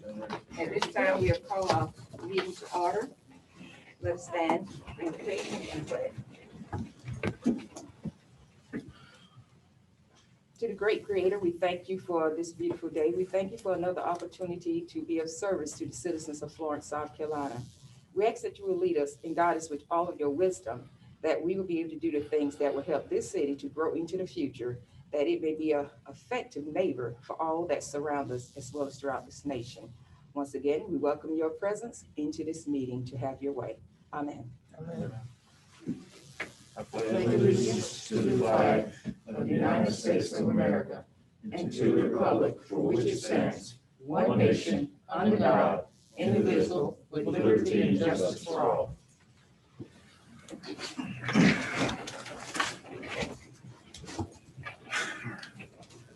At this time, we are calling our meeting to order. Let's stand, invocation and pledge. To the great Creator, we thank you for this beautiful day. We thank you for another opportunity to be of service to the citizens of Florence, South Carolina. We ask that you will lead us and guide us with all of your wisdom, that we will be able to do the things that will help this city to grow into the future, that it may be an effective neighbor for all that surround us, as well as throughout this nation. Once again, we welcome your presence into this meeting to have your way. Amen. Amen. I pledge allegiance to the flag of the United States of America and to the republic for which it stands, one nation, under God, indivisible, with liberty and justice for all.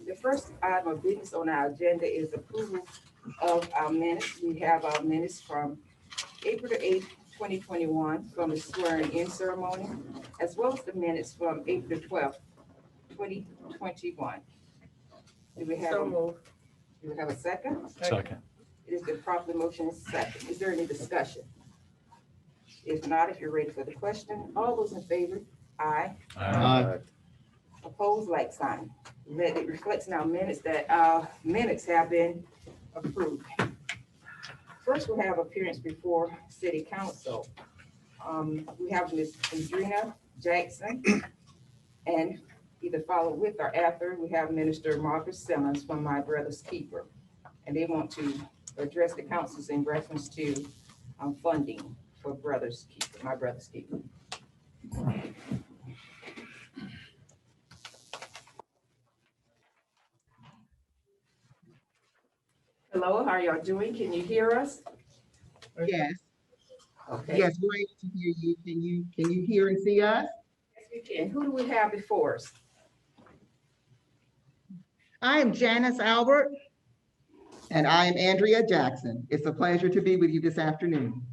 The first item of business on our agenda is approval of our minutes. We have our minutes from April the 8th, 2021, from the swearing-in ceremony, as well as the minutes from April the 12th, 2021. Do we have a second? Second. It is the proper motion is second. Is there any discussion? If not, if you're ready for the question, all those in favor, aye. Aye. Opposed, like sign. That it reflects in our minutes that our minutes have been approved. First, we'll have appearance before City Council. We have Ms. Adrena Jackson, and either follow with or after, we have Minister Marcus Simmons from My Brother's Keeper. And they want to address the councils in reference to funding for Brother's Keeper, My Brother's Keeper. Hello, how are y'all doing? Can you hear us? Yes, Okay. yes, we're able to hear you. Can you hear and see us? Yes, we can. Who do we have before us? I am Janice Albert. And I am Andrea Jackson. It's a pleasure to be with you this afternoon.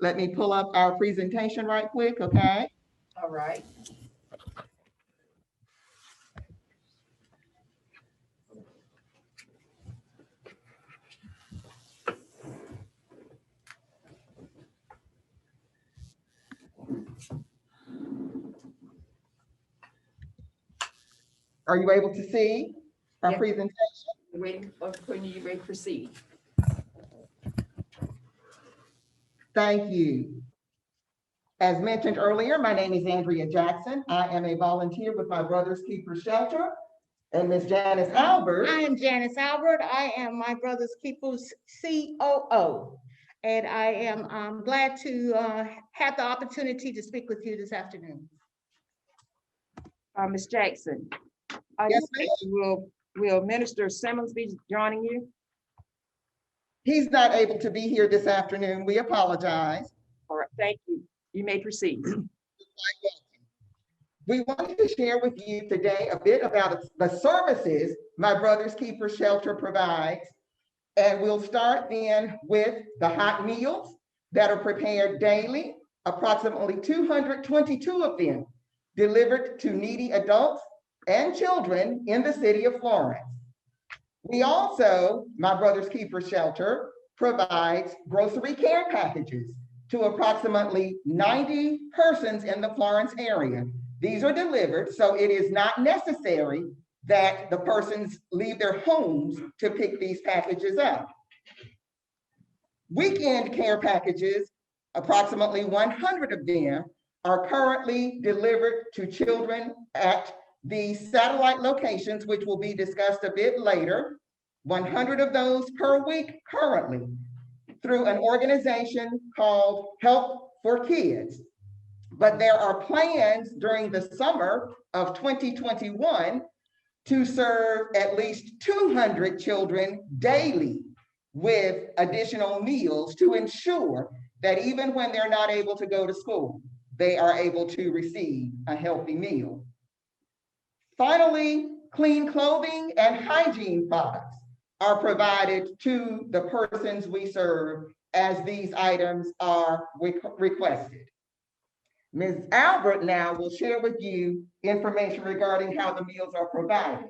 Let me pull up our presentation right quick, okay? All right. Are you able to see our Yeah. presentation? Waiting for you to proceed. Thank you. As mentioned earlier, my name is Andrea Jackson. I am a volunteer with My Brother's Keeper Shelter. And Ms. Janice Albert. I am Janice Albert. I am My Brother's Keeper's COO. And I am glad to have the opportunity to speak with you this afternoon. Ms. Jackson. Yes, ma'am. Will Minister Simmons be joining you? He's not able to be here this afternoon. We apologize. All right, thank you. You may proceed. We wanted to share with you today a bit about the services My Brother's Keeper Shelter provides. And we'll start then with the hot meals that are prepared daily, approximately 222 of them delivered to needy adults and children in the city of Florence. We also, My Brother's Keeper Shelter, provides grocery care packages to approximately 90 persons in the Florence area. These are delivered, so it is not necessary that the persons leave their homes to pick these packages up. Weekend care packages, approximately 100 of them, are currently delivered to children at the satellite locations, which will be discussed a bit later. 100 of those per week currently, through an organization called Help for Kids. But there are plans during the summer of 2021 to serve at least 200 children daily with additional meals to ensure that even when they're not able to go to school, they are able to receive a healthy meal. Finally, clean clothing and hygiene products are provided to the persons we serve as these items are requested. Ms. Albert now will share with you information regarding how the meals are provided.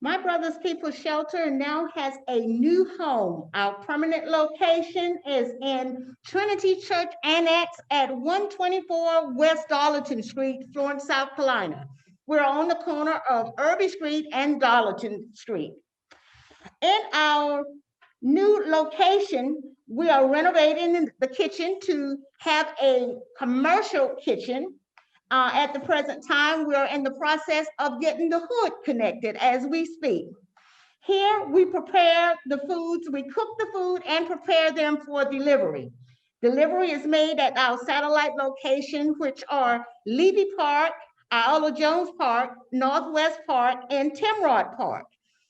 My Brother's Keeper Shelter now has a new home. Our permanent location is in Trinity Church Annex at 124 West Darlington Street, Florence, South Carolina. We're on the corner of Irby Street and Darlington Street. In our new location, we are renovating the kitchen to have a commercial kitchen. At the present time, we are in the process of getting the hood connected as we speak. Here, we prepare the foods, we cook the food and prepare them for delivery. Delivery is made at our satellite location, which are Levy Park, Iola Jones Park, Northwest Park, and Timrod Park.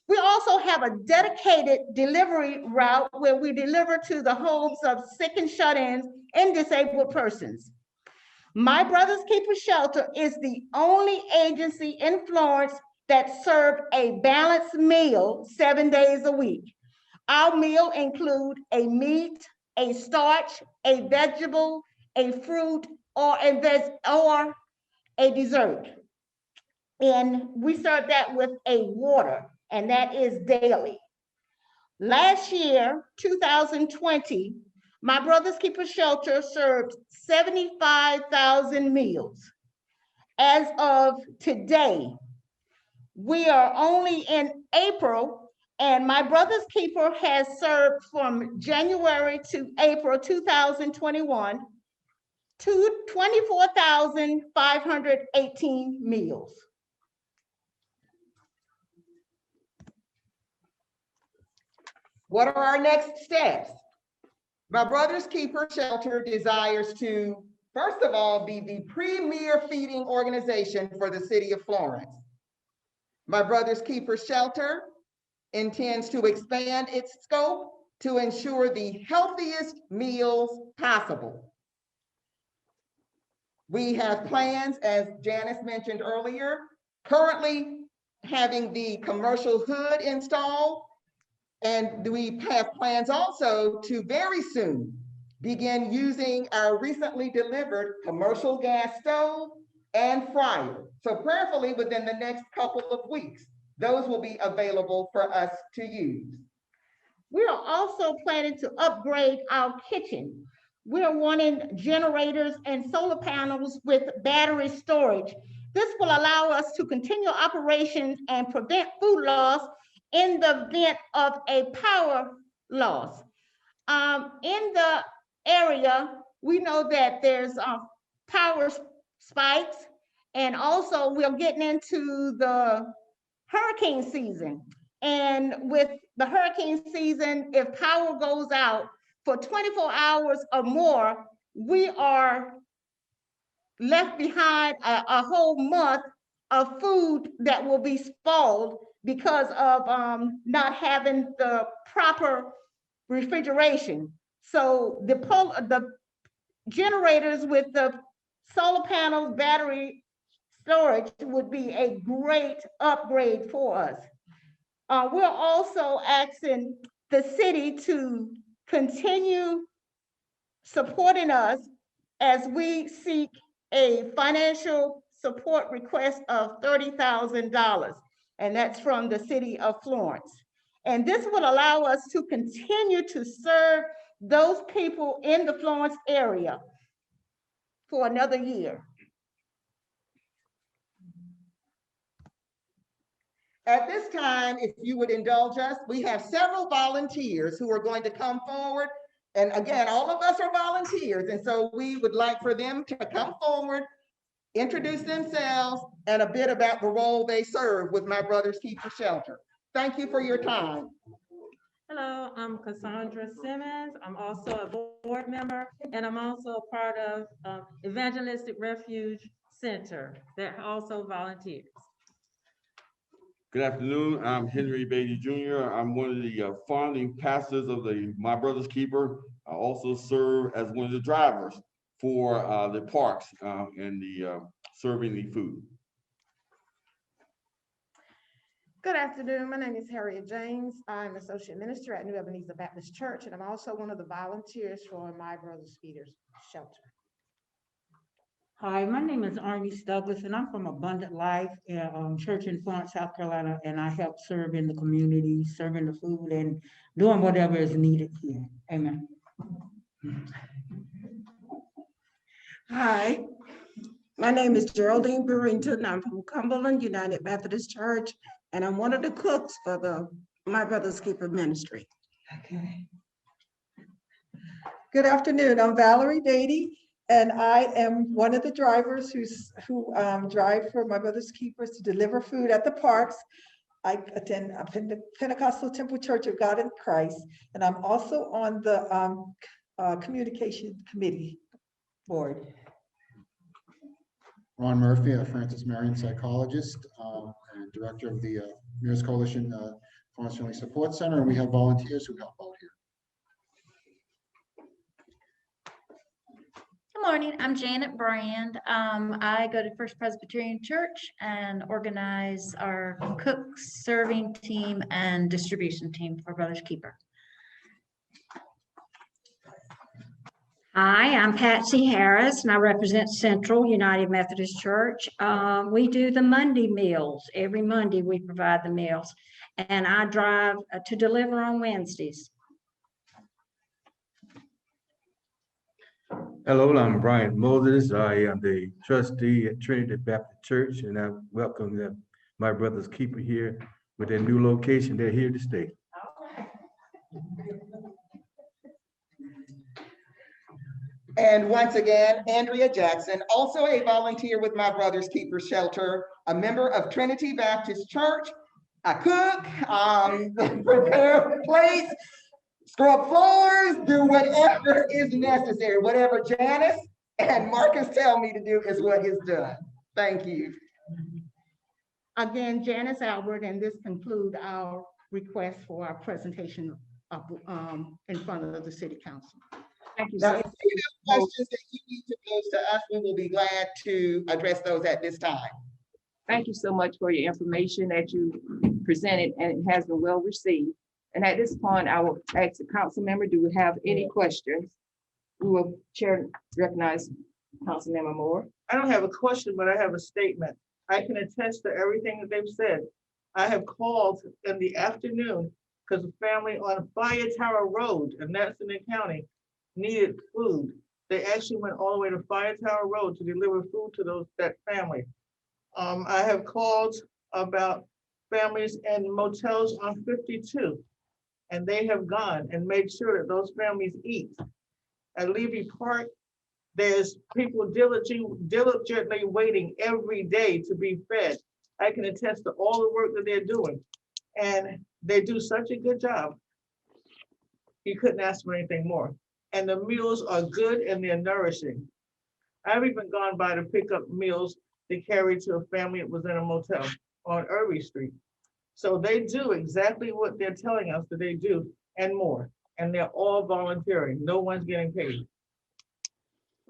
We also have a dedicated delivery route where we deliver to the homes of sick and shut-ins and disabled persons. My Brother's Keeper Shelter is the only agency in Florence that serves a balanced meal 7 days a week. Our meal include a meat, a starch, a vegetable, a fruit, or a dessert. And we serve that with a water, and that is daily. Last year, 2020, My Brother's Keeper Shelter served 75,000 meals. As of today, we are only in April, and My Brother's Keeper has served from January to April 2021 to 24,518 meals. What are our next steps? My Brother's Keeper Shelter desires to, first of all, be the premier feeding organization for the city of Florence. My Brother's Keeper Shelter intends to expand its scope to ensure the healthiest meals possible. We have plans, as Janice mentioned earlier, currently having the commercial hood installed. And we have plans also to very soon begin using our recently delivered commercial gas stove and fryer. So prayerfully within the next couple of weeks, those will be available for us to use. We are also planning to upgrade our kitchen. We are wanting generators and solar panels with battery storage. This will allow us to continue operations and prevent food loss in the event of a power loss. In the area, we know that there's power spikes, and also we're getting into the hurricane season. And with the hurricane season, if power goes out for 24 hours or more, we are left behind a whole month of food that will be spoiled because of not having the proper refrigeration. So the generators with the solar panels, battery storage would be a great upgrade for us. We're also asking the city to continue supporting us as we seek a financial support request of $30,000, and that's from the city of Florence. And this will allow us to continue to serve those people in the Florence area for another year. At this time, if you would indulge us, we have several volunteers who are going to come forward. And again, all of us are volunteers. And so we would like for them to come forward, introduce themselves, and a bit about the role they serve with My Brother's Keeper Shelter. Thank you for your time. Hello, I'm Cassandra Simmons. I'm also a board member, and I'm also a part of Evangelistic Refuge Center that also volunteers. Good afternoon. I'm Henry Beatty Jr. I'm one of the founding pastors of the My Brother's Keeper. I also serve as one of the drivers for the parks and the serving the food. Good afternoon. My name is Harriet James. I'm Associate Minister at New Ebenezer Baptist Church, and I'm also one of the volunteers for My Brother's Keeper Shelter. Hi, my name is Arnie Douglas, and I'm from Abundant Life Church in Florence, South Carolina, and I help serve in the community, serving the food and doing whatever is needed here. Amen. Hi, my name is Geraldine Burrington. I'm from Cumberland United Methodist Church, and I'm one of the cooks for the My Brother's Keeper Ministry. Okay. Good afternoon. I'm Valerie Beatty, and I am one of the drivers who drive for My Brother's Keepers to deliver food at the parks. I attend the Pentecostal Temple Church of God in Christ, and I'm also on the communication committee board. Ron Murphy, a Francis Marion psychologist and director of the Mayor's Coalition Florence Family Support Center. And we have volunteers who help out here. Good morning, I'm Janet Brand. I go to First Presbyterian Church and organize our cook, serving team, and distribution team for Brothers Keeper. Hi, I'm Patsy Harris, and I represent Central United Methodist Church. We do the Monday meals. Every Monday we provide the meals, and I drive to deliver on Wednesdays. Hello, I'm Brian Moses. I am the trustee at Trinity Baptist Church, and I welcome My Brother's Keeper here with their new location. They're here to stay. And once again, Andrea Jackson, also a volunteer with My Brother's Keeper Shelter, a member of Trinity Baptist Church. I cook, prepare plates, scrub floors, do whatever is necessary. Whatever Janice and Marcus tell me to do is what is done. Thank you. Again, Janice Albert, and this concludes our request for our presentation of, in front of the City Council. Thank you. Now, if you have questions that you need to pose to us, we will be glad to address those at this time. Thank you so much for your information that you presented, and it has been well received. And at this point, I will ask the council member, do we have any questions? We will recognize Councilmember Moore. I don't have a question, but I have a statement. I can attest to everything that they've said. I have called in the afternoon because a family on Fire Tower Road, in Madison County, needed food. They actually went all the way to Fire Tower Road to deliver food to that family. I have called about families in motels on 52, and they have gone and made sure that those families eat. At Levy Park, there's people diligently waiting every day to be fed. I can attest to all the work that they're doing, and they do such a good job. You couldn't ask for anything more. And the meals are good and they're nourishing. I've even gone by to pick up meals to carry to a family that was in a motel on Irving Street. So they do exactly what they're telling us that they do and more. And they're all volunteering. No one's getting paid.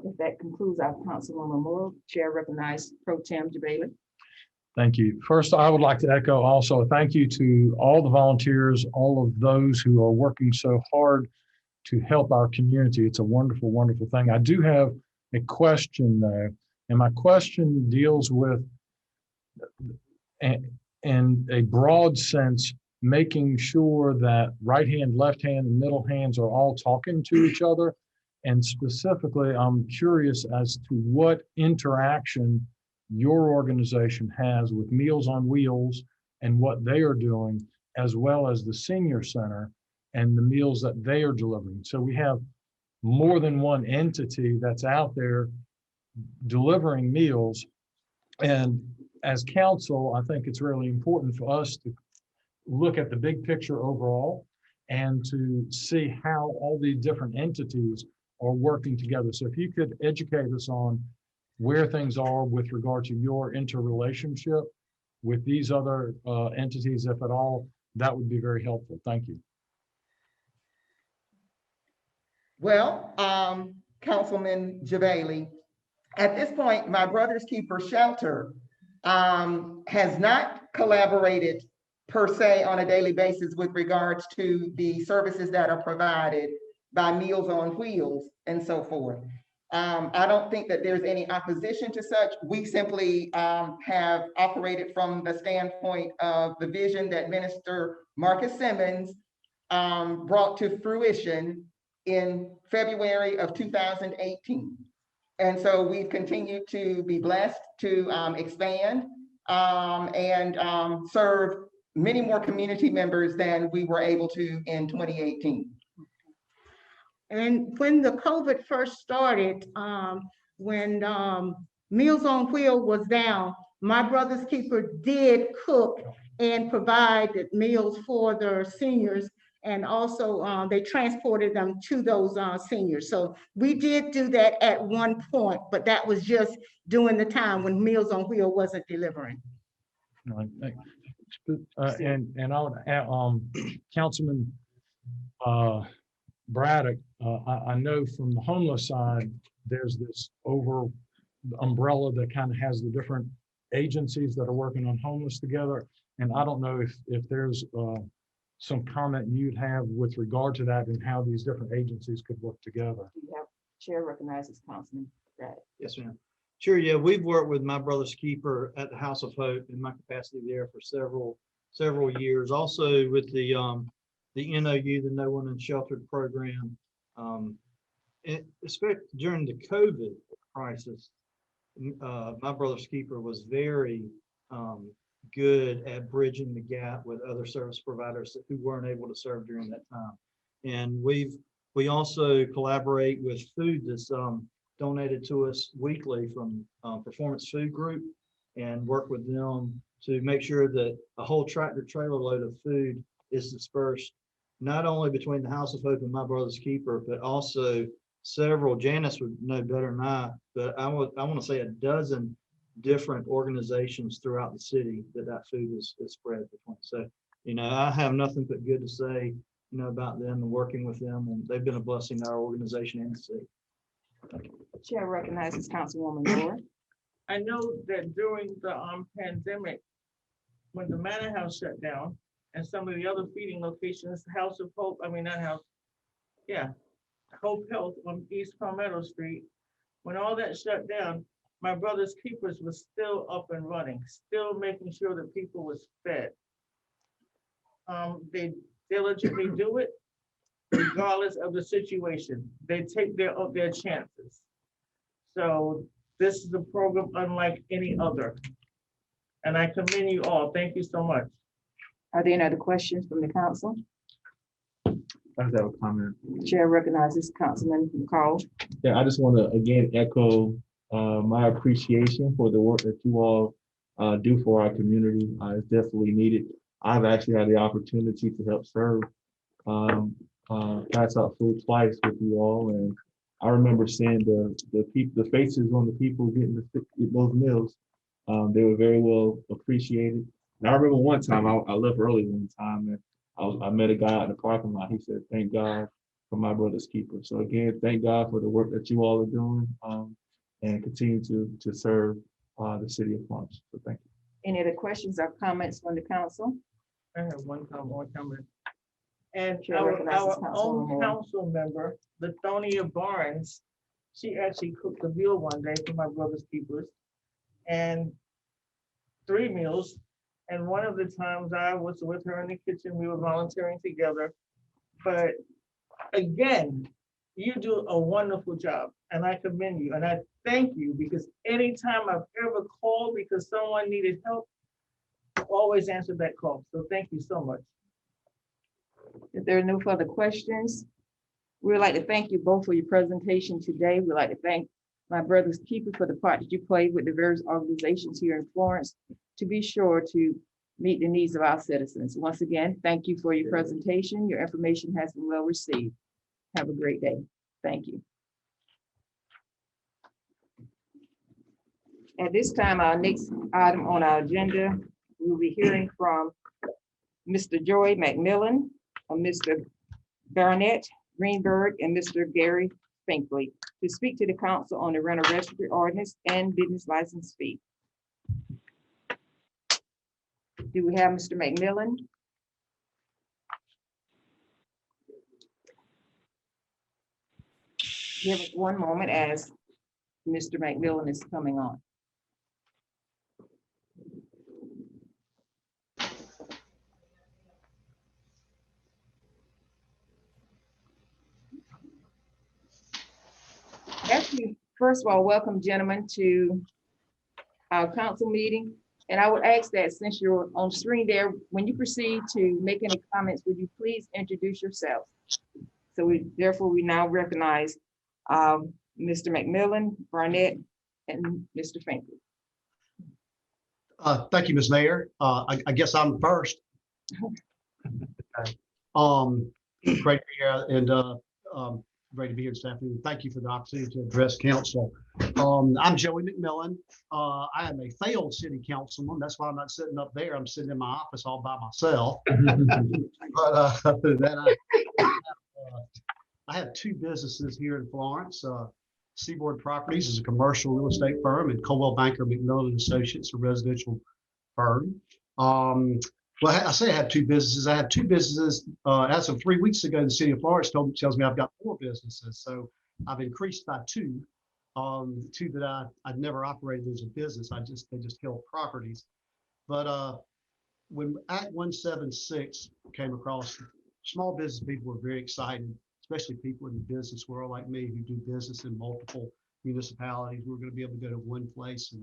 If that concludes our Councilwoman Moore, Chair recognizes Pro Tem Jabali. Thank you. First, I would like to echo also a thank you to all the volunteers, all of those who are working so hard to help our community. It's a wonderful, wonderful thing. I do have a question though, and my question deals with, in a broad sense, making sure that right hand, left hand, and middle hands are all talking to each other. And specifically, I'm curious as to what interaction your organization has with Meals on Wheels and what they are doing, as well as the Senior Center and the meals that they are delivering. So we have more than one entity that's out there delivering meals. And as council, I think it's really important for us to look at the big picture overall and to see how all these different entities are working together. So if you could educate us on where things are with regard to your interrelationship with these other entities, if at all, that would be very helpful. Thank you. Well, Councilman Jabali, at this point, My Brother's Keeper Shelter has not collaborated per se on a daily basis with regards to the services that are provided by Meals on Wheels and so forth. I don't think that there's any opposition to such. We simply have operated from the standpoint of the vision that Minister Marcus Simmons brought to fruition in February of 2018. And so we've continued to be blessed to expand and serve many more community members than we were able to in 2018. And when the COVID first started, when Meals on Wheels was down, My Brother's Keeper did cook and provide meals for their seniors. And also they transported them to those seniors. So we did do that at one point, but that was just during the time when Meals on Wheels wasn't delivering. And I would add, Councilman Braddock, I know from the homeless side, there's this over umbrella that kind of has the different agencies that are working on homeless together. And I don't know if there's some comment you'd have with regard to that and how these different agencies could work together. Chair recognizes Councilman Braddock. Yes, ma'am. Sure, yeah, we've worked with My Brother's Keeper at the House of Hope in my capacity there for several years. Also with the NOU, the No One Unsheltered program, especially during the COVID crisis. My Brother's Keeper was very good at bridging the gap with other service providers who weren't able to serve during that time. And we also collaborate with food that's donated to us weekly from Performance Food Group, and work with them to make sure that a whole tractor trailer load of food is dispersed, not only between the House of Hope and My Brother's Keeper, but also several, Janice would know better than I, but I want to say a dozen different organizations throughout the city that food is spread between. So, I have nothing but good to say, about them and working with them, and they've been a blessing to our organization and the city. Chair recognizes Councilwoman Moore. I know that during the pandemic, when the Manor House shut down and some of the other feeding locations, House of Hope, Hope Health on East Palmetto Street, when all that shut down, My Brother's Keepers was still up and running, still making sure that people was fed. They diligently do it regardless of the situation. They take their chances. So this is a program unlike any other. And I commend you all. Thank you so much. Are there any other questions from the council? I just have a comment. Chair recognizes Councilman McCall. Yeah, I just want to again echo my appreciation for the work that you all do for our community. It's definitely needed. I've actually had the opportunity to help serve, pass out food twice with you all, and I remember seeing the faces on the people getting those meals. They were very well appreciated. And I remember one time I left early one time, and I met a guy in the parking lot. He said, "Thank God for My Brother's Keeper." So again, thank God for the work that you all are doing, and continue to serve the city of Florence. So thank you. Any other questions or comments from the council? I have one comment. And Chair our recognizes own Councilwoman Moore. council member, Lithonia Barnes, she actually cooked a meal one day for My Brother's Keepers, and 3 meals. And one of the times I was with her in the kitchen, we were volunteering together. But again, you do a wonderful job, and I commend you, and I thank you, because anytime I've ever called because someone needed help, you always answered that call. So thank you so much. If there are no further questions, we would like to thank you both for your presentation today. We'd like to thank My Brother's Keeper for the part that you played with the various organizations here in Florence to be sure to meet the needs of our citizens. Once again, thank you for your presentation. Your information has been well received. Have a great day. Thank you. At this time, our next item on our agenda, we'll be hearing from Mr. Joy McMillan, Mr. Barnett Greenberg, and Mr. Gary Finkley to speak to the council on the rental registry ordinance and business license fee. Do we have Mr. McMillan? Give us one moment as Mr. McMillan is coming on. Actually, first of all, welcome, gentlemen, to our council meeting. And I would ask that since you're on screen there, when you proceed to make any comments, would you please introduce yourselves? So therefore, we now recognize Mr. McMillan, Barnett, and Mr. Finkley. Thank you, Ms. Mayor. I guess I'm first. Great to be here and great to be here this afternoon. Thank you for the opportunity to address council. I'm Joey McMillan. I am a failed city councilman. That's why I'm not sitting up there. I'm sitting in my office all by myself. But other than that, I have two businesses here in Florence. Seaboard Properties is a commercial real estate firm, and Coldwell Banker McMillan and Associates, a residential firm. Well, I say I have two businesses. I have two businesses. As of 3 weeks ago, the city of Florence tells me I've got 4 businesses. So I've increased by 2. The 2 that I'd never operated as a business. They just held properties. But when Act 176 came across, small business people were very excited, especially people in the business world like me who do business in multiple municipalities. We're going to be able to go to one place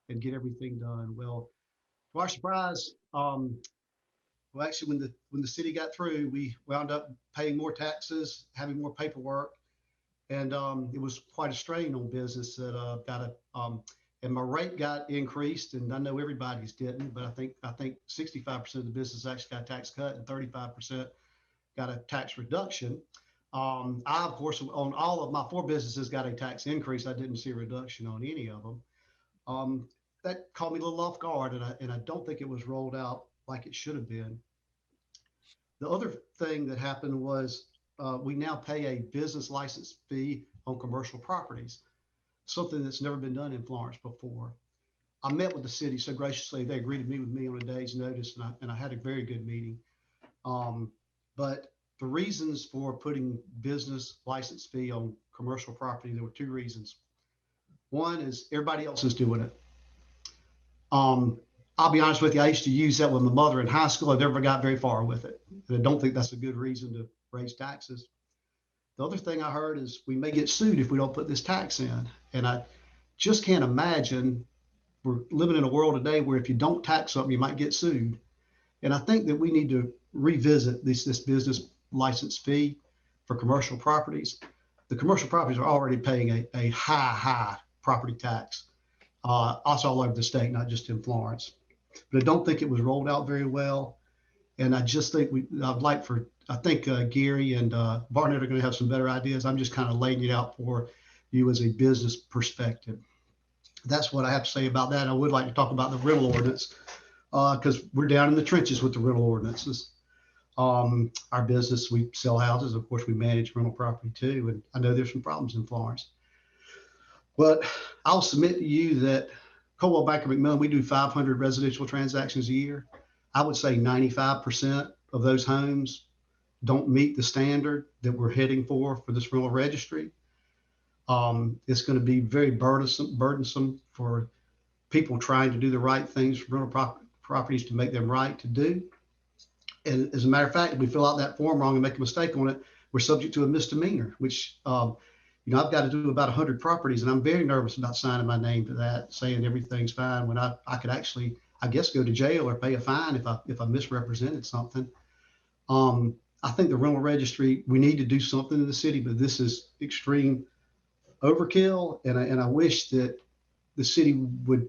and get everything done. Well, to our surprise, well, actually, when the city got through, we wound up paying more taxes, having more paperwork, and it was quite a strain on business that and my rate got increased, and I know everybody's didn't, but I think 65% of the business actually got a tax cut and 35% got a tax reduction. I, of course, on all of my 4 businesses got a tax increase. I didn't see a reduction on any of them. That caught me a little off guard, and I don't think it was rolled out like it should have been. The other thing that happened was we now pay a business license fee on commercial properties, something that's never been done in Florence before. I met with the city so graciously. They agreed to meet with me on a day's notice, and I had a very good meeting. But the reasons for putting business license fee on commercial property, there were 2 reasons. One is everybody else is doing it. I'll be honest with you, I used to use that with my mother in high school. I never got very far with it. And I don't think that's a good reason to raise taxes. The other thing I heard is we may get sued if we don't put this tax in. And I just can't imagine we're living in a world today where if you don't tax something, you might get sued. And I think that we need to revisit this business license fee for commercial properties. The commercial properties are already paying a high property tax, also all over the state, not just in Florence. But I don't think it was rolled out very well. And I just think I think Gary and Barnett are going to have some better ideas. I'm just kind of laying it out for you as a business perspective. That's what I have to say about that. I would like to talk about the rental ordinance because we're down in the trenches with the rental ordinances. Our business, we sell houses. Of course, we manage rental property too. And I know there's some problems in Florence. But I'll submit to you that Coldwell Banker McMillan, we do 500 residential transactions a year. I would say 95% of those homes don't meet the standard that we're heading for this rental registry. It's going to be very burdensome for people trying to do the right things for rental properties to make them right to do. And as a matter of fact, if we fill out that form wrong and make a mistake on it, we're subject to a misdemeanor, which I've got to do about 100 properties, and I'm very nervous about signing my name to that, saying everything's fine when I could actually, I guess, go to jail or pay a fine if I misrepresented something. I think the rental registry, we need to do something in the city, but this is extreme overkill, and I wish that the city would,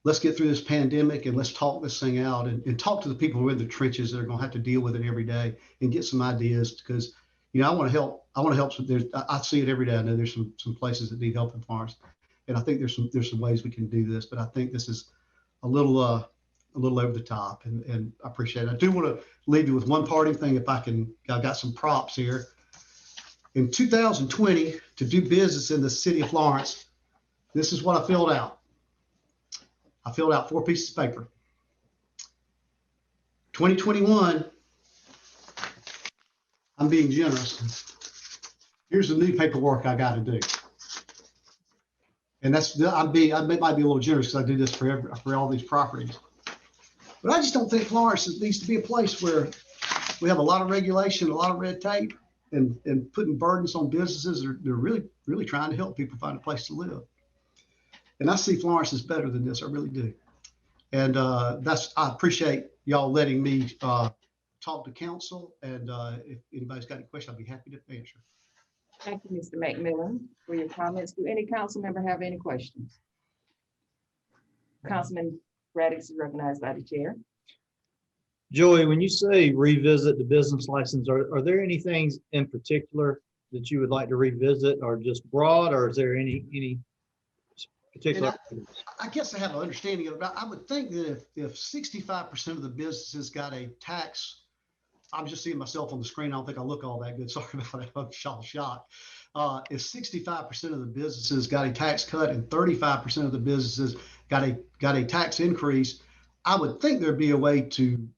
let's get through this pandemic and let's talk this thing out and talk to the people who are in the trenches that are going to have to deal with it every day and get some ideas because, I want to help. I want to help. I see it every day. I know there's some places that need help in Florence, and I think there's some ways we can do this. But I think this is a little over the top, and I appreciate it. I do want to leave you with one parting thing, if I can. I've got some props here. In 2020, to do business in the city of Florence, this is what I filled out. I filled out 4 pieces of paper. 2021. I'm being generous. Here's the new paperwork I got to do. And that's, I might be a little generous because I do this for all these properties. But I just don't think Florence needs to be a place where we have a lot of regulation, a lot of red tape, and putting burdens on businesses. They're really trying to help people find a place to live. And I see Florence is better than this. I really do. And I appreciate y'all letting me talk to council. And if anybody's got any questions, I'll be happy to answer. Thank you, Mr. McMillan, for your comments. Do any council member have any questions? Councilman Braddock is recognized by the chair. Joey, when you say revisit the business license, are there any things in particular that you would like to revisit, or just broad, or is there any particular? I guess I have an understanding of it. I would think that if 65% of the businesses got a tax, I'm just seeing myself on the screen. I don't think I look all that good. Sorry about it. I'm shocked. If 65% of the businesses got a tax cut and 35% of the businesses got a tax increase, I would think there'd be a way to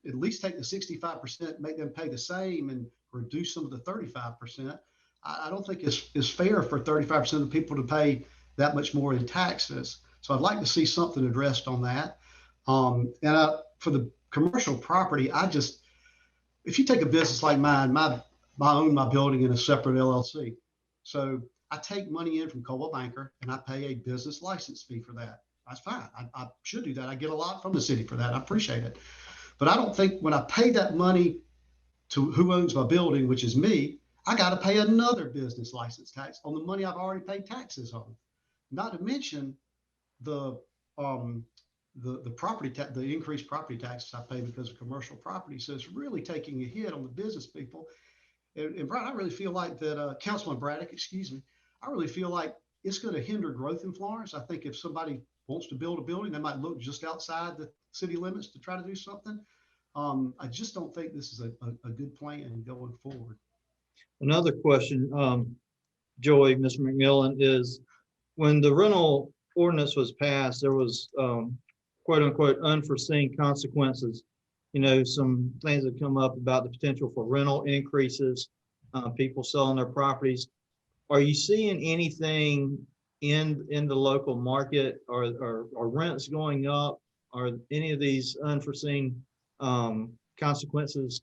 at least take the 65%, make them pay the same, and reduce some of the 35%. I don't think it's fair for 35% of the people to pay that much more in taxes. So I'd like to see something addressed on that. For the commercial property, if you take a business like mine, I own my building in a separate LLC. So I take money in from Coldwell Banker and I pay a business license fee for that. That's fine. I should do that. I get a lot from the city for that. I appreciate it. But I don't think when I pay that money to who owns my building, which is me, I got to pay another business license tax on the money I've already paid taxes on. Not to mention the property tax, the increased property taxes I pay because of commercial property. So it's really taking a hit on the business people. And Brian, I really feel like that, Councilman Braddock, excuse me, I really feel like it's going to hinder growth in Florence. I think if somebody wants to build a building, they might look just outside the city limits to try to do something. I just don't think this is a good plan going forward. Another question, Joey, Mr. McMillan, is when the rental ordinance was passed, there was quote unquote unforeseen consequences. You know, some things that come up about the potential for rental increases, people selling their properties. Are you seeing anything in the local market? Are rents going up? Are any of these unforeseen consequences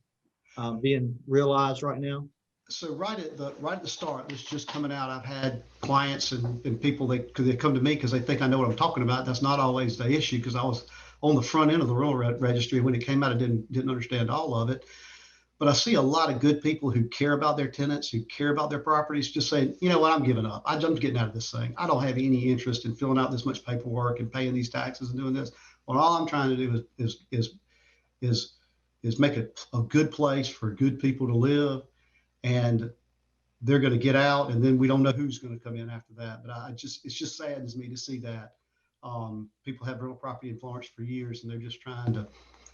being realized right now? So right at the start, this just coming out, I've had clients and people they come to me because they think I know what I'm talking about. That's not always the issue, because I was on the front end of the rental registry when it came out. I didn't understand all of it, but I see a lot of good people who care about their tenants, who care about their properties, just saying, you know what, I'm giving up. I'm getting out of this thing. I don't have any interest in filling out this much paperwork and paying these taxes and doing this. Well, all I'm trying to do is make it a good place for good people to live. And they're going to get out, and then we don't know who's going to come in after that. But it just saddens me to see that people have rental property in Florence for years, and they're just trying to,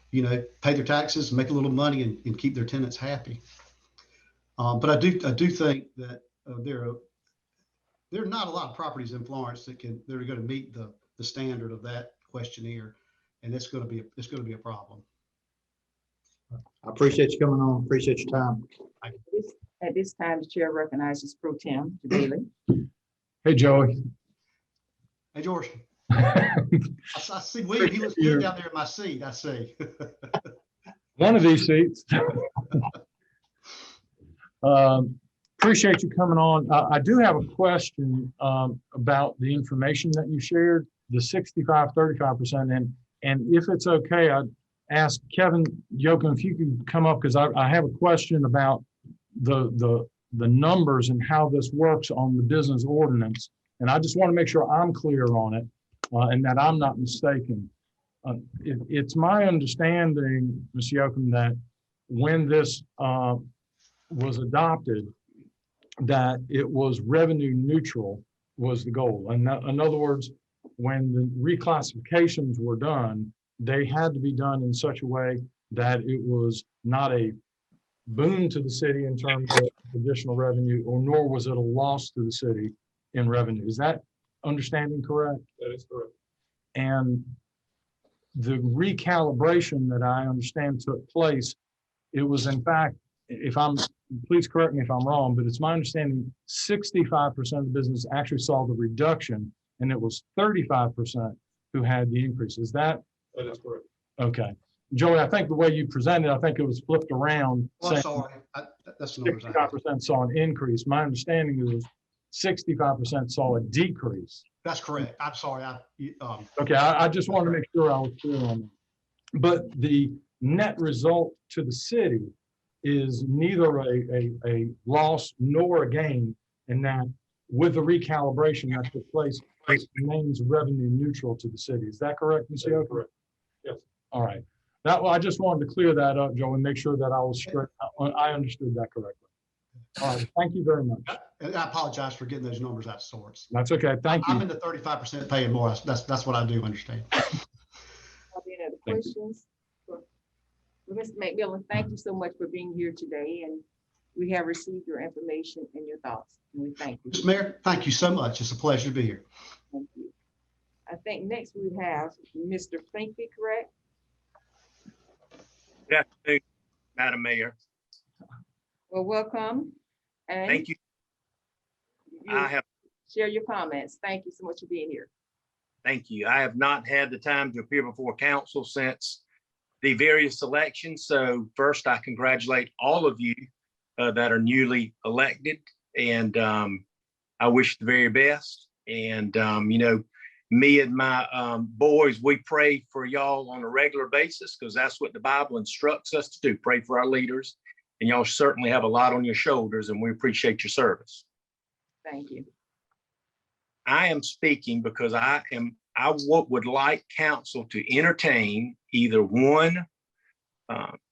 you know, pay their taxes, make a little money, and keep their tenants happy. But I do think that there are not a lot of properties in Florence that are going to meet the standard of that questionnaire, and it's going to be a problem. I appreciate you coming on. Appreciate your time. At this time, the chair recognizes Pro Tem Bailey. Hey, Joey. Hey, George. I see William. He looks good down there in my seat. I see. One of these seats. Appreciate you coming on. I do have a question about the information that you shared, the 65, 35%. And if it's okay, I'd ask Kevin Yoakum if you could come up, because I have a question about the numbers and how this works on the business ordinance. And I just want to make sure I'm clear on it and that I'm not mistaken. It's my understanding, Ms. Yoakum, that when this was adopted, that it was revenue neutral was the goal. And in other words, when the reclassifications were done, they had to be done in such a way that it was not a boon to the city in terms of additional revenue, or nor was it a loss to the city in revenue. Is that understanding correct? That is correct. And the recalibration that I understand took place, it was in fact, if I'm please correct me if I'm wrong, but it's my understanding 65% of the business actually saw the reduction, and it was 35% who had the increase. Is that? That is correct. Okay. Joey, I think the way you presented, I think it was flipped around. Well, I'm saying sorry. That's the numbers I had. 65% saw an increase. My understanding is 65% saw a decrease. That's correct. I'm sorry. Okay, I just wanted to make sure I was clear on that. But the net result to the city is neither a loss nor a gain, in that with the recalibration that took place, it remains revenue neutral to the city. Is that correct, Ms. Yoder? Correct. Yes. All right. I just wanted to clear that up, Joe, and make sure that I was straight. I understood that correctly. All right. Thank you very much. And I apologize for getting those numbers out of sorts. That's okay. Thank you. I'm in the 35% paying more. That's what I do understand. Any other questions? Well, Mr. McMillan, thank you so much for being here today, and we have received your information and your thoughts, and we thank you. Mr. Mayor, thank you so much. It's a pleasure to be here. Thank you. I think next we have Mr. Finkley, correct? Good afternoon, Madam Mayor. Well, welcome. And Thank you. I have, share your comments. Thank you so much for being here. thank you. I have not had the time to appear before council since the various elections. So first, I congratulate all of you that are newly elected, and I wish the very best. And me and my boys, we pray for y'all on a regular basis, because that's what the Bible instructs us to do, pray for our leaders. And y'all certainly have a lot on your shoulders, and we appreciate your service. Thank you. I am speaking because I would like council to entertain either one,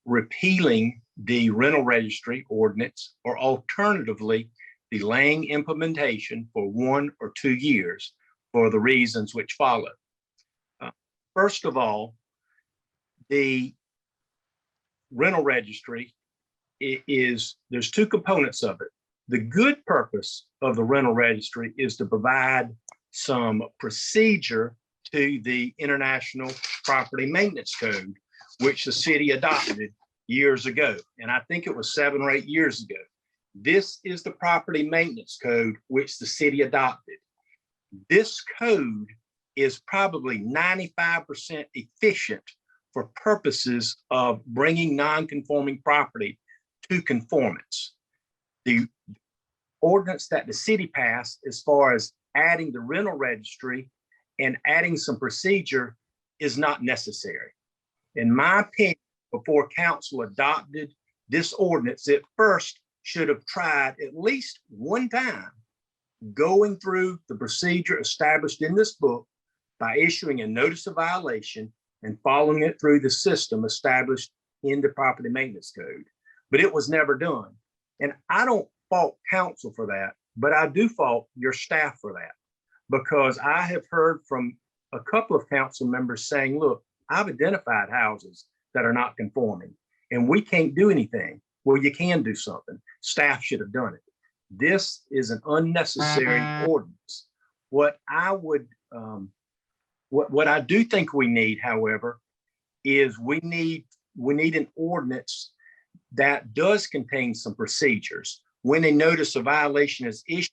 repealing the rental registry ordinance, or alternatively, delaying implementation for 1 or 2 years for the reasons which follow. First of all, the rental registry there's 2 components of it. The good purpose of the rental registry is to provide some procedure to the International Property Maintenance Code, which the city adopted years ago. And I think it was 7 or 8 years ago. This is the property maintenance code which the city adopted. This code is probably 95% efficient for purposes of bringing non-conforming property to conformance. The ordinance that the city passed, as far as adding the rental registry and adding some procedure, is not necessary. In my opinion, before council adopted this ordinance, it first should have tried at least one time going through the procedure established in this book by issuing a notice of violation and following it through the system established in the property maintenance code. But it was never done. And I don't fault council for that, but I do fault your staff for that, because I have heard from a couple of council members saying, look, I've identified houses that are not conforming and we can't do anything. Well, you can do something. Staff should have done it. This is an unnecessary ordinance. What I would, what I do think we need, however, is we need an ordinance that does contain some procedures. When a notice of violation is issued,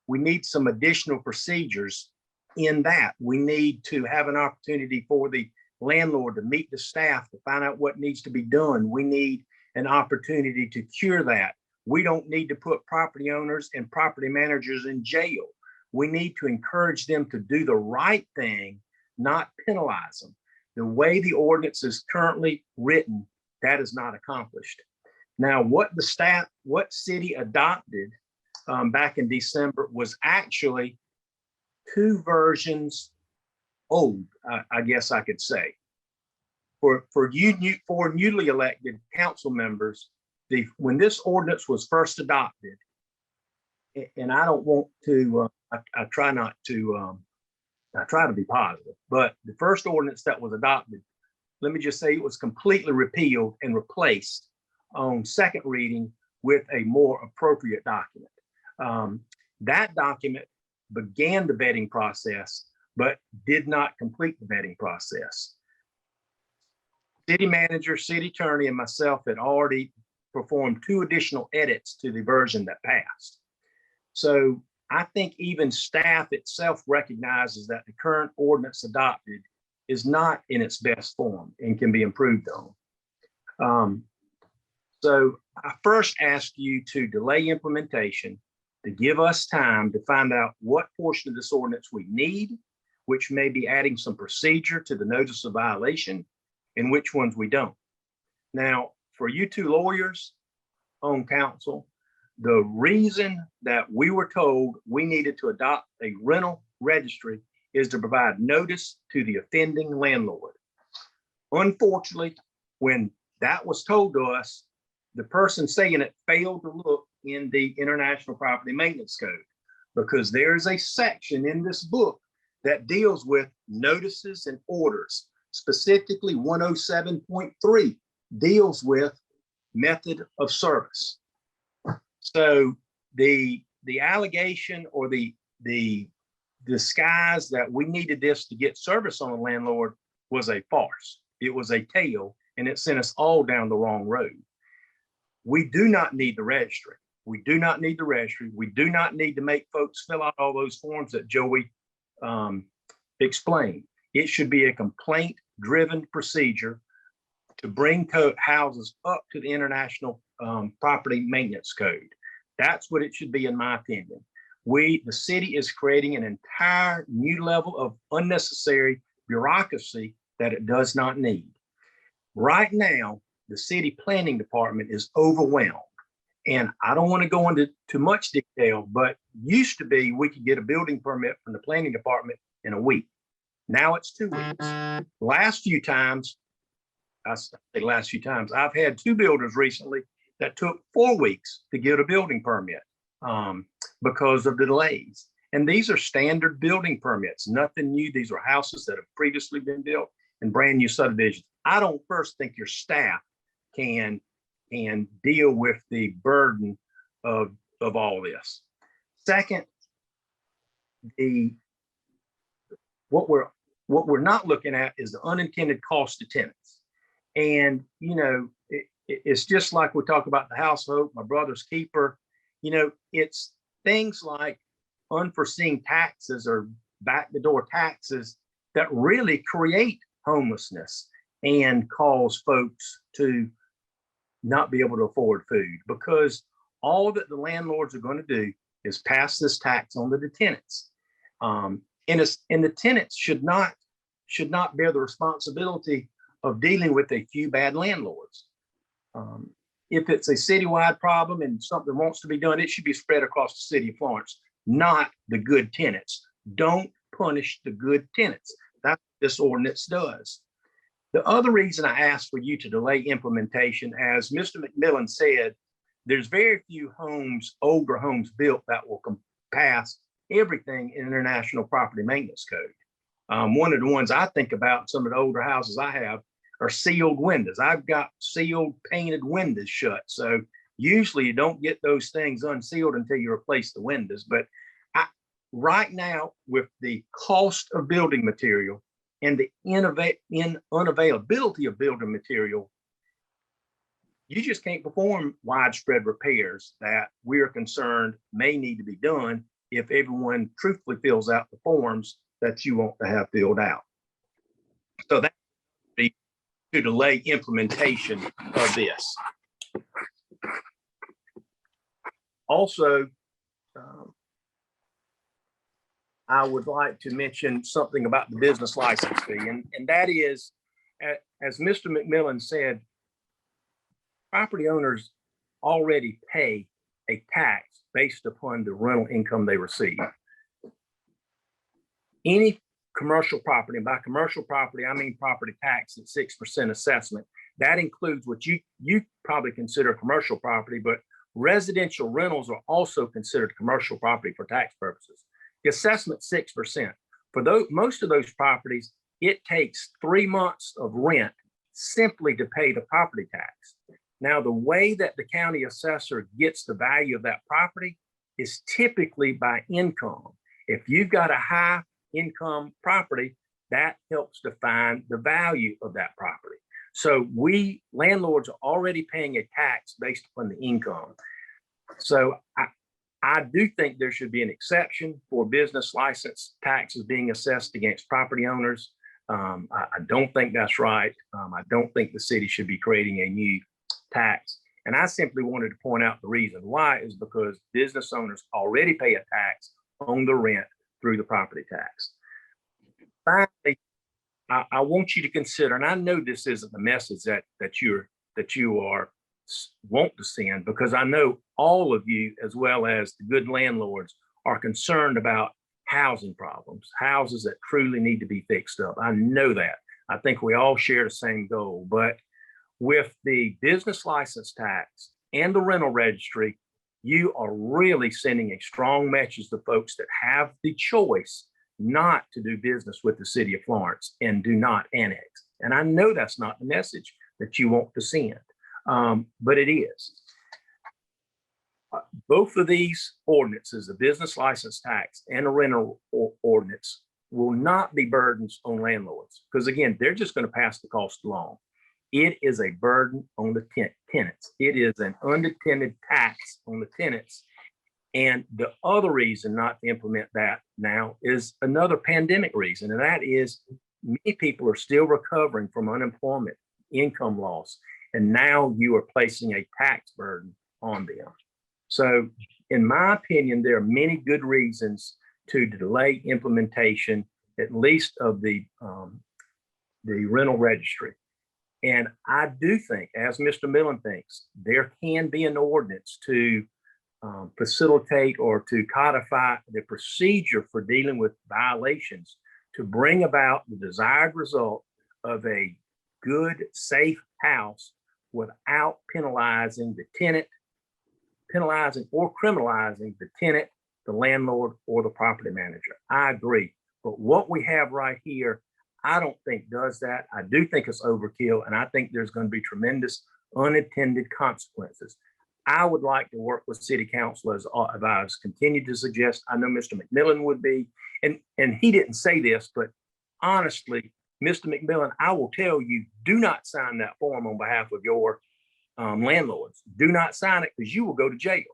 we need some additional procedures in that. We need to have an opportunity for the landlord to meet the staff to find out what needs to be done. We need an opportunity to cure that. We don't need to put property owners and property managers in jail. We need to encourage them to do the right thing, not penalize them. The way the ordinance is currently written, that is not accomplished. Now, what city adopted back in December was actually 2 versions old, I guess I could say. For newly elected council members, when this ordinance was first adopted, and I don't want to, I try not to, I try to be positive, but the first ordinance that was adopted, let me just say it was completely repealed and replaced on second reading with a more appropriate document. That document began the vetting process, but did not complete the vetting process. City manager, city attorney, and myself had already performed 2 additional edits to the version that passed. So I think even staff itself recognizes that the current ordinance adopted is not in its best form and can be improved on. So I first ask you to delay implementation, to give us time to find out what portion of this ordinance we need, which may be adding some procedure to the notice of violation, and which ones we don't. Now, for you 2 lawyers on council, the reason that we were told we needed to adopt a rental registry is to provide notice to the offending landlord. Unfortunately, when that was told to us, the person saying it failed to look in the International Property Maintenance Code, because there is a section in this book that deals with notices and orders. Specifically, 107.3 deals with method of service. So the allegation or the disguise that we needed this to get service on the landlord was a farce. It was a tale, and it sent us all down the wrong road. We do not need the registry. We do not need the registry. We do not need to make folks fill out all those forms that Joey explained. It should be a complaint-driven procedure to bring houses up to the International Property Maintenance Code. That's what it should be, in my opinion. The city is creating an entire new level of unnecessary bureaucracy that it does not need. Right now, the city planning department is overwhelmed. And I don't want to go into too much detail, but used to be we could get a building permit from the planning department in a week. Now it's 2 weeks. Last few times, I've had 2 builders recently that took 4 weeks to get a building permit because of the delays. And these are standard building permits, nothing new. These are houses that have previously been built and brand new subdivisions. I don't first think your staff can deal with the burden of all this. Second, what we're not looking at is the unintended cost to tenants. And, you know, it's just like we talk about the house of hope, my brother's keeper. You know, it's things like unforeseen taxes or back the door taxes that really create homelessness and cause folks to not be able to afford food, because all that the landlords are going to do is pass this tax on to the tenants. And the tenants should not bear the responsibility of dealing with a few bad landlords. If it's a citywide problem and something wants to be done, it should be spread across the city of Florence, not the good tenants. Don't punish the good tenants. That's what this ordinance does. The other reason I asked for you to delay implementation, as Mr. McMillan said, there's very few homes, older homes built that will pass everything in International Property Maintenance Code. One of the ones I think about, some of the older houses I have, are sealed windows. I've got sealed painted windows shut. So usually you don't get those things unsealed until you replace the windows. But right now, with the cost of building material and the unavailability of building material, you just can't perform widespread repairs that we're concerned may need to be done if everyone truthfully fills out the forms that you want to have filled out. So that would be to delay implementation of this. Also, I would like to mention something about the business license fee, and that is, as Mr. McMillan said, property owners already pay a tax based upon the rental income they receive. Any commercial property, and by commercial property, I mean property tax at 6% assessment. That includes what you probably consider commercial property, but residential rentals are also considered commercial property for tax purposes. The assessment 6%. For most of those properties, it takes 3 months of rent simply to pay the property tax. Now, the way that the county assessor gets the value of that property is typically by income. If you've got a high income property, that helps define the value of that property. So we landlords are already paying a tax based upon the income. So I do think there should be an exception for business license taxes being assessed against property owners. I don't think that's right. I don't think the city should be creating a new tax. And I simply wanted to point out the reason why is because business owners already pay a tax on the rent through the property tax. Finally, I want you to consider, and I know this isn't the message that you are want to send, because I know all of you, as well as the good landlords, are concerned about housing problems, houses that truly need to be fixed up. I know that. I think we all share the same goal, but with the business license tax and the rental registry, you are really sending a strong message to folks that have the choice not to do business with the city of Florence and do not annex. And I know that's not the message that you want to send, but it is. Both of these ordinances, the business license tax and the rental ordinance, will not be burdens on landlords, because again, they're just going to pass the cost along. It is a burden on the tenants. It is an unintended tax on the tenants. And the other reason not to implement that now is another pandemic reason, and that is many people are still recovering from unemployment, income loss, and now you are placing a tax burden on them. So in my opinion, there are many good reasons to delay implementation, at least of the rental registry. And I do think, as Mr. Millen thinks, there can be an ordinance to facilitate or to codify the procedure for dealing with violations to bring about the desired result of a good, safe house without penalizing the tenant, penalizing or criminalizing the tenant, the landlord, or the property manager. I agree. But what we have right here, I don't think does that. I do think it's overkill, and I think there's going to be tremendous unintended consequences. I would like to work with city council, as I've continued to suggest. I know Mr. McMillan would be, and he didn't say this, but honestly, Mr. McMillan, I will tell you, do not sign that form on behalf of your landlords. Do not sign it, because you will go to jail.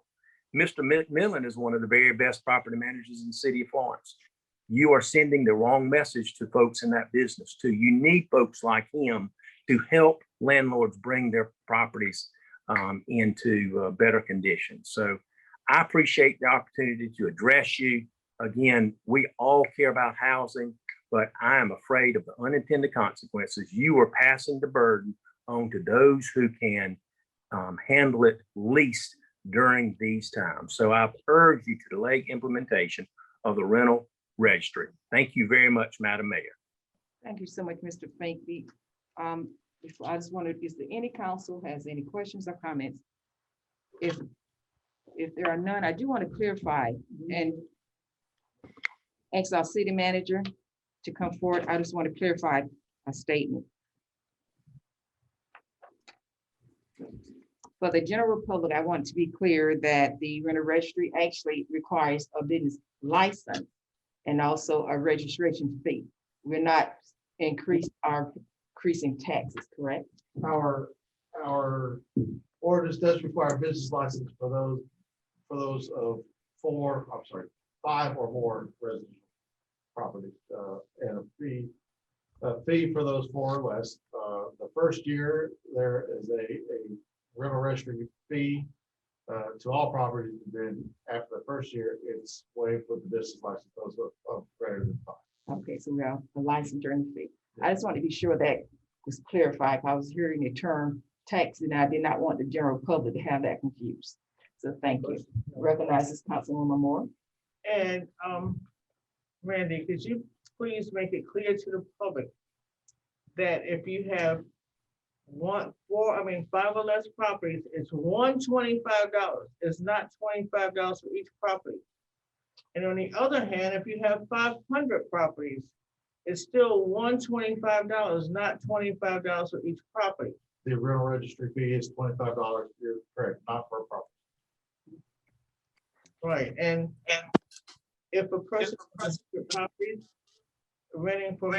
Mr. McMillan is one of the very best property managers in the city of Florence. You are sending the wrong message to folks in that business too. You need folks like him to help landlords bring their properties into better conditions. So I appreciate the opportunity to address you. Again, we all care about housing, but I am afraid of the unintended consequences. You are passing the burden on to those who can handle it least during these times. So I urge you to delay implementation of the rental registry. Thank you very much, Madam Mayor. Thank you so much, Mr. Finkley. I just wondered, is there any council has any questions or comments? If there are none, I do want to clarify and ask our city manager to come forward. I just want to clarify a statement. For the general public, I want to be clear that the rental registry actually requires a business license and also a registration fee. We're not increasing taxes, correct? Our ordinance does require a business license for those of 5 or more residential properties, and a fee for those 4 or less. The first year there is a rental registry fee to all properties, and then after the first year, it's waived with the business license, those of greater than 5. Okay, so we have a license during the fee. I just want to be sure that was clarified. If I was hearing the term tax, and I did not want the general public to have that confused. So thank you. Recognizes Councilwoman Moore. And Randy, could you please make it clear to the public that if you have 5 or less properties, it's $125. It's not $25 for each property. And on the other hand, if you have 500 properties, it's still $125, not $25 for each property. The rental registry fee is $25. You're correct, not per property. Right, and if a person has properties renting from,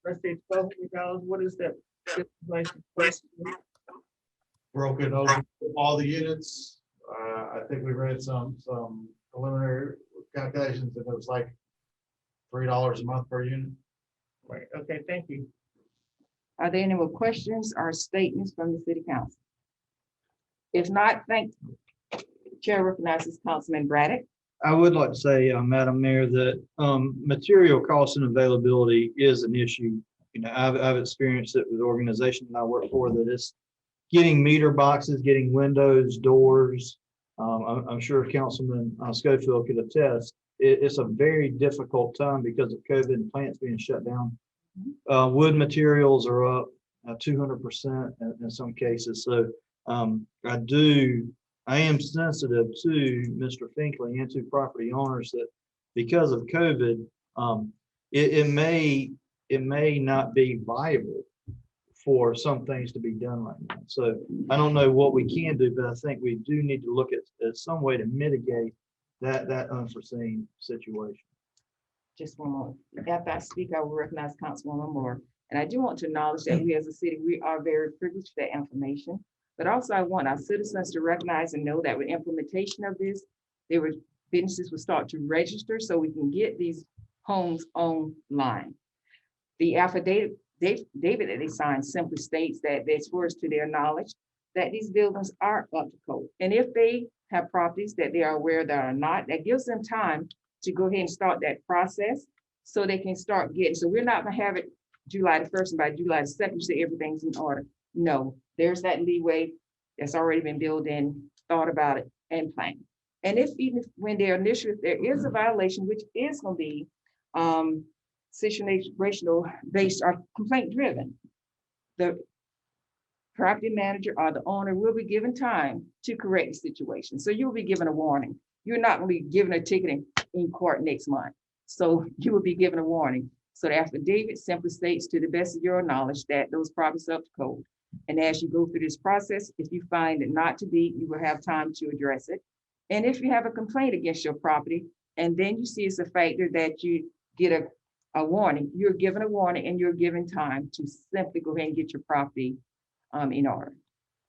let's say $1,200, what is that Broken open all the units. I think we read some preliminary calculations and it was like $3 a month per unit. Right, okay, thank you. Are there any more questions or statements from the city council? If not, thank you. Chair recognizes Councilman Braddock. I would like to say, Madam Mayor, that material cost and availability is an issue. You know, I've experienced it with the organization that I work for, that it's getting meter boxes, getting windows, doors. I'm sure Councilman Schofield could attest. It's a very difficult time because of COVID and plants being shut down. Wood materials are up 200% in some cases. So I am sensitive to Mr. Finkley and to property owners that because of COVID, it may not be viable for some things to be done right now. So I don't know what we can do, but I think we do need to look at some way to mitigate that unforeseen situation. Just one more. After I speak, I will recognize Councilwoman Moore. And I do want to acknowledge that we as a city, we are very privileged for that information. But also I want our citizens to recognize and know that with implementation of this, businesses will start to register so we can get these homes online. The affidavit that they signed simply states that they swear to their knowledge that these buildings are up to code. And if they have properties that they are aware that are not, that gives them time to go ahead and start that process so they can start getting, so we're not gonna have it July the 1st and by July the 2nd, you say everything's in order. No, there's that leeway that's already been built in, thought about it and planned. And even if when there is a violation, which is gonna be situational based or complaint driven, the property manager or the owner will be given time to correct the situation. So you'll be given a warning. You're not gonna be given a ticket in court next month. So you will be given a warning. So the affidavit simply states to the best of your knowledge that those properties are up to code. And as you go through this process, if you find it not to be, you will have time to address it. And if you have a complaint against your property, and then you see it's a factor that you get a warning, you're given a warning and you're given time to simply go ahead and get your property in order.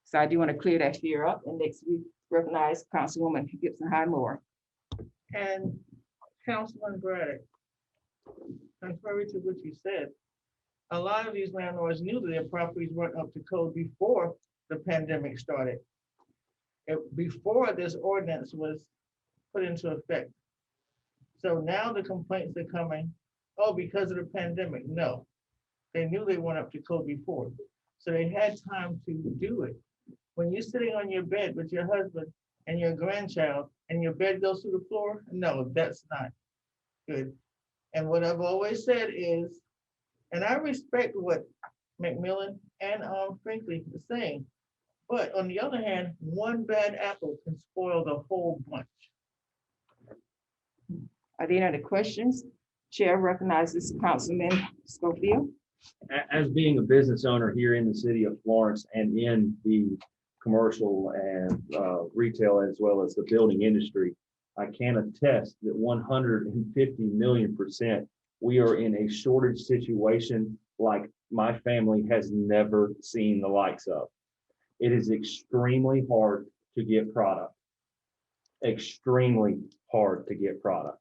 So I do want to clear that fear up, and next we recognize Councilwoman Gibson Highmore. And Councilman Braddock, contrary to what you said, a lot of these landlords knew that their properties weren't up to code before the pandemic started. Before this ordinance was put into effect. So now the complaints are coming, oh, because of the pandemic. No, they knew they weren't up to code before. So they had time to do it. When you're sitting on your bed with your husband and your grandchild and your bed goes through the floor, no, that's not good. And what I've always said is, and I respect what McMillan and Finkley is saying, but on the other hand, one bad apple can spoil the whole bunch. Are there any other questions? Chair recognizes Councilman Schofield. As being a business owner here in the city of Florence and in the commercial and retail as well as the building industry, I can attest that 150 million% we are in a shortage situation like my family has never seen the likes of. It is extremely hard to get product. Extremely hard to get product.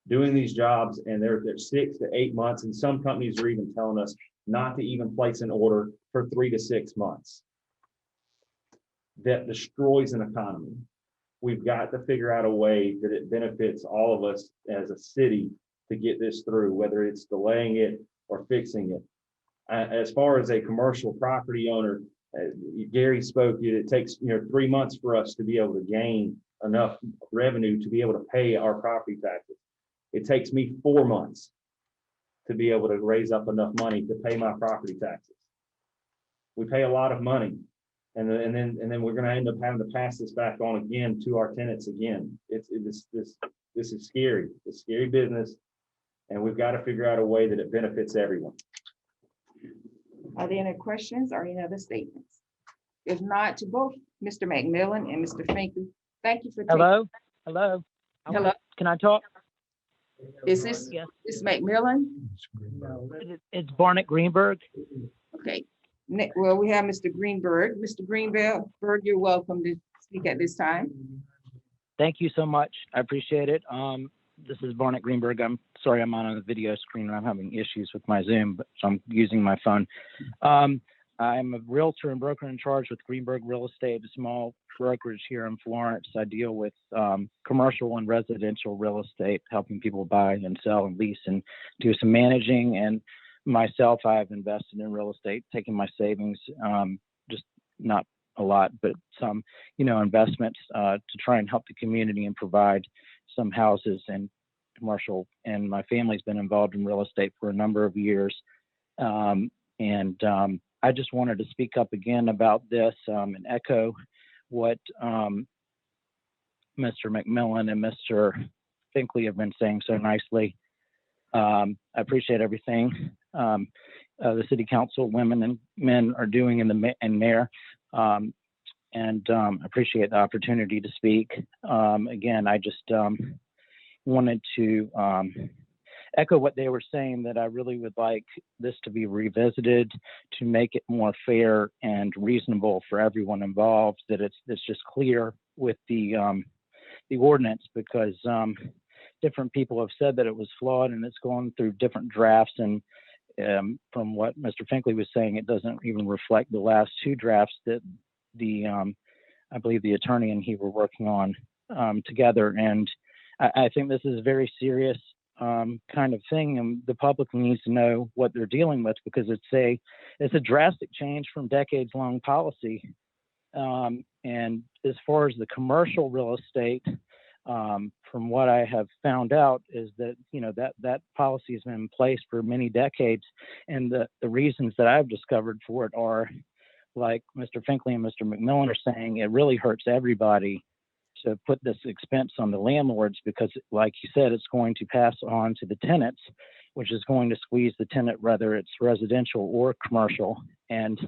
Doing these jobs, and they're 6 to 8 months, and some companies are even telling us not to even place an order for 3 to 6 months. That destroys an economy. We've got to figure out a way that it benefits all of us as a city to get this through, whether it's delaying it or fixing it. As far as a commercial property owner, Gary spoke, it takes 3 months for us to be able to gain enough revenue to be able to pay our property taxes. It takes me 4 months to be able to raise up enough money to pay my property taxes. We pay a lot of money, and then we're going to end up having to pass this back on again to our tenants again. This is scary. It's scary business, and we've got to figure out a way that it benefits everyone. Are there any questions or any other statements? If not, to both Mr. McMillan and Mr. Finkley, thank you for Hello. Hello. Can I talk? Is this McMillan? It's Barnett Greenberg. Okay. Well, we have Mr. Greenberg. Mr. Greenberg, you're welcome to speak at this time. Thank you so much. I appreciate it. This is Barnett Greenberg. I'm sorry I'm on a video screen and I'm having issues with my Zoom, but so I'm using my phone. I'm a realtor and broker in charge with Greenberg Real Estate, a small brokerage here in Florence. I deal with commercial and residential real estate, helping people buy and sell and lease and do some managing. And myself, I've invested in real estate, taking my savings, just not a lot, but some, investments to try and help the community and provide some houses and commercial. And my family's been involved in real estate for a number of years. I just wanted to speak up again about this and echo what Mr. McMillan and Mr. Finkley have been saying so nicely. I appreciate everything the city council women and men are doing in there. And appreciate the opportunity to speak. Again, I just wanted to echo what they were saying, that I really would like this to be revisited to make it more fair and reasonable for everyone involved, that it's just clear with the ordinance, because different people have said that it was flawed and it's gone through different drafts. And from what Mr. Finkley was saying, it doesn't even reflect the last two drafts that I believe the attorney and he were working on together. And I think this is a very serious kind of thing, and the public needs to know what they're dealing with, because it's a drastic change from decades-long policy. And as far as the commercial real estate, from what I have found out is that that policy has been in place for many decades, and the reasons that I've discovered for it are, like Mr. Finkley and Mr. McMillan are saying, it really hurts everybody to put this expense on the landlords, because like you said, it's going to pass on to the tenants, which is going to squeeze the tenant, whether it's residential or commercial. And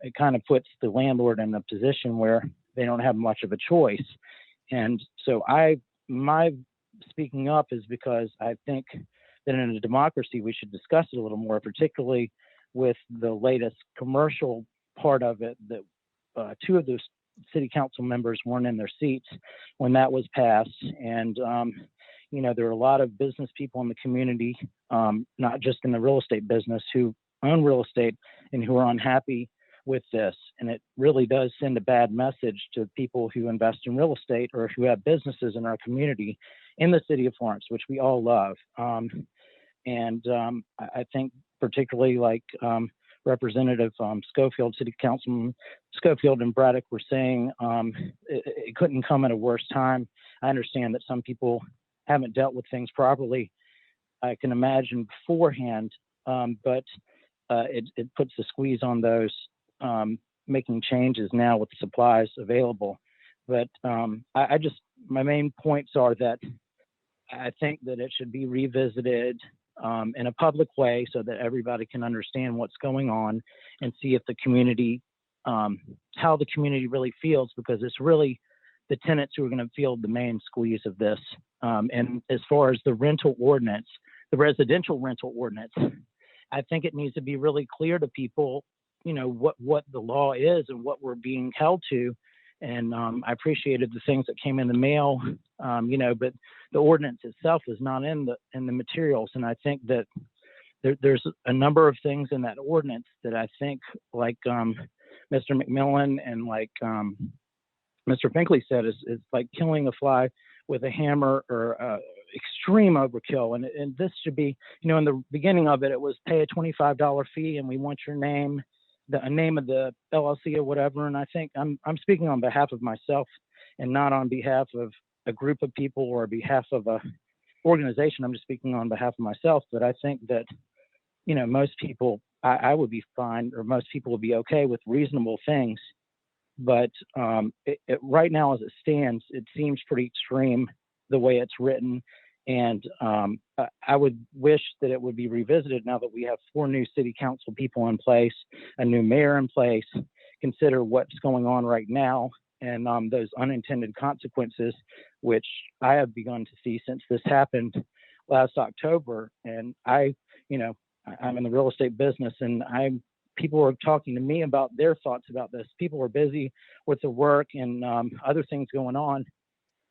it kind of puts the landlord in a position where they don't have much of a choice. And so my speaking up is because I think that in a democracy, we should discuss it a little more, particularly with the latest commercial part of it, that two of those city council members weren't in their seats when that was passed. And, there are a lot of business people in the community, not just in the real estate business, who own real estate and who are unhappy with this. And it really does send a bad message to people who invest in real estate or who have businesses in our community in the city of Florence, which we all love. I think particularly like Representative Schofield, City Councilman Schofield and Braddock were saying, it couldn't come at a worse time. I understand that some people haven't dealt with things properly, I can imagine beforehand, but it puts a squeeze on those making changes now with the supplies available. But my main points are that I think that it should be revisited in a public way so that everybody can understand what's going on and see if the community, how the community really feels, because it's really the tenants who are going to feel the main squeeze of this. And as far as the rental ordinance, the residential rental ordinance, I think it needs to be really clear to people, what the law is and what we're being held to. And I appreciated the things that came in the mail, but the ordinance itself is not in the materials. And I think that there's a number of things in that ordinance that I think, like Mr. McMillan and like Mr. Finkley said, is like killing a fly with a hammer, or extreme overkill. And this should be, in the beginning of it, it was pay a $25 fee and we want your name, the name of the LLC or whatever. And I think I'm speaking on behalf of myself and not on behalf of a group of people or behalf of a organization. I'm just speaking on behalf of myself. But I think that, most people, I would be fine, or most people would be okay with reasonable things. But right now, as it stands, it seems pretty extreme the way it's written. And I would wish that it would be revisited now that we have 4 new city council people in place, a new mayor in place, consider what's going on right now and those unintended consequences, which I have begun to see since this happened last October. And I'm in the real estate business, and I'm people were talking to me about their thoughts about this. People were busy with the work and other things going on.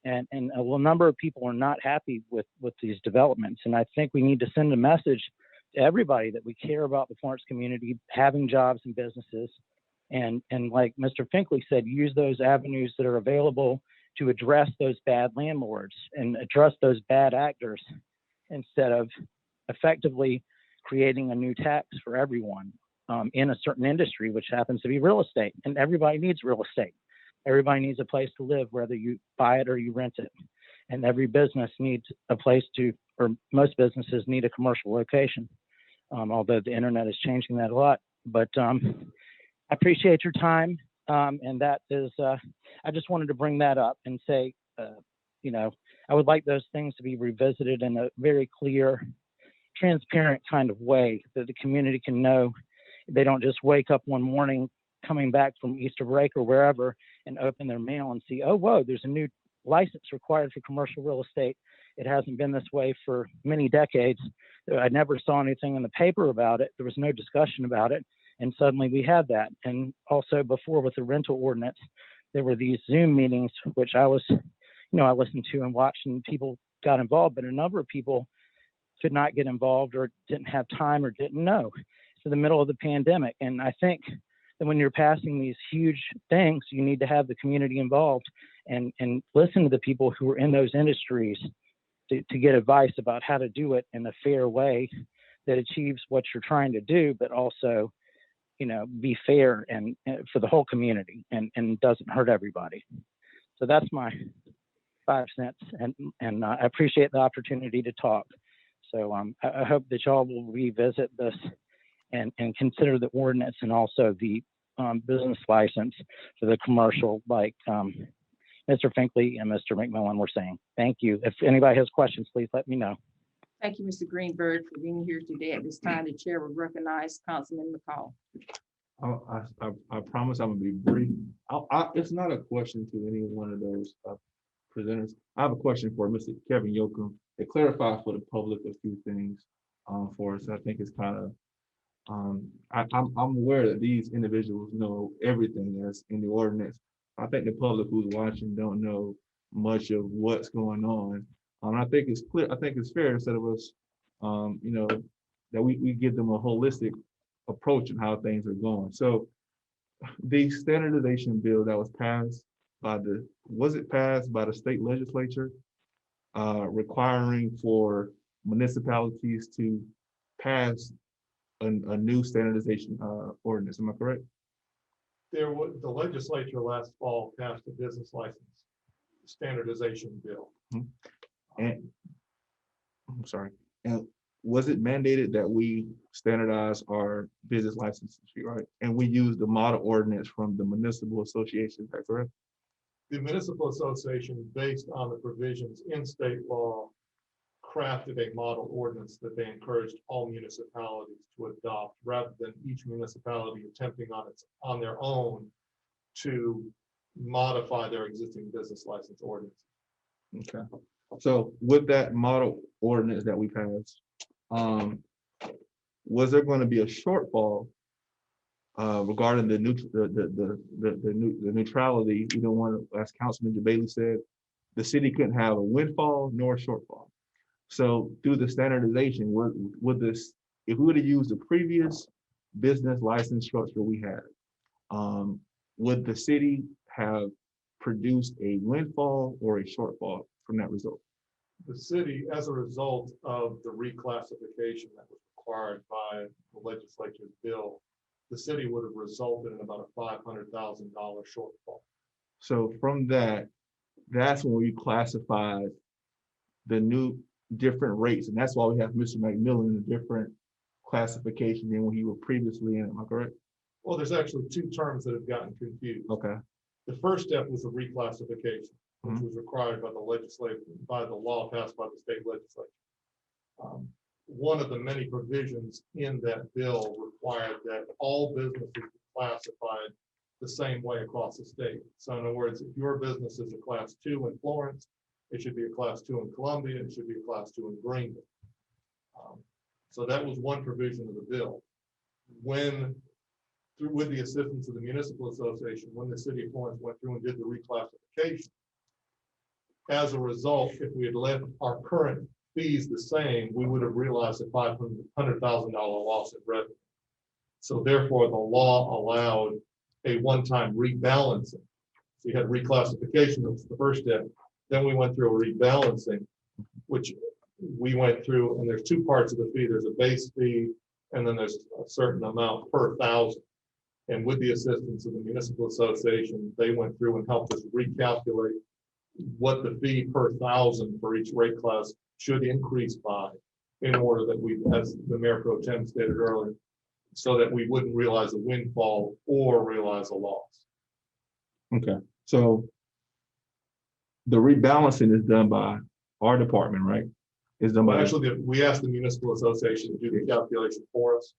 And a number of people are not happy with these developments. And I think we need to send a message to everybody that we care about the Florence community having jobs and businesses. And like Mr. Finkley said, use those avenues that are available to address those bad landlords and address those bad actors instead of effectively creating a new tax for everyone in a certain industry, which happens to be real estate. And everybody needs real estate. Everybody needs a place to live, whether you buy it or you rent it. And every business needs a place to, or most businesses need a commercial location, although the internet is changing that a lot. But I appreciate your time. And that is, I just wanted to bring that up and say, you know, I would like those things to be revisited in a very clear, transparent kind of way that the community can know. They don't just wake up one morning coming back from Easter break or wherever and open their mail and see, oh, whoa, there's a new license required for commercial real estate. It hasn't been this way for many decades. I never saw anything in the paper about it. There was no discussion about it. And suddenly we had that. And also before with the rental ordinance, there were these Zoom meetings, which I was, you know, I listened to and watched, and people got involved, but a number of people could not get involved or didn't have time or didn't know. It's in the middle of the pandemic. And I think that when you're passing these huge things, you need to have the community involved and listen to the people who are in those industries to get advice about how to do it in a fair way that achieves what you're trying to do, but also, you know, be fair and for the whole community and doesn't hurt everybody. So that's my 5 cents, and I appreciate the opportunity to talk. So I hope that y'all will revisit this and consider the ordinance and also the business license for the commercial, like Mr. Finkley and Mr. McMillan were saying. Thank you. If anybody has questions, please let me know. Thank you, Mr. Greenberg, for being here today. At this time, the chair will recognize Councilman McCall. I promise I'm gonna be brief. It's not a question to any one of those presenters. I have a question for Mr. Kevin Yoakum to clarify for the public a few things for us. I think it's kind of I'm aware that these individuals know everything that's in the ordinance. I think the public who's watching don't know much of what's going on. I think it's clear. I think it's fair instead of us, you know, that we give them a holistic approach on how things are going. So the standardization bill that was passed by was it passed by the state legislature requiring for municipalities to pass a new standardization ordinance? Am I correct? The legislature last fall passed a business license standardization bill. And I'm sorry. And was it mandated that we standardize our business licenses, right? And we use the model ordinance from the municipal association, is that correct? The municipal association, based on the provisions in state law, crafted a model ordinance that they encouraged all municipalities to adopt, rather than each municipality attempting on their own to modify their existing business license ordinance. Okay. So with that model ordinance that we passed, was there going to be a shortfall regarding the neutrality? You don't want to, as Councilman Bailey said, the city couldn't have a windfall nor a shortfall. So through the standardization, would this, if we would have used the previous business license structure we had, would the city have produced a windfall or a shortfall from that result? The city, as a result of the reclassification that was required by the legislature's bill, the city would have resulted in about a $500,000 shortfall. So from that, that's when we classified the new different rates. And that's why we have Mr. McMillan in a different classification than when he was previously in. Am I correct? Well, there's actually 2 terms that have gotten confused. Okay. The first step was the reclassification, which was required by the law passed by the state legislature. One of the many provisions in that bill required that all businesses be classified the same way across the state. So in other words, if your business is a class 2 in Florence, it should be a class 2 in Columbia, it should be a class 2 in Greenville. So that was one provision of the bill. When with the assistance of the municipal association, when the city of Florence went through and did the reclassification. As a result, if we had left our current fees the same, we would have realized a $500,000 loss in revenue. So therefore, the law allowed a one-time rebalancing. So you had reclassification, that was the first step. Then we went through a rebalancing, which we went through, and there's two parts of the fee. There's a base fee, and then there's a certain amount per thousand. And with the assistance of the municipal association, they went through and helped us recalculate what the fee per thousand for each rate class should increase by, in order that we, as the Mayor Pro Tem stated earlier, so that we wouldn't realize a windfall or realize a loss. Okay, so the rebalancing is done by our department, right? It's done by. Actually, we asked the municipal association to do the calculation for us.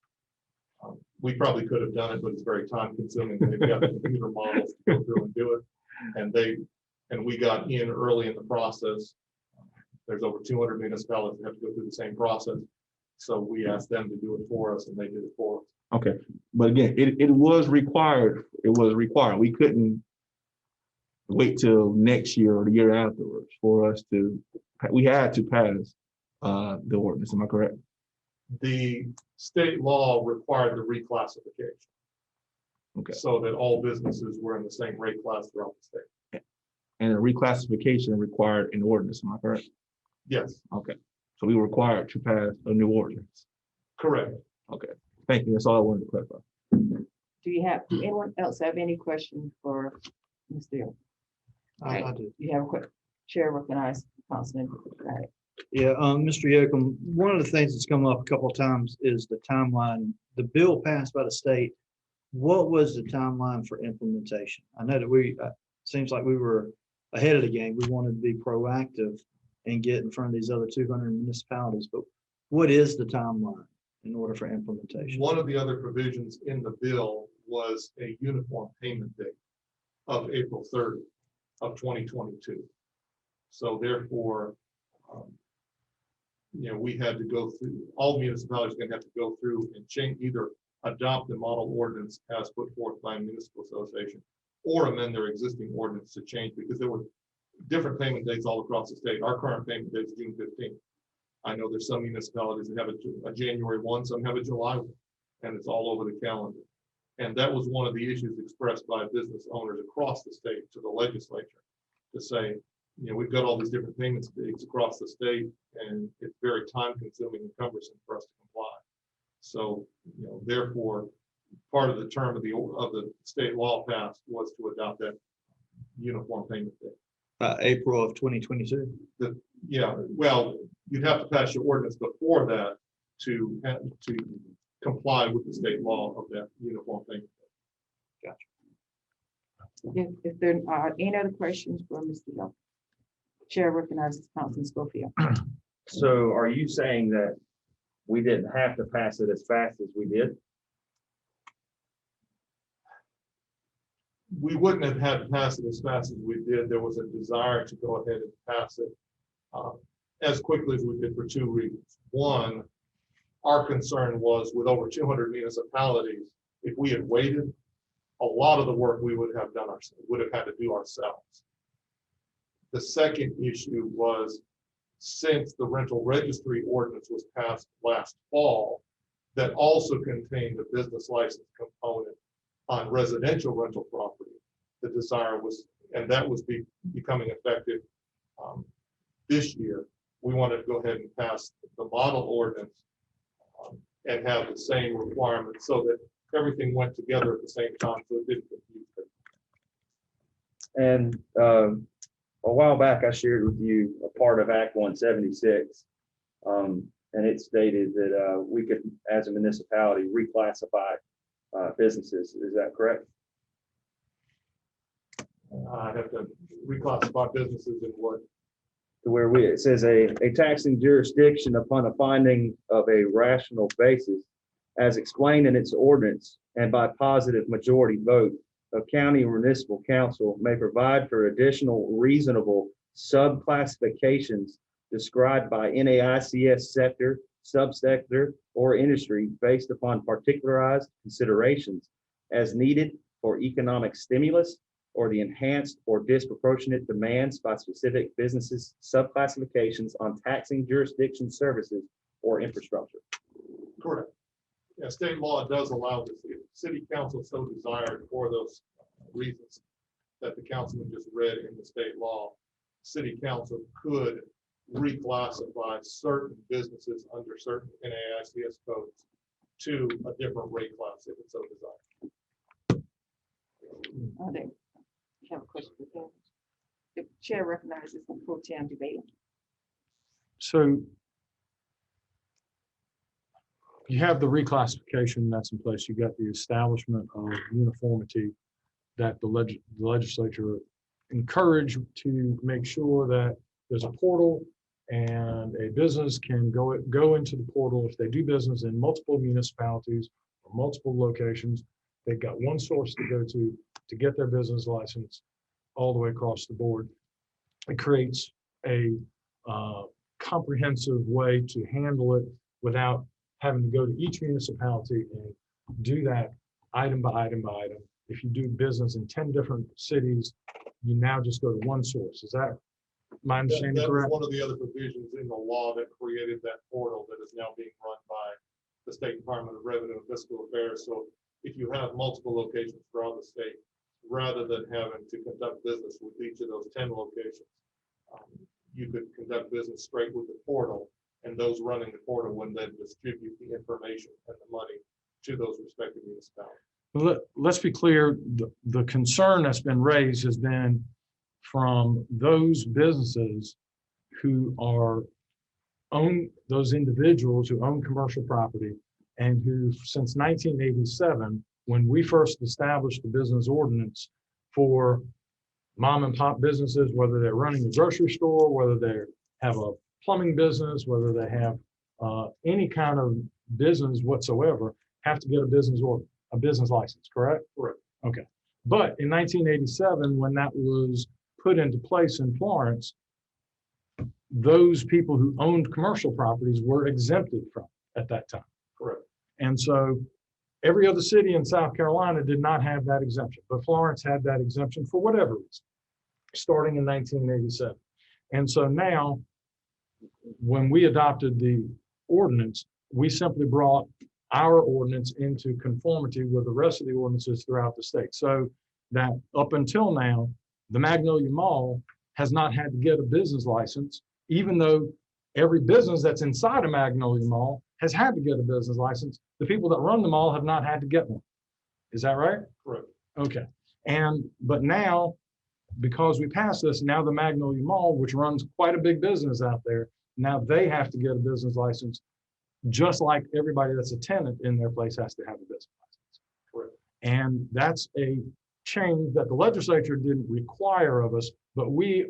We probably could have done it, but it's very time consuming. They've got the computer models to go through and do it. And we got in early in the process. There's over 200 municipalities that have to go through the same process. So we asked them to do it for us, and they did it for us. Okay, but again, it was required. It was required. We couldn't wait till next year or the year afterwards for us to, we had to pass the ordinance. Am I correct? The state law required the reclassification. Okay. So that all businesses were in the same rate class throughout the state. And the reclassification required an ordinance. Am I correct? Yes. Okay. So we were required to pass a new ordinance. Correct. Okay. Thank you. That's all I wanted to clarify. Do anyone else have any questions for Ms. Deal? I do. You have a quick, Chair recognized Councilman. Right. Yeah, Mr. Yocum, one of the things that's come up a couple of times is the timeline. The bill passed by the state. What was the timeline for implementation? I know that seems like we were ahead of the game. We wanted to be proactive and get in front of these other 200 municipalities, but what is the timeline in order for implementation? One of the other provisions in the bill was a uniform payment date of April 30th of 2022. So therefore, we had to go through, all municipalities are going to have to go through and change, either adopt the model ordinance as put forth by a municipal association or amend their existing ordinance to change, because there were different payment dates all across the state. Our current payment date is June 15th. I know there's some municipalities that have a January 1, some have a July 1, and it's all over the calendar. And that was one of the issues expressed by business owners across the state to the legislature to say, we've got all these different payment dates across the state, and it's very time consuming and cumbersome for us to comply. So, therefore, part of the term of the state law passed was to adopt that uniform payment date. April of 2022. Yeah, well, you'd have to pass your ordinance before that to comply with the state law of that uniform payment date. Gotcha. If there are any other questions for Mr. Young, Chair recognizes Councilman Schofield. So are you saying that we didn't have to pass it as fast as we did? We wouldn't have had to pass it as fast as we did. There was a desire to go ahead and pass it as quickly as we did for two reasons. One, our concern was with over 200 municipalities, if we had waited, a lot of the work we would have done ourselves, would have had to do ourselves. The second issue was, since the rental registry ordinance was passed last fall, that also contained a business license component on residential rental property. The desire was, and that was becoming effective this year. We wanted to go ahead and pass the model ordinance and have the same requirements so that everything went together at the same time, so it didn't confuse them. And a while back, I shared with you a part of Act 176, and it stated that we could, as a municipality, reclassify businesses. Is that correct? I have to reclassify businesses in what? To where it says a taxing jurisdiction upon a finding of a rational basis, as explained in its ordinance and by positive majority vote of county or municipal council, may provide for additional reasonable subclassifications described by NAICS sector, subsector, or industry based upon particularized considerations as needed for economic stimulus or the enhanced or disproportionate demands by specific businesses, subclassifications on taxing jurisdiction services or infrastructure. Correct. Yeah, state law does allow this. If city council so desired for those reasons that the councilman just read in the state law, city council could reclassify certain businesses under certain NAICS codes to a different rate class if it's so desired. You have a question for him? The chair recognizes the pro tem debate. So you have the reclassification that's in place. You got the establishment of uniformity that the legislature encouraged to make sure that there's a portal and a business can go into the portal. If they do business in multiple municipalities or multiple locations, they've got one source to go to get their business license all the way across the board. It creates a comprehensive way to handle it without having to go to each municipality and do that item by item by item. If you do business in 10 different cities, you now just go to one source. Is that my understanding correct? That was one of the other provisions in the law that created that portal that is now being run by the State Department of Revenue and Fiscal Affairs. So if you have multiple locations throughout the state, rather than having to conduct business with each of those 10 locations, you could conduct business straight with the portal, and those running the portal would then distribute the information and the money to those respective municipalities. Let's be clear, the concern that's been raised has been from those businesses who those individuals who own commercial property and who since 1987, when we first established the business ordinance for mom and pop businesses, whether they're running a grocery store, whether they have a plumbing business, whether they have any kind of business whatsoever, have to get a business license, correct? Correct. Okay. But in 1987, when that was put into place in Florence, those people who owned commercial properties were exempted from it at that time. Correct. And so every other city in South Carolina did not have that exemption, but Florence had that exemption for whatever reason, starting in 1987. And so now, when we adopted the ordinance, we simply brought our ordinance into conformity with the rest of the ordinances throughout the state. So that up until now, the Magnolia Mall has not had to get a business license, even though every business that's inside a Magnolia Mall has had to get a business license. The people that run the mall have not had to get one. Is that right? Correct. Okay. But now, because we passed this, now the Magnolia Mall, which runs quite a big business out there, now they have to get a business license, just like everybody that's a tenant in their place has to have a business license. Correct. And that's a change that the legislature didn't require of us, but we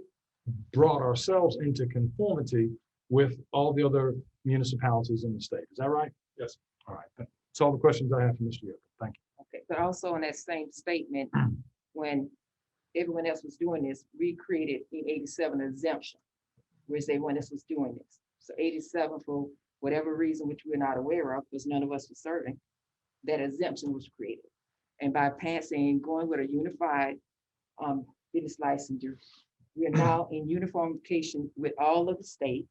brought ourselves into conformity with all the other municipalities in the state. Is that right? Yes. All right. That's all the questions I have for Mr. Yoder. Thank you. Okay, but also in that same statement, when everyone else was doing this, we created in 87 an exemption, whereas everyone else was doing this. So 87, for whatever reason, which we're not aware of, because none of us were serving, that exemption was created. And by passing, going with a unified business licensure, we are now in uniformication with all of the state,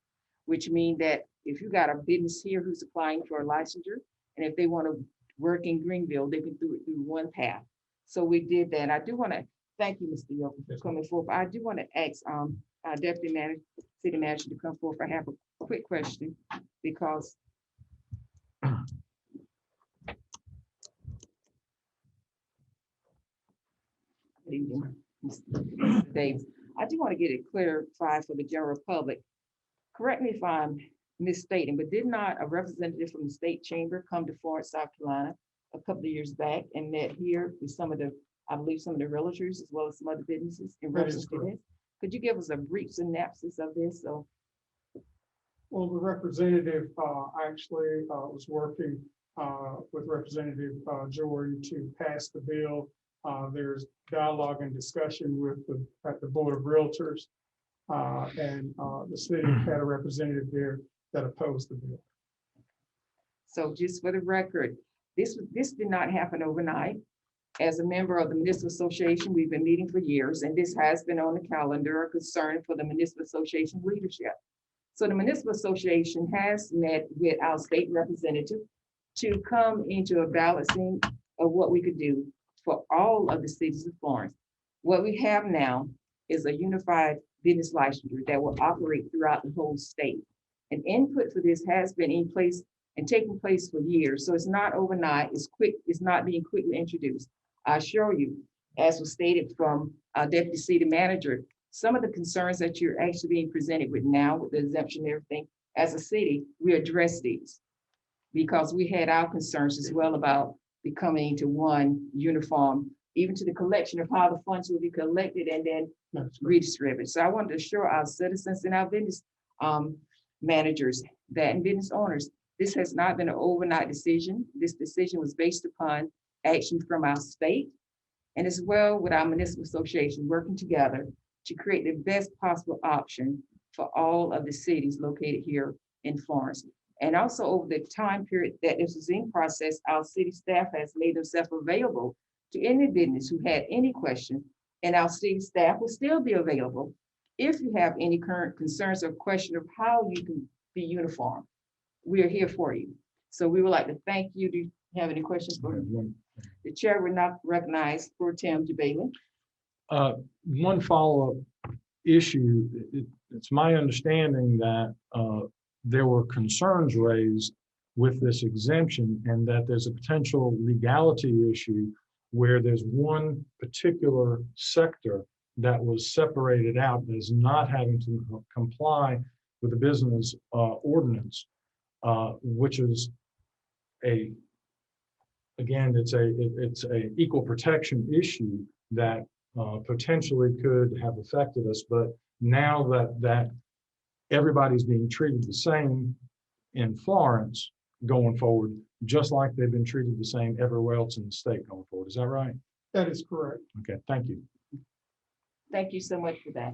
which means that if you got a business here who's applying for a licensure, and if they want to work in Greenville, they can do it through one path. So we did that. I do want to thank you, Mr. Yoder, for coming forward. I do want to ask our deputy manager, city manager, to come forward. I have a quick question because Mr. Davis, I do want to get it clarified for the general public. Correct me if I'm misstating, but did not a representative from the state chamber come to Florence, South Carolina a couple of years back and met here with some of the, I believe, some of the realtors as well as some other businesses in reference to this? Could you give us a brief synopsis of this? So, well, the representative actually was working with Representative Jory to pass the bill. There's dialogue and discussion at the Board of Realtors, and the city had a representative there that opposed the bill. So just for the record, this did not happen overnight. As a member of the Municipal Association, we've been meeting for years, and this has been on the calendar, a concern for the Municipal Association leadership. So the Municipal Association has met with our state representative to come into a balancing of what we could do for all of the cities of Florence. What we have now is a unified business licensure that will operate throughout the whole state. And input for this has been in place and taking place for years. So it's not overnight, it's quick, it's not being quickly introduced. I assure you, as was stated from our deputy city manager, some of the concerns that you're actually being presented with now with the exemption and everything, as a city, we address these because we had our concerns as well about becoming to one uniform, even to the collection of how the funds will be collected and then redistributed. So I wanted to assure our citizens and our business managers that and business owners, this has not been an overnight decision. This decision was based upon action from our state and as well with our municipal association working together to create the best possible option for all of the cities located here in Florence. And also over the time period that this was in process, our city staff has made themselves available to any business who had any question, and our city staff will still be available if you have any current concerns or question of how you can be uniform. We are here for you. So we would like to thank you. Do you have any questions for him? The chair would not recognize for Tim DeBailey. One follow-up issue, it's my understanding that there were concerns raised with this exemption and that there's a potential legality issue where there's one particular sector that was separated out as not having to comply with the business ordinance, which is again, it's a equal protection issue that potentially could have affected us. But now that everybody's being treated the same in Florence going forward, just like they've been treated the same everywhere else in the state going forward. Is that right? That is correct. Okay, thank you. Thank you so much for that.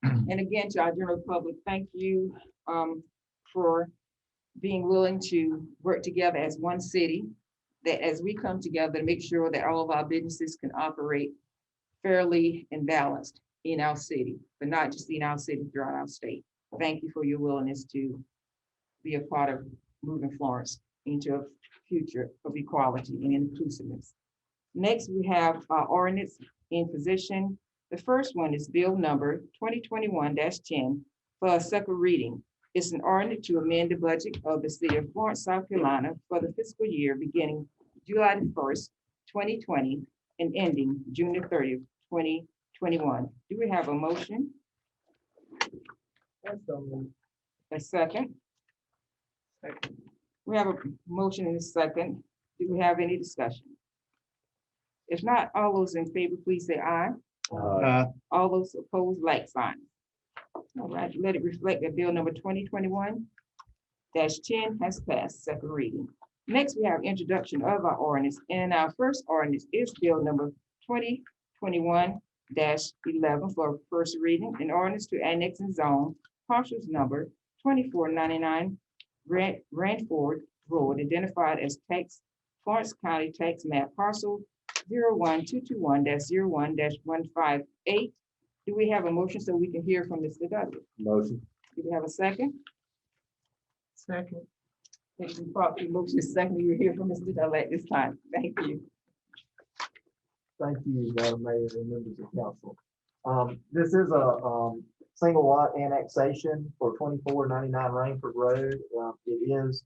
And again, to our general public, thank you for being willing to work together as one city, that as we come together to make sure that all of our businesses can operate fairly and balanced in our city, but not just in our city, throughout our state. Thank you for your willingness to be a part of moving Florence into a future of equality and inclusiveness. Next, we have our Ordinance Inquisition. The first one is Bill number 2021-10 for a second reading. It's an ordinance to amend the budget of the city of Florence, South Carolina for the fiscal year beginning July 1st, 2020 and ending June 30th, 2021. Do we have a motion? A second? We have a motion and a second. Do we have any discussion? If not, all those in favor, please say aye. All those opposed, like sign. All right, let it reflect that bill number 2021-10 has passed second reading. Next, we have introduction of our ordinance, and our first ordinance is bill number 2021-11 for first reading, an ordinance to annex and zone parcels number 2499 Rainford Road, identified as Florence County tax map parcel 01221-01-158. Do we have a motion so we can hear from Mr. Dudley? Motion. Do we have a second? Second. Thank you, properly motion is second. You hear from Mr. Dudley at this time. Thank you. Thank you, Madam Mayor and members of council. This is a single lot annexation for 2499 Rainford Road. It is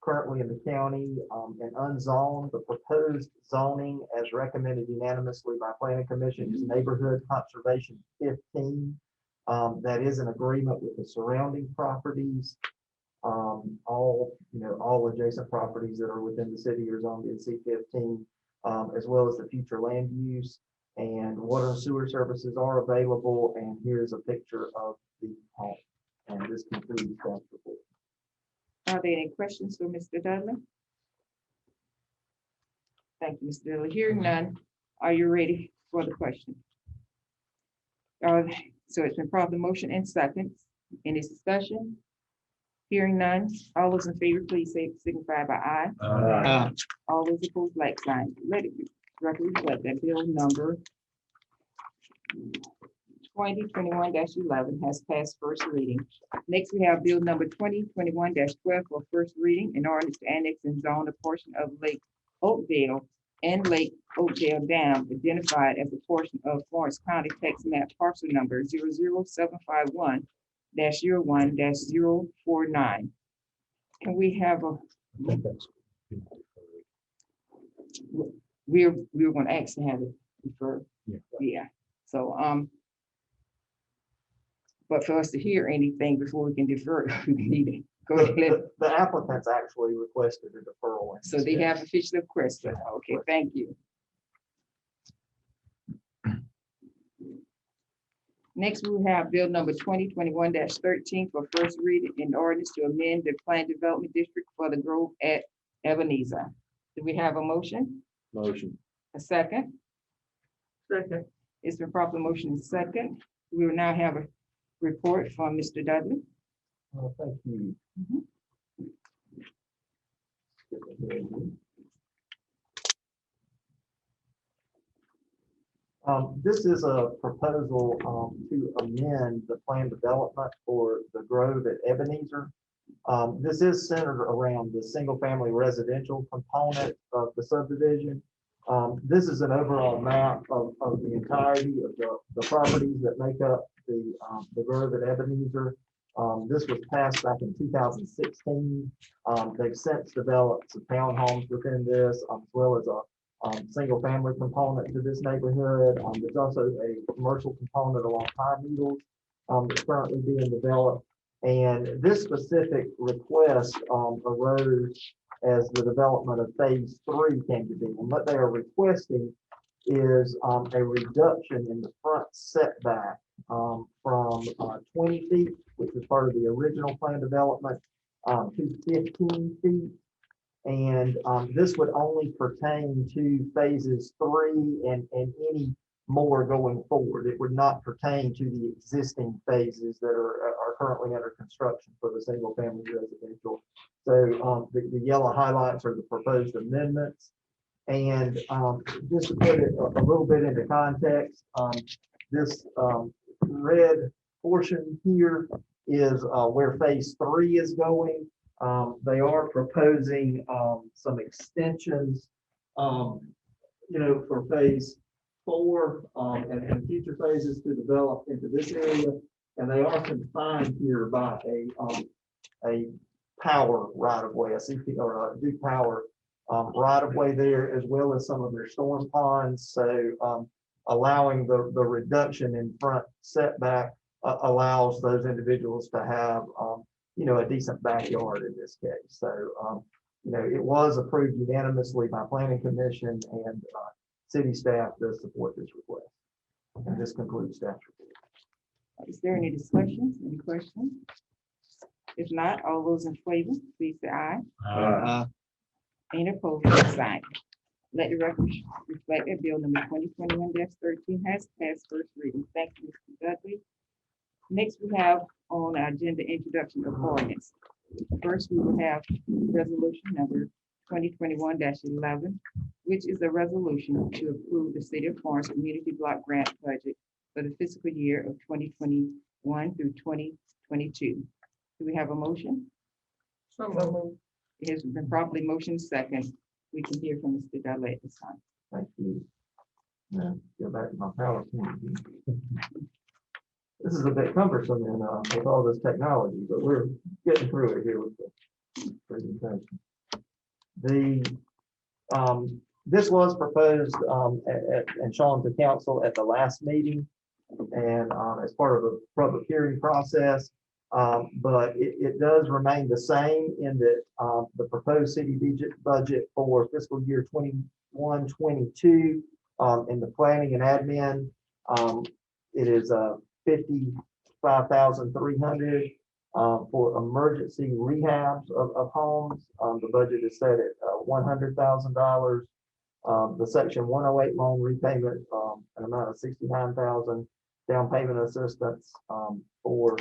currently in the county and unzoned. The proposed zoning, as recommended unanimously by Planning Commission, is Neighborhood Conservation 15. That is an agreement with the surrounding properties. All adjacent properties that are within the city are zoned in C15, as well as the future land use. And water and sewer services are available. And here's a picture of the home. And this concludes that report. Are there any questions for Mr. Dudley? Thank you, Mr. Dudley. Hearing none, are you ready for the question? So it's been properly motion and second. Any discussion? Hearing none, all those in favor, please say signify by aye. Aye. All those opposed, like sign. Let it record reflect that bill number 2021-11 has passed first reading. Next, we have bill number 2021-12 for first reading, an ordinance to annex and zone a portion of Lake Oakdale and Lake Oakdale Dam identified as a portion of Florence County tax map parcel number 00751-01-049. Can we have a, we're going to ask to have it referred. Yeah, so, but for us to hear anything before we can defer, we need it. Go ahead. The applicants actually requested a deferral. in So this they case. have officially requested. Okay, thank you. Next, we have bill number 2021-13 for first reading, in ordinance to amend the plan development district for the Grove at Ebenezer. Do we have a motion? Motion. A second? Second. It's been properly motion and second. We will now have a report from Mr. Dudley. Thank you. This is a proposal to amend the plan development for the Grove at Ebenezer. This is centered around the single-family residential component of the subdivision. This is an overall map of the entirety of the properties that make up the Grove at Ebenezer. This was passed back in 2016. They've since developed some townhomes within this, as well as a single family component to this neighborhood. There's also a commercial component along Pine Needles that's currently being developed. And this specific request arose as the development of phase 3 came to be. And what they are requesting is a reduction in the front setback from 20 feet, which is part of the original plan development, to 15 feet. And this would only pertain to phases 3 and any more going forward. It would not pertain to the existing phases that are currently under construction for the single family residential. So the yellow highlights are the proposed amendments. And just to put it a little bit into context, this red portion here is where phase 3 is going. They are proposing some extensions, for phase 4 and future phases to develop into this area. And they are confined here by a power right of way, a CP or a Duke Power right of way there, as well as some of their storm ponds. So allowing the reduction in front setback allows those individuals to have a decent backyard in this case. So it was approved unanimously by Planning Commission, and city staff does support this request. And this concludes staff report. Is there any discussions, any questions? If not, all those in favor, please say aye. Aye. Any opposed, like sign. Let the record reflect that bill number 2021-13 has passed first reading. Thank you, Mr. Dudley. Next, we have on our agenda introduction of ordinance. First, we will have resolution number 2021-11, which is a resolution to approve the City of Florence Community Block Grant budget for the fiscal year of 2021 through 2022. Do we have a motion? So moved. It has been properly motioned second. We can hear from Mr. Dudley at this time. Thank you. Go back to my PowerPoint. This is a bit cumbersome with all this technology, but we're getting through it here with the presentation. This was proposed and shown to council at the last meeting, and as part of a public hearing process. But it does remain the same in that the proposed city budget for fiscal year 21-22 in the planning and admin, it is $55,300 for emergency rehabs of homes. The budget is set at $100,000. The section 108 loan repayment, an amount of $69,000. Down payment assistance for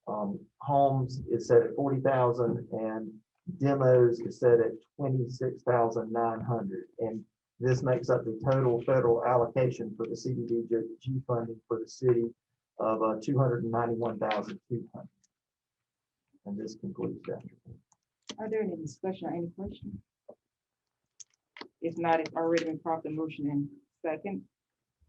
Homes is set at 40,000 and demos is set at 26,900. And this makes up the total federal allocation for the CDBG funding for the city of 291,200. And this concludes that. Are there any discussion or any questions? If not, it's already been properly motion and second.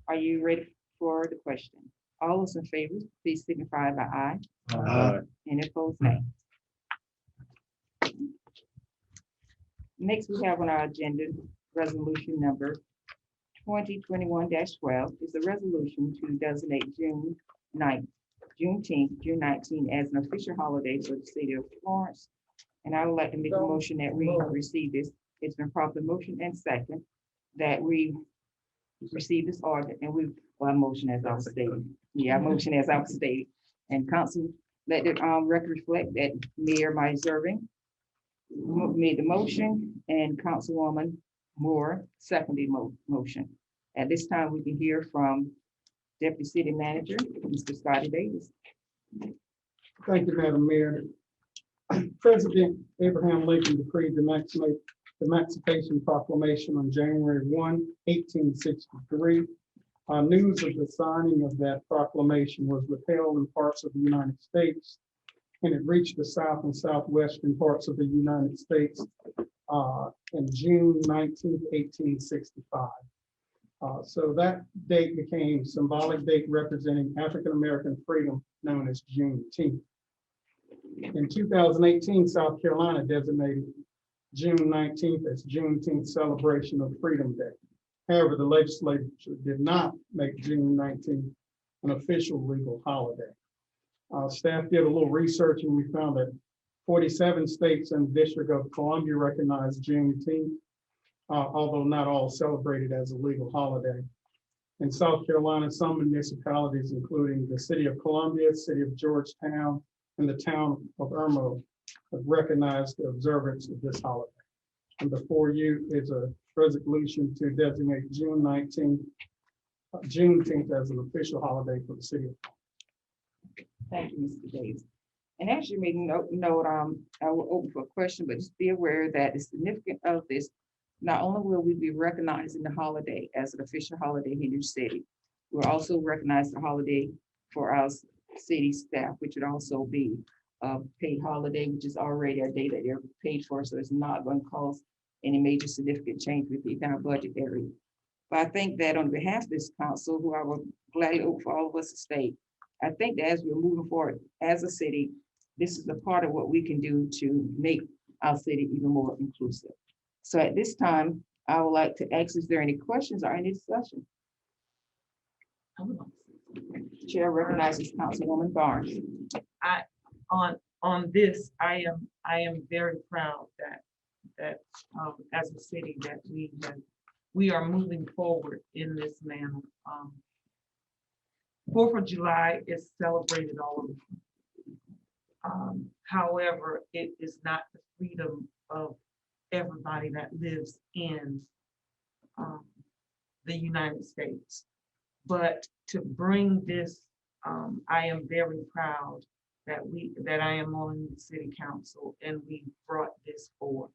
Are you ready for the question? All those in favor, please signify by aye. Aye. Any opposed, nay. Next, we have on our agenda, resolution number 2021-12 is a resolution to designate June 19 as an official holiday for the city of Florence. And I would like to make a motion that we receive this. It's been properly motion and second that we receive this order and we, well, motion as I stated. Yeah, motion as I stated. And council, let the record reflect that Mayor Mike Zerving made the motion and Councilwoman Moore seconded motion. At this time, we can hear from Deputy City Manager, Mr. Scotty Davis. Thank you, Madam Mayor. President Abraham Lincoln decreed the Emancipation Proclamation on January 1, 1863. News of the signing of that proclamation was withheld in parts of the United States, and it reached the south and southwestern parts of the United States in June 19, 1865. So that date became a symbolic date representing African-American freedom known as Juneteenth. In 2018, South Carolina designated June 19th as Juneteenth Celebration of Freedom Day. However, the legislature did not make June 19th an official legal holiday. Staff did a little research and we found that 47 states and the District of Columbia recognize Juneteenth, although not all celebrated as a legal holiday. In South Carolina, some municipalities, including the City of Columbia, City of Georgetown, and the town of Irmo, have recognized the observance of this holiday. And before you is a resolution to designate Juneteenth as an official holiday for the city of Columbia. Thank you, Mr. Davis. And as you may note, I will open for a question, but just be aware that the significance of this, not only will we be recognizing the holiday as an official holiday in your city, we'll also recognize the holiday for our city staff, which would also be a paid holiday, which is already a day that they're paid for, so it's not going to cause any major significant change within our budget area. But I think that on behalf of this council, who I will gladly open for all of us to state, I think that as we're moving forward as a city, this is a part of what we can do to make our city even more inclusive. So at this time, I would like to ask, is there any questions or any discussion? Chair recognizes Councilwoman Barnes. On this, I am very proud that as a city that we are moving forward in this manner. 4th of July is celebrated all over. However, it is not the freedom of everybody that lives in the United States. But to bring this, I am very proud that I am on the city council and we brought this forth,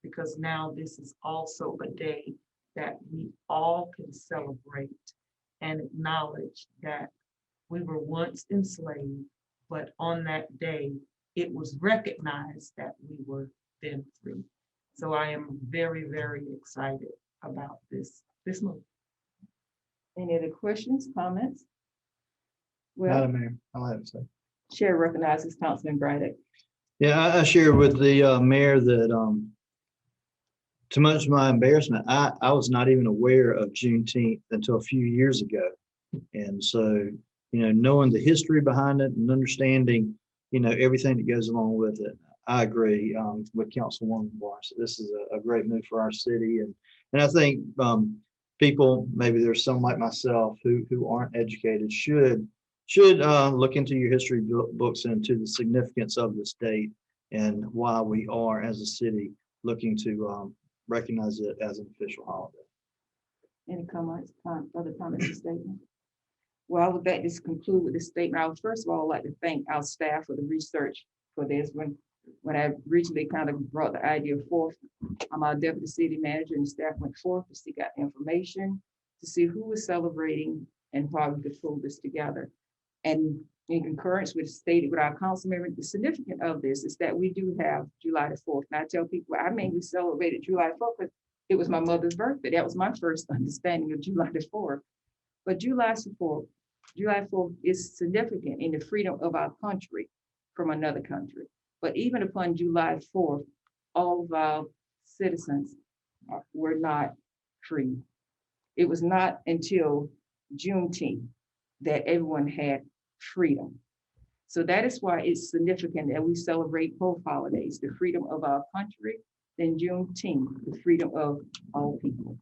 because now this is also a day that we all can celebrate and acknowledge that we were once enslaved, but on that day, it was recognized that we were then free. So I am very, very excited about this move. Any other questions, comments? Well, Madam Mayor, I'll have to say. Chair recognizes Councilman Braddock. Yeah, I share with the mayor that to much of my embarrassment, I was not even aware of Juneteenth until a few years ago. And so, knowing the history behind it and understanding, everything that goes along with it, I agree with Councilwoman Barnes. This is a great move for our city. And I think people, maybe there's some like myself who aren't educated, should look into your history books and into the significance of this date and why we are, as a city, looking to recognize it as an official holiday. Any comments, other comments or statements? Well, with that, just conclude with this statement. I would first of all like to thank our staff for the research for this. When I originally kind of brought the idea forth, our deputy city manager and staff went forth to seek out information, to see who was celebrating and how we could pull this together. And in concurrence with stated with our council member, the significance of this is that we do have July the 4th. And I tell people I mainly celebrated July 4th because it was my mother's birthday. That was my first understanding of July the 4th. But July 4th is significant in the freedom of our country from another country. But even upon July 4th, all of our citizens were not free. It was not until Juneteenth that everyone had freedom. So that is why it's significant that we celebrate both holidays, the freedom of our country, then Juneteenth, the freedom of all people.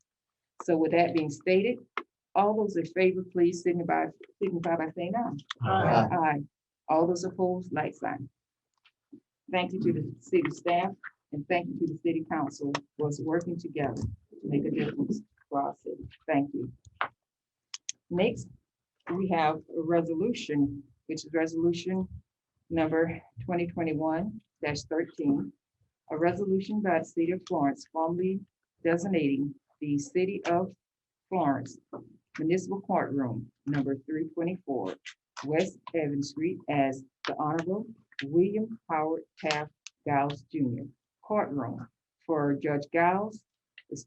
So with that being stated, all those in favor, please signify by saying aye. Aye. Aye. All those opposed, like sign. Thank you to the city staff and thank you to the city council for working together to make a difference for our city. Thank you. Next, we have a resolution, which is resolution number 2021-13, a resolution by the city of Florence formally designating the city of Florence Municipal Courtroom number 324 West Evans Street as the Honorable William Howard Taft Giles Jr. Courtroom for Judge Giles'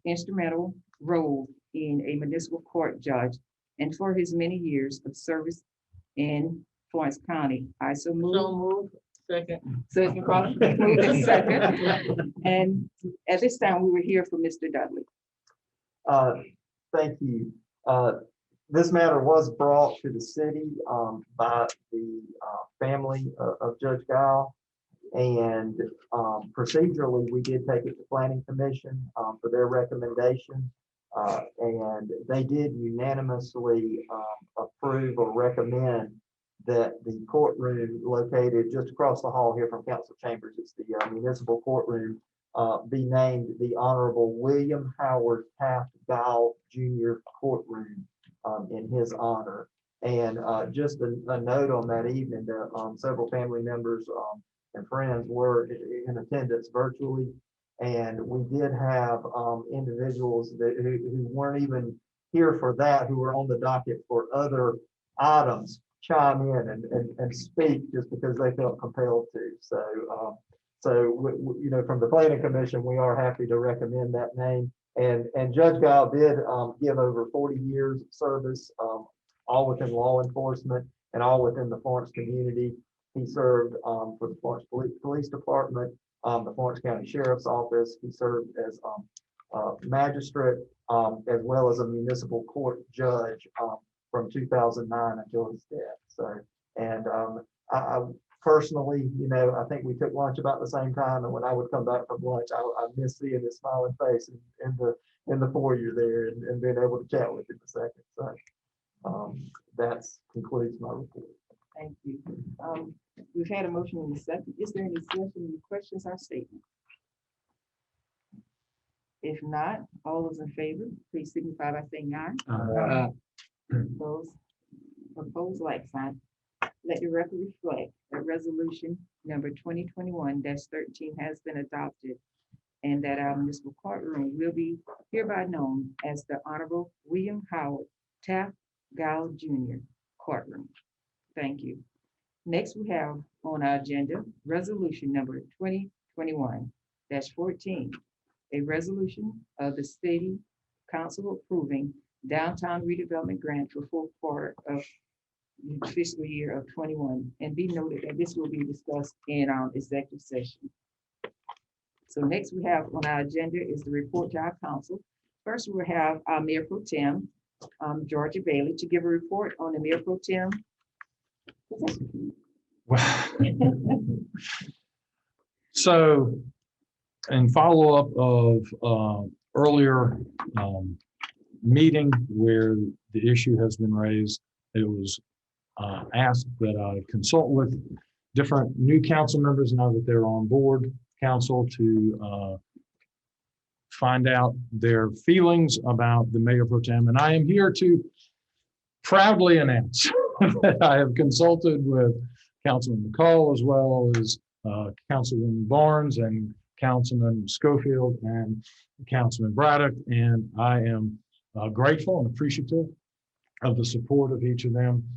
instrumental role in a municipal court judge and for his many years of service in Florence County. I so move. So move. Second. So it's been properly moved and second. And at this time, we will hear from Mr. Dudley. Thank you. This matter was brought to the city by the family of Judge Giles. And procedurally, we did take it to Planning Commission for their recommendation. And they did unanimously approve or recommend that the courtroom located just across the hall here from council chambers, it's the municipal courtroom, be named the Honorable William Howard Taft Giles Jr. Courtroom in his honor. And just a note on that evening that several family members and friends were in attendance virtually. And we did have individuals who weren't even here for that, who were on the docket for other items, chime in and speak just because they felt compelled to. So, you know, from the Planning Commission, we are happy to recommend that name. And Judge Giles did give over 40 years of service, all within law enforcement and all within the Florence community. He served for the Florence Police Department, the Florence County Sheriff's Office. He served as magistrate as well as a municipal court judge from 2009 until his death. So, and I personally, you know, I think we took lunch about the same time, and when I would come back from lunch, I miss seeing his smiling face in the foyer there and being able to chat with him a second. So that concludes my report. Thank you. We've had a motion in the second. Is there any discussion, any questions or statements? If not, all those in favor, please signify by saying aye. Those opposed, like sign. Let the record reflect that resolution number 2021-13 has been adopted and that our municipal courtroom will be hereby known as the Honorable William Howard Taft Giles Jr. Courtroom. Thank you. Next, we have on our agenda, resolution number 2021-14, a resolution of the City Council approving downtown redevelopment grant for full quarter of fiscal year of 21, and be noted that this will be discussed in our executive session. So next we have on our agenda is the report to our council. First, we'll have our Mayor Pro Tem, Georgia Bailey, to give a report on the Mayor Pro Tem. So, in follow-up of earlier meeting where the issue has been raised, it was asked that I consult with different new council members now that they're on board council to find out their feelings about the Mayor Pro Tem. And I am here to proudly announce that I have consulted with Councilman McCall as well as Councilwoman Barnes and Councilman Schofield and Councilman Braddock, and I am grateful and appreciative of the support of each of them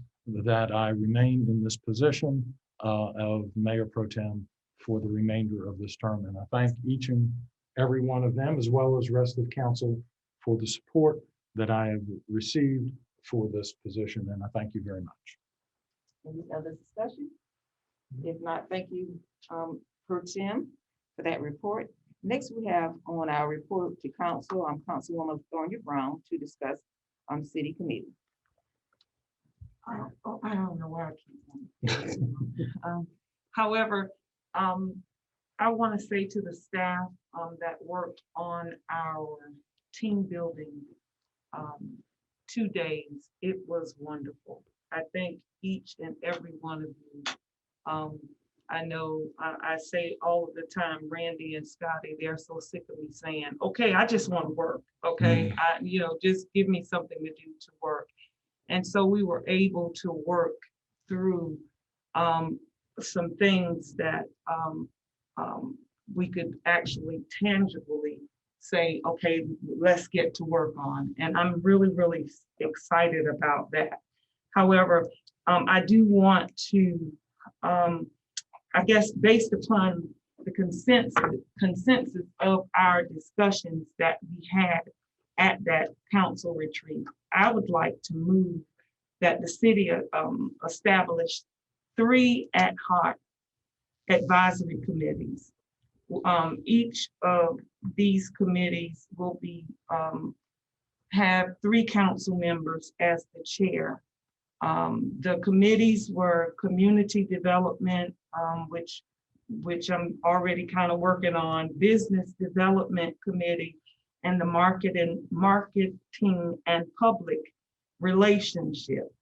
that I remain in this position of Mayor Pro Tem for the remainder of this term. And I thank each and every one of them, as well as rest of council, for the support that I have received for this position. And I thank you very much. Any other discussion? If not, thank you, Pro Tem, for that report. Next, we have on our report to council, Councilwoman Thornya Brown to discuss city committee. I don't know where I keep on. However, I want to say to the staff that worked on our team building 2 days, it was wonderful. I thank each and every one of you. I know I say all of the time, Randy and Scotty, they're so sick of me saying, okay, I just want to work. Okay, just give me something to do to work. And so we were able to work through some things that we could actually tangibly say, okay, let's get to work on. And I'm really, really excited about that. However, I do want to, I guess, based upon the consensus of our discussions that we had at that council retreat, I would like to move that the city establish 3 ad hoc advisory committees. Each of these committees will be have 3 council members as the chair. The committees were community development, which I'm already kind of working on, business development committee, and the marketing and public relationship.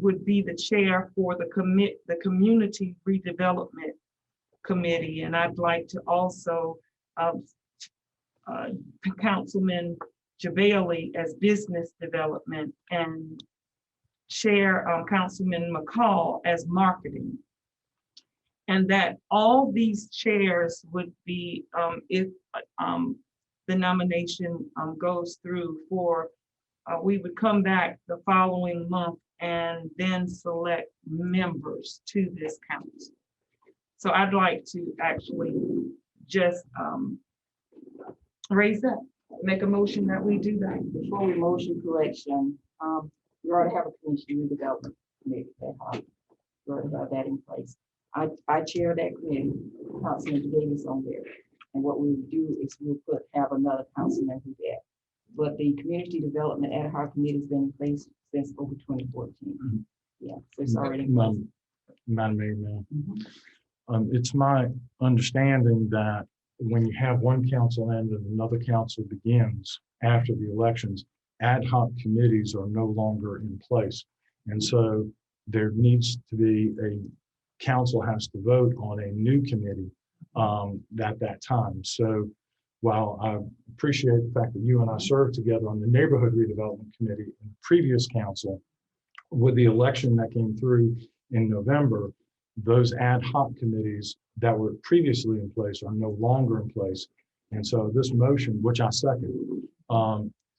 Would be the chair for the community redevelopment committee, and I'd like to also Councilman Javali as business development and chair Councilman McCall as marketing. And that all these chairs would be, if the nomination goes through for, we would come back the following month and then select members to this council. So I'd like to actually just raise that, make a motion that we do that. Before we motion correction, we already have a community redevelopment committee. We already have that in place. I chair that committee, Councilman Davis on there. And what we would do is we'll have another councilman do that. But the community development ad hoc committee has been in place since over 2014. Mm-hmm. Yeah, so it's already in place. Madam Mayor, it's my understanding that when you have one council end and another council begins after the elections, ad hoc committees are no longer in place. And so there needs to be council has to vote on a new committee at that time. So while I appreciate the fact that you and I served together on the neighborhood redevelopment committee in the previous council, with the election that came through in November, those ad hoc committees that were previously in place are no longer in place. And so this motion, which I second,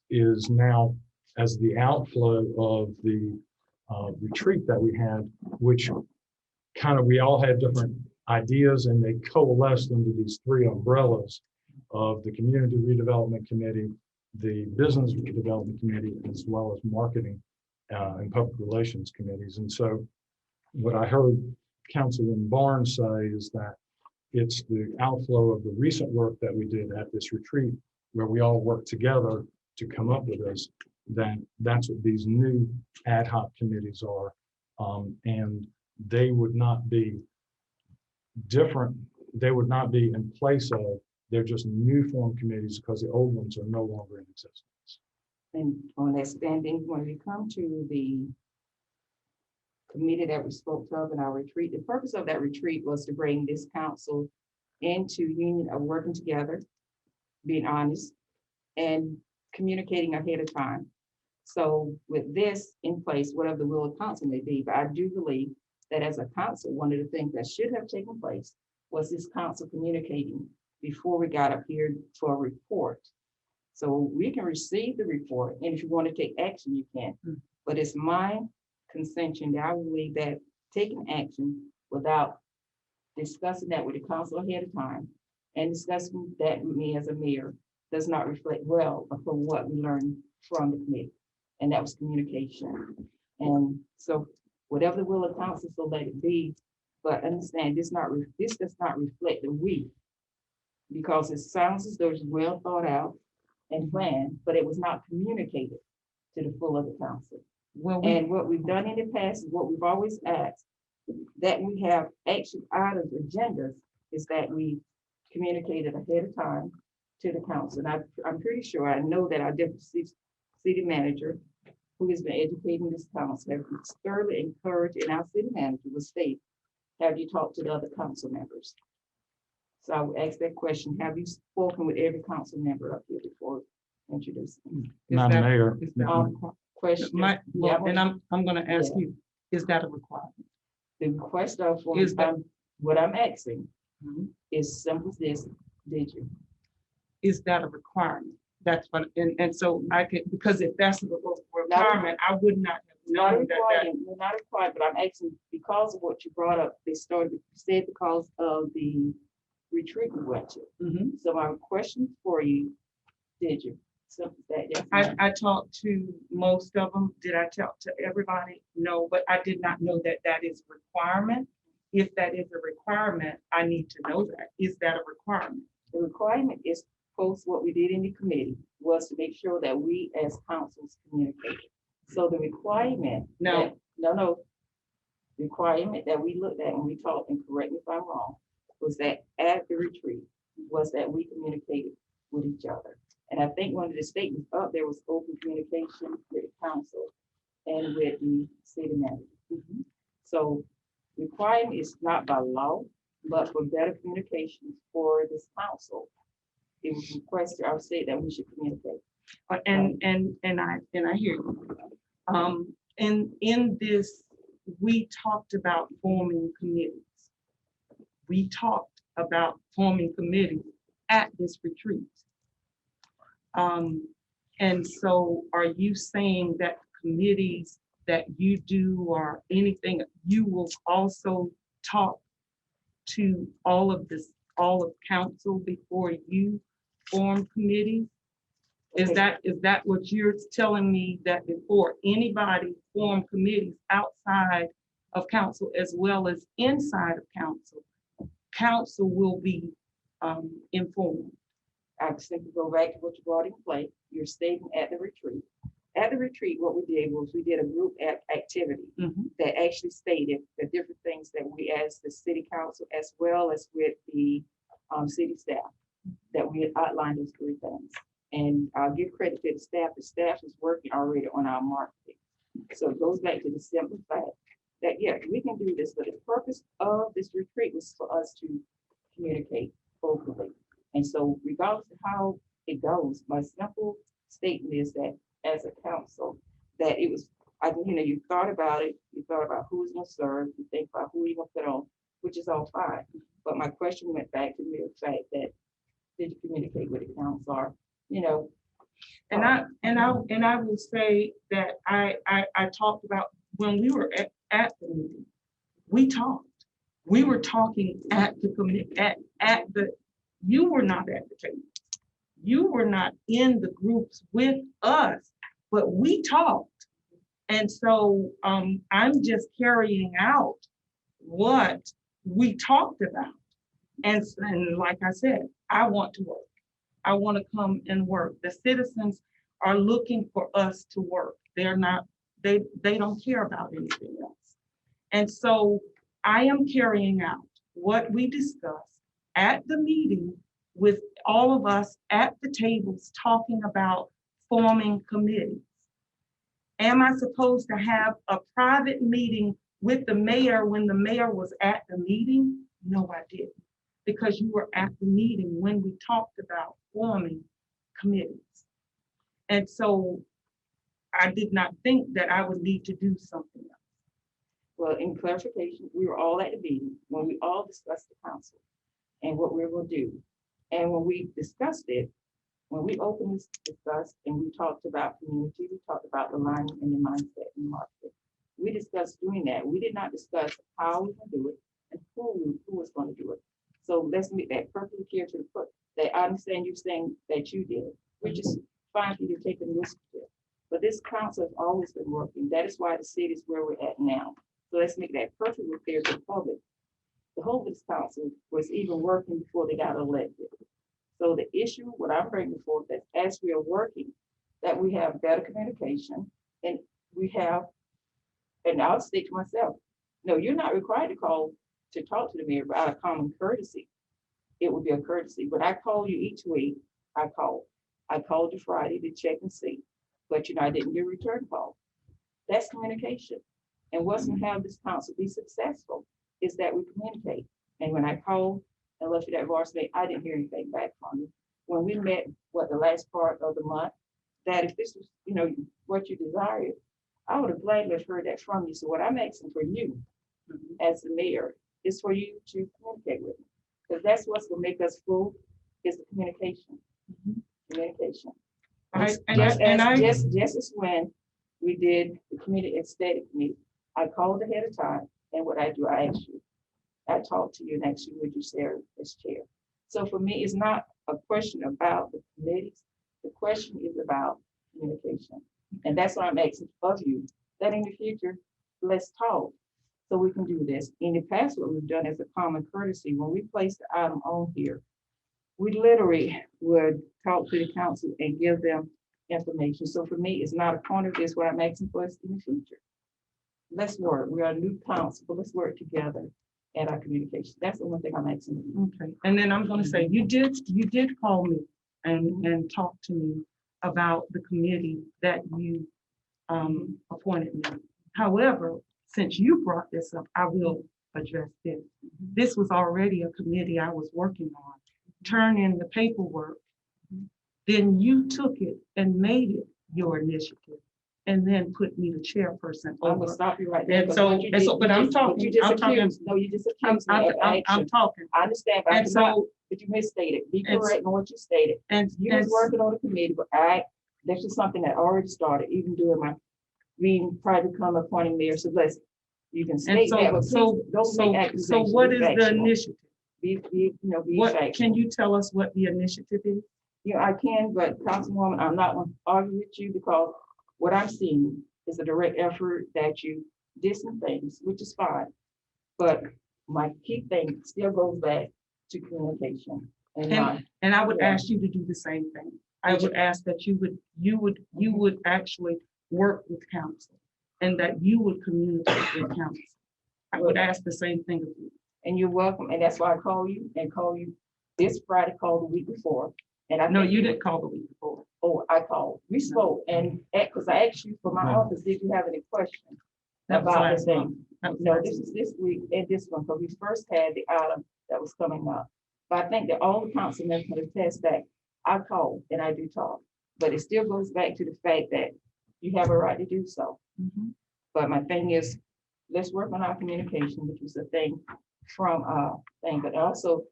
is now as the outflow of the retreat that we had, which we all had different ideas and they coalesced under these 3 umbrellas of the Community Redevelopment Committee, the Business Development Committee, as well as Marketing and Public Relations Committees. And so what I heard Councilman Barnes say is that it's the outflow of the recent work that we did at this retreat, where we all worked together to come up with this, that's what these new ad hoc committees are. And they would not be different. They would not be in place of, they're just new form committees because the old ones are no longer in existence. And on that standing, when we come to the committee that we spoke of in our retreat, the purpose of that retreat was to bring this council into union of working together, being honest, and communicating ahead of time. So with this in place, whatever the will of council may be, but I do believe that as a council, one of the things that should have taken place was this council communicating before we got up here for a report. So we can receive the report, and if you want to take action, you can. But it's my consensus that I believe that taking action without discussing that with the council ahead of time and discussing that with me as a mayor does not reflect well upon what we learned from the committee. And that was communication. And so whatever the will of council, so let it be. But understand this does not reflect the we, because it sounds as though it's well thought out and planned, but it was not communicated to the full of the council. And what we've done in the past, what we've always asked, that we have action items, agendas, is that we communicated ahead of time to the council. And I'm pretty sure, I know that our deputy city manager, who has been educating this council, have thoroughly encouraged, and our city manager will state, have you talked to the other council members? So I would ask that question, have you spoken with every council member up here before introducing? Madam Mayor. Question. And I'm gonna ask you, is that a requirement? The request of, Is that- what I'm asking is simple as this, did you? Is that a requirement? That's what, and so I could, because if that's a requirement, I would not have Not known that. required, not required, but I'm asking because of what you brought up, said because of the retreat we went to. So my question for you, did you? Simple as that, yes. I talked to most of them. Did I talk to everybody? No, but I did not know that that is a requirement. If that is a requirement, I need to know that. Is that a requirement? The requirement is post what we did in the committee was to make sure that we as councils communicated. So the requirement. No. Requirement that we looked at and we talked, and correct me if I'm wrong, was that at the retreat was that we communicated with each other. And I think one of the statements up there was open communication with the council and with the city manager. So requirement is not by law, but for better communication for this council. It was requested, I would say that we should communicate. And I hear you. In this, we talked about forming committees. We talked about forming committees at this retreat. And so are you saying that committees that you do or anything, you will also talk to all of council before you form committees? Is that what you're telling me, that before anybody form committees outside of council as well as inside of council, council will be informed? I just think to go back to what you brought in play, your statement at the retreat. At the retreat, what we did was we did a group activity that actually stated the different things that we as the city council, as well as with the city staff, that we had outlined those three things. And I'll give credit to the staff. The staff is working already on our marketing. So it goes back to the simple fact that, yeah, we can do this, but the purpose of this retreat was for us to communicate openly. And so regardless of how it goes, my simple statement is that as a council, that it was, you thought about it, you thought about who's gonna serve, you think about who you're gonna put on, which is all fine. But my question went back to the fact that, did you communicate with the council, or, And I will say that I talked about when we were at the meeting, we talked. We were talking at the committee, at the, you were not at the table. You were not in the groups with us, but we talked. And so I'm just carrying out what we talked about. And like I said, I want to work. I want to come and work. The citizens are looking for us to work. They're not, they don't care about anything else. And so I am carrying out what we discussed at the meeting with all of us at the tables talking about forming committees. Am I supposed to have a private meeting with the mayor when the mayor was at the meeting? No, I didn't. Because you were at the meeting when we talked about forming committees. And so I did not think that I would need to do something else. Well, in clarification, we were all at the meeting when we all discussed the council and what we were going to do. And when we discussed it, when we openly discussed and we talked about community, we talked about the line and the mindset and market. We discussed doing that. We did not discuss how we can do it and who was going to do it. So let's make that perfectly clear to the court that I understand you saying that you did, which is fine for you to take the initiative. But this council has always been working. That is why the city is where we're at now. So let's make that perfectly clear to the public. The whole of this council was even working before they got elected. So the issue, what I'm bringing forth, that as we are working, that we have better communication and we have, and I'll stick to myself. No, you're not required to call to talk to the mayor, but out of common courtesy, it would be a courtesy. But I call you each week. I called you Friday to check and see, but I didn't get a return call. That's communication. And what's going to have this council be successful is that we communicate. And when I called and left you that voicemail, I didn't hear anything back from you. When we met, the last part of the month, that if this was, what you desired, I would have gladly have heard that from you. So what I'm asking for you as the mayor is for you to communicate with me. Because that's what's going to make us full is the communication. Communication. Just as when we did the community aesthetic committee, I called ahead of time, and what I do, I ask you. I talk to you and ask you, would you serve as chair? So for me, it's not a question about the committees. The question is about communication. And that's what I'm asking of you, that in the future, let's talk so we can do this. In the past, what we've done as a common courtesy, when we place the item on here, we literally would talk to the council and give them information. So for me, it's not a corner, it's what I'm asking for us in the future. Let's work. We are a new council, but let's work together at our communication. That's the one thing I'm asking. Okay. And then I'm going to say, you did call me and talk to me about the committee that you appointed me. However, since you brought this up, I will address this. This was already a committee I was working on. Turn in the paperwork. Then you took it and made it your initiative, and then put me the chairperson over. I'm gonna stop you right there. And so, but I'm talking. You just accused me of action. I'm talking. I understand, but you misstated. Be correct in what you stated. And you was working on the committee, but that's just something that already started, even during my being prior to become appointing mayor. So you can state that, but don't make accusations. So what is the initiative? Be what, can you tell us what the initiative is? I can, but Councilwoman, I'm not going to argue with you because what I'm seeing is a direct effort that you did some things, which is fine. But my key thing still goes back to communication. And I would ask you to do the same thing. I would ask that you would actually work with council and that you would communicate with council. I would ask the same thing of you. And you're welcome. And that's why I call you this Friday, called the week before. And no, you didn't call the week before. Oh, I called. We spoke, and because I asked you for my office, did you have any questions about this thing? No, this is this week and this one, because we first had the item that was coming up. But I think that all the council members can attest that I called and I do talk, but it still goes back to the fact that you have a right to do so. But my thing is, let's work on our communication, which was a thing from thing, but also,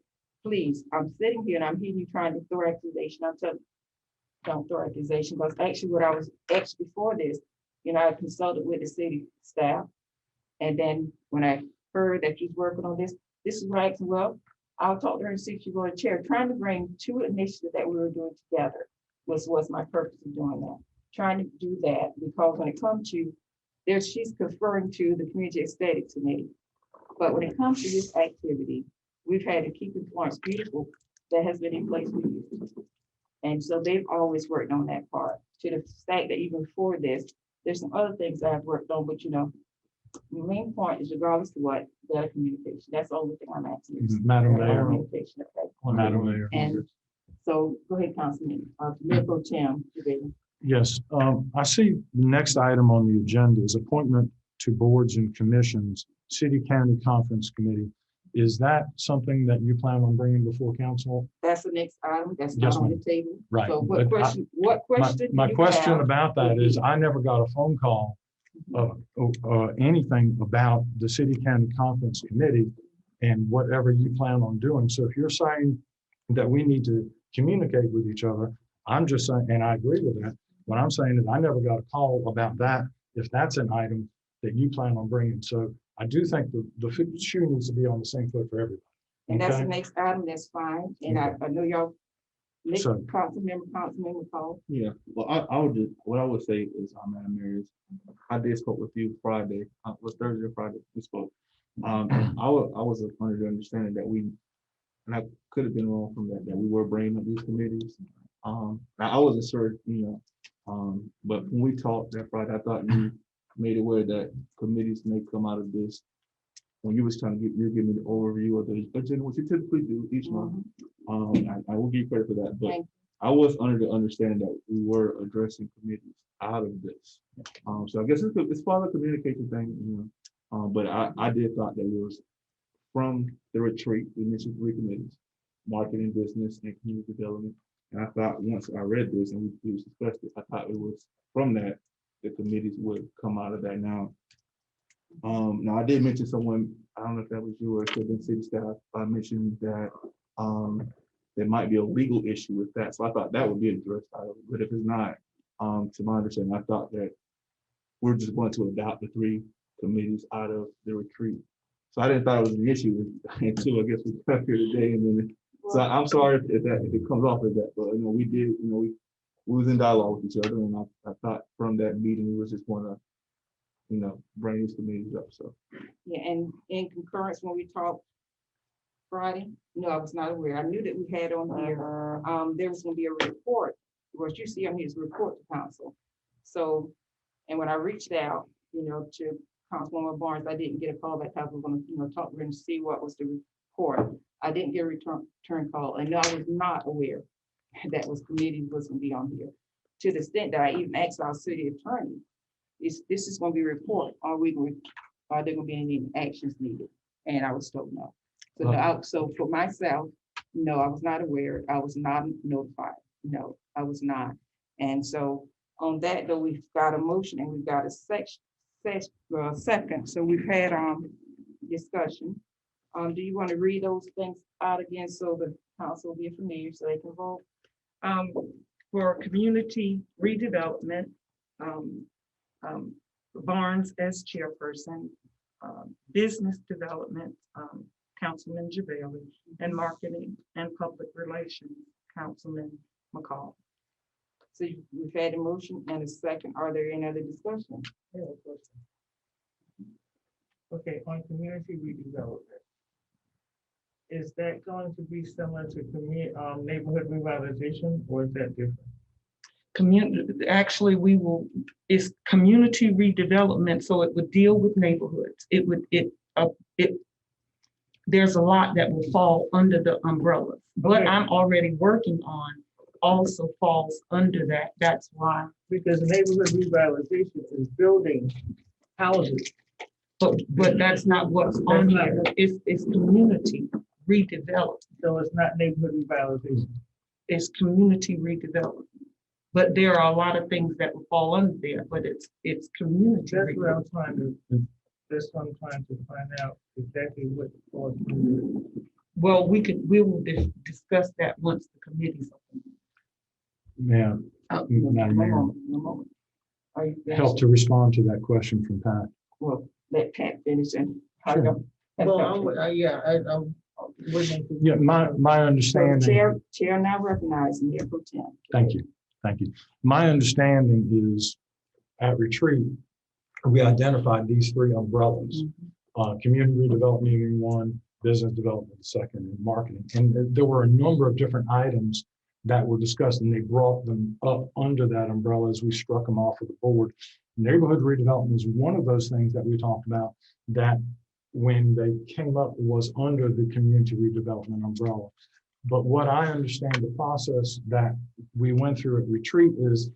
please, I'm sitting here and I'm hearing you trying to throw accusation. I'm telling you, don't throw accusation, because actually what I was actually before this, I consulted with the city staff. And then when I heard that you're working on this is right. Well, I'll talk to her and see if you go to chair. Trying to bring two initiatives that we were doing together was my purpose of doing that. Trying to do that because when it comes to she's conferring to the community aesthetic committee. But when it comes to this activity, we've had to keep Florence beautiful that has been in place for years. And so they've always worked on that part, to the fact that even before this, there's some other things that I've worked on, but the main point is regardless of what, better communication. That's the only thing I'm asking. Madam Mayor. Communication, okay. Madam Mayor. And so go ahead, Councilman. Mayor Pro Tem. Yes, I see the next item on the agenda is appointment to boards and commissions, City County Conference Committee. Is that something that you plan on bringing before council? That's the next item, that's Yes, not on ma'am. the table. Right, So but what question? My do you question have? about that is, I never got a phone call anything about the city county conference committee and whatever you plan on doing. So if you're saying that we need to communicate with each other, I'm just saying, and I agree with that. What I'm saying is I never got a call about that, if that's an item that you plan on bringing. So I do think the shoe needs to be on the same foot for everybody. And that's the Okay? next item, that's fine. And I know y'all, next So- Councilmember Paul. Yeah, well, I would just, what I would say is, Madam Mayor, is I did spoke with you Friday, was Thursday or Friday, we spoke. And I was under the understanding that we, and I could have been wrong from that, that we were bringing up these committees. Now I wasn't sure, but when we talked that Friday, I thought you made it aware that committees may come out of this. When you was trying to you're giving me the overview of the agenda, which you typically do each month. I will give you credit for that, but I was under the understanding that we were addressing committees out of this. So I guess it's part of the communication thing, but I did thought that it was from the retreat, we mentioned 3 committees: marketing, business, and community development. And I thought once I read this and we discussed it, I thought it was from that the committees would come out of that. Now I did mention someone, I don't know if that was you or it could have been city staff, I mentioned that there might be a legal issue with that. So I thought that would be addressed out of it. But if it's not, to my understanding, I thought that we're just going to adopt the 3 committees out of the retreat. So I didn't thought it was an issue until I guess we got here today. And then, so I'm sorry if it comes off as that, but we did, we was in dialogue with each other, and I thought from that meeting we was just going to, bring these committees up. So Yeah, and in concurrence, when we talked Friday, no, I was not aware. I knew that we had on here, there was gonna be a report, what you see on here is report to council. So, and when I reached out, to Councilwoman Barnes, I didn't get a call back. I was gonna, talk, we're gonna see what was the report. I didn't get a return call, and I was not aware that committee was gonna be on here. To the extent that I even asked our city attorney, this is gonna be a report, are there gonna be any actions needed? And I was told no. So no, so for myself, no, I was not aware. I was not notified. No, I was not. And so on that, though, we've got a motion and we've got a second. So we've had discussion. Do you want to read those things out again so the council will be familiar so they can vote? For community redevelopment, Barnes as chairperson, business development, Councilman Javali, and marketing and public relations, Councilman McCall. So we've had a motion and a second. Are there any other discussion? Okay, on community redevelopment. Is that going to be similar to neighborhood revitalization, or is that different? Actually, it's community redevelopment, so it would deal with neighborhoods. There's a lot that will fall under the umbrella. What I'm already working on also falls under that. That's why. Because neighborhood revitalization is building houses. But that's not what's on here. It's community redevelopment. So it's not neighborhood revitalization. It's community redevelopment. But there are a lot of things that will fall under there, but it's community. That's what I'm trying to find out exactly what falls under it. Well, we will discuss that once the committee's open. Madam Mayor, help to respond to that question from Pat. Well, let Pat finish and. Well, Yeah, my understanding. Chair now recognizing Mayor Pro Tem. Thank you. My understanding is at retreat, we identified these 3 umbrellas, community redevelopment being one, business development the second, and marketing. And there were a number of different items that were discussed, and they brought them up under that umbrella as we struck them off of the board. Neighborhood redevelopment is one of those things that we talked about that when they came up was under the community redevelopment umbrella. But what I understand the process that we went through at retreat is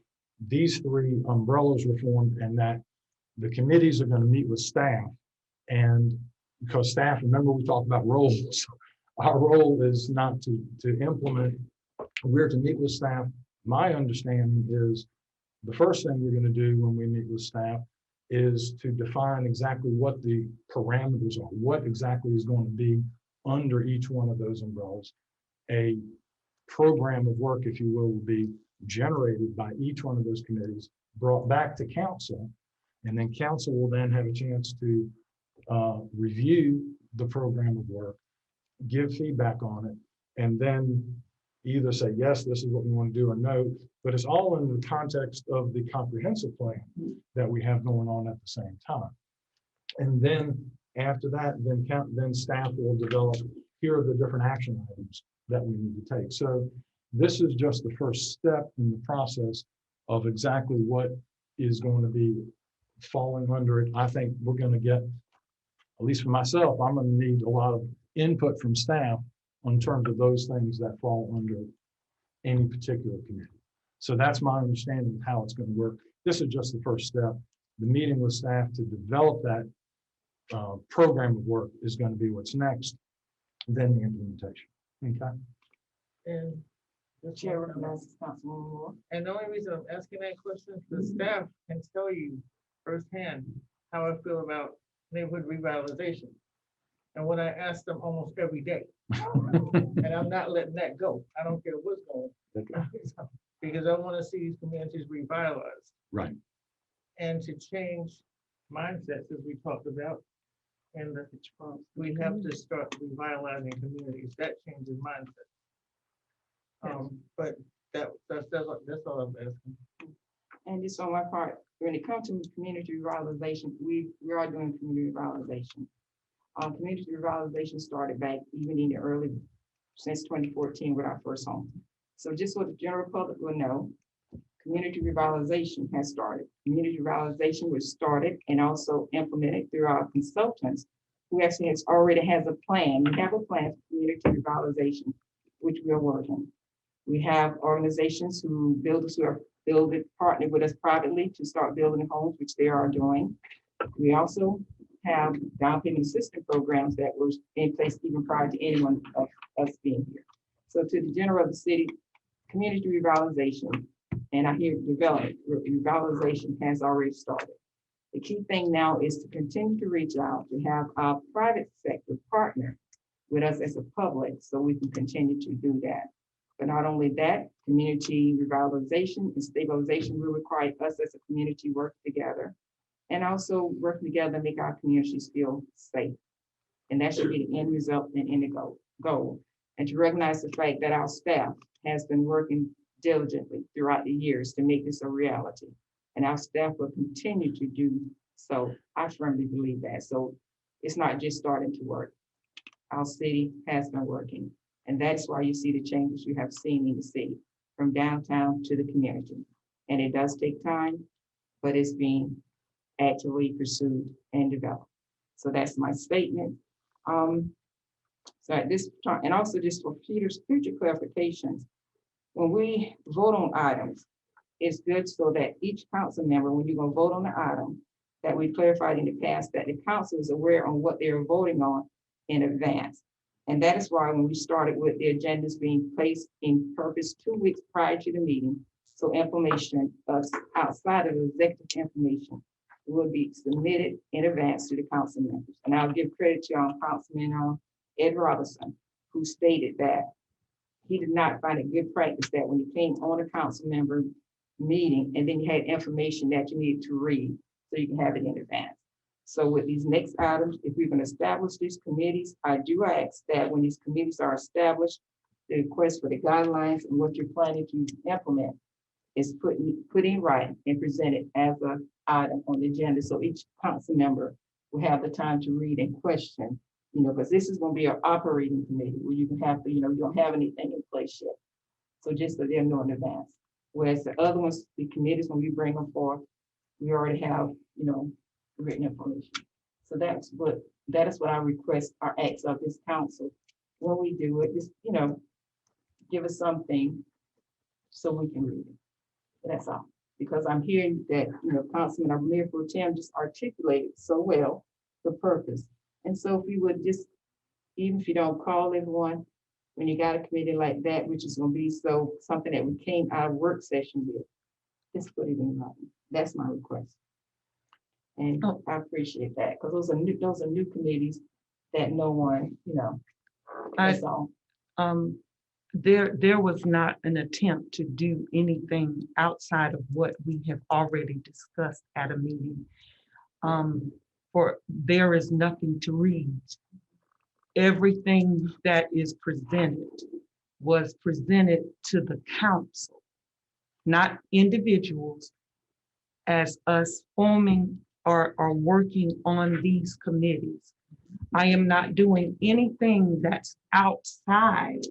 these 3 umbrellas were formed, and that the committees are going to meet with staff and because staff, remember we talked about roles. Our role is not to implement, we're to meet with staff. My understanding is the first thing we're going to do when we meet with staff is to define exactly what the parameters are, what exactly is going to be under each one of those umbrellas. A program of work, if you will be generated by each one of those committees, brought back to council, and then council will then have a chance to review the program of work, give feedback on it, and then either say, yes, this is what we want to do, or no, but it's all in the context of the comprehensive plan that we have going on at the same time. And then after that, then staff will develop, here are the different action items that we need to take. So this is just the first step in the process of exactly what is going to be falling under it. I think we're going to get, at least for myself, I'm going to need a lot of input from staff in terms of those things that fall under any particular committee. So that's my understanding of how it's going to work. This is just the first step. The meeting with staff to develop that program of work is going to be what's next, then the implementation. Okay. And The chair recognizes Councilwoman Moore. And the only reason I'm asking that question is the staff can tell you firsthand how I feel about neighborhood revitalization. And what I ask them almost every day. And I'm not letting that go. I don't care what's going on. Because I want to see these communities revitalized. Right. And to change mindsets, as we talked about. And we have to start revitalizing communities. That changes mindsets. But that's all I'm asking. And just on my part, when it comes to community revitalization, we are doing community revitalization. Community revitalization started back even in the early, since 2014 with our first home. So just so the general public will know, community revitalization has started. Community revitalization was started and also implemented through our consultants who actually already has a plan. We have a plan for community revitalization, which we are working. We have organizations builders who are partnered with us privately to start building homes, which they are doing. We also have down payment assistance programs that were in place even prior to anyone of us being here. So to the general of the city, community revitalization, and I hear revitalization has already started. The key thing now is to continue to reach out, to have our private sector partner with us as a public so we can continue to do that. But not only that, community revitalization and stabilization will require us as a community work together and also work together to make our communities feel safe. And that should be the end result and end goal. And to recognize the fact that our staff has been working diligently throughout the years to make this a reality. And our staff will continue to do so. I firmly believe that. So it's not just starting to work. Our city has been working. And that's why you see the changes you have seen in the city, from downtown to the community. And it does take time, but it's being actively pursued and developed. So that's my statement. So at this time, and also just for future clarifications, when we vote on items, it's good so that each council member, when you're going to vote on the item, that we clarified in the past that the council is aware on what they're voting on in advance. And that is why when we started with the agendas being placed in purpose 2 weeks prior to the meeting, so information outside of the executive information will be submitted in advance to the council members. And I'll give credit to Councilman Ed Robinson, who stated that he did not find it good practice that when you came on a council member meeting and then you had information that you needed to read so you can have it in advance. So with these next items, if we're going to establish these committees, I do ask that when these committees are established, the request for the guidelines and what you're planning to implement is put in writing and presented as an item on the agenda. So each council member will have the time to read and question, because this is going to be an operating committee where you can have to, you don't have anything in place yet. So just so they're knowing in advance. Whereas the other ones, the committees, when we bring them forth, we already have, written information. So that is what I request or ask of this council when we do it. Just, give us something so we can read it. That's all. Because I'm hearing that, Councilman Mayor Pro Tem just articulated so well the purpose. And so if you would just, even if you don't call everyone, when you got a committee like that, which is gonna be so something that we came out of work session with, just put it in writing. That's my request. And I appreciate that, because those are new committees that no one, that's all. There was not an attempt to do anything outside of what we have already discussed at a meeting. For there is nothing to read. Everything that is presented was presented to the council, not individuals, as us forming or working on these committees. I am not doing anything that's outside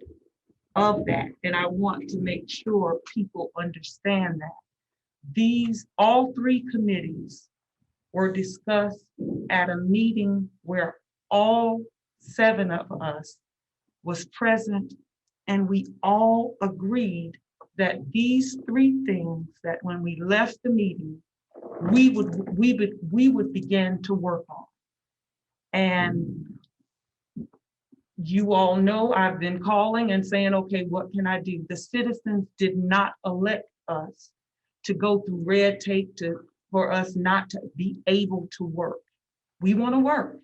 of that. And I want to make sure people understand that. All three committees were discussed at a meeting where all 7 of us was present, and we all agreed that these 3 things, that when we left the meeting, we would begin to work on. And you all know I've been calling and saying, okay, what can I do? The citizens did not elect us to go through red tape for us not to be able to work. We want to work.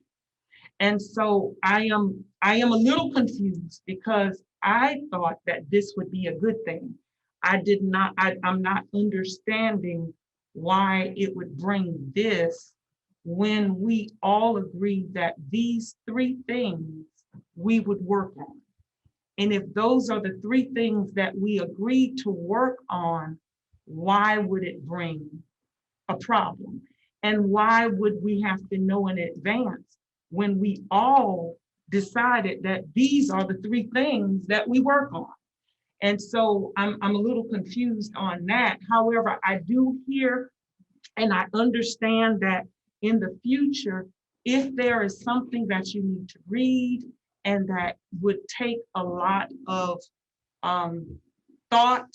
And so I am a little confused, because I thought that this would be a good thing. I'm not understanding why it would bring this when we all agreed that these 3 things we would work on. And if those are the 3 things that we agreed to work on, why would it bring a problem? And why would we have to know in advance when we all decided that these are the 3 things that we work on? And so I'm a little confused on that. However, I do hear and I understand that in the future, if there is something that you need to read and that would take a lot of thought,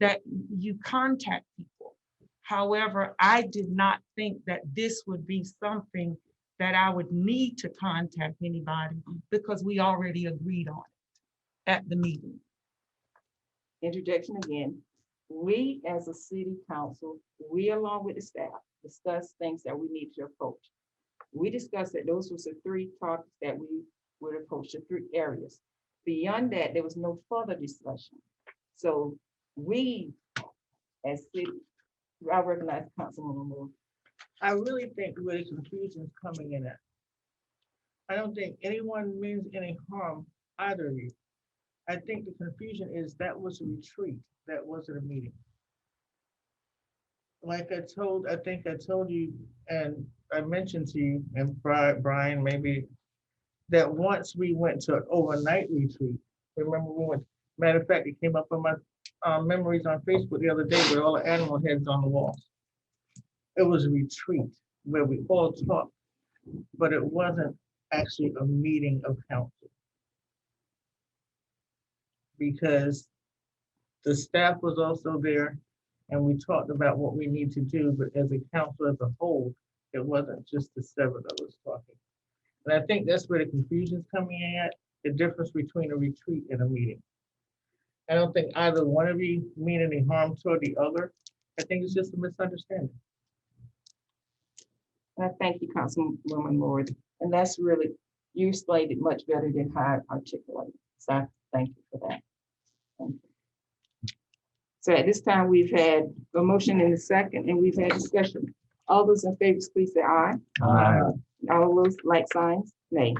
that you contact people. However, I did not think that this would be something that I would need to contact anybody, because we already agreed on it at the meeting. Interjection again. We as a city council, we along with the staff, discuss things that we need to approach. We discussed that those were the 3 topics that we would approach, the 3 areas. Beyond that, there was no further discussion. So we, as city, I recognize Councilwoman Moore. I really think where the confusion is coming in at. I don't think anyone means any harm, either of you. I think the confusion is that was a retreat, that wasn't a meeting. Like I think I told you, and I mentioned to you, and Brian, maybe, that once we went to an overnight retreat, remember we went, matter of fact, it came up on my memories on Facebook the other day with all the animal heads on the walls. It was a retreat where we all talked, but it wasn't actually a meeting of council. Because the staff was also there, and we talked about what we need to do, but as a council as a whole, it wasn't just the 7 of us talking. And I think that's where the confusion is coming in at, the difference between a retreat and a meeting. I don't think either one of you mean any harm toward the other. I think it's just a misunderstanding. I thank you, Councilwoman Moore. And that's really, you explained it much better than how I articulated. So I thank you for that. Thank you. So at this time, we've had a motion in the second, and we've had discussion. All those in favor, please say aye. Aye. All those like signs, nay.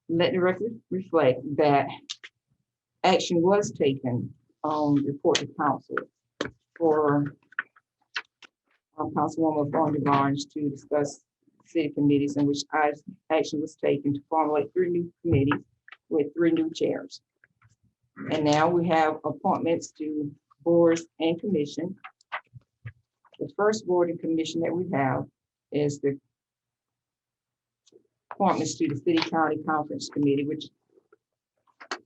Let the record reflect that action was taken on report to council for Councilwoman Von Barnes to discuss city committees, in which action was taken to formulate 3 new committees with 3 new chairs. And now we have appointments to boards and commission. The first board and commission that we have is the appointments to the City County Conference Committee,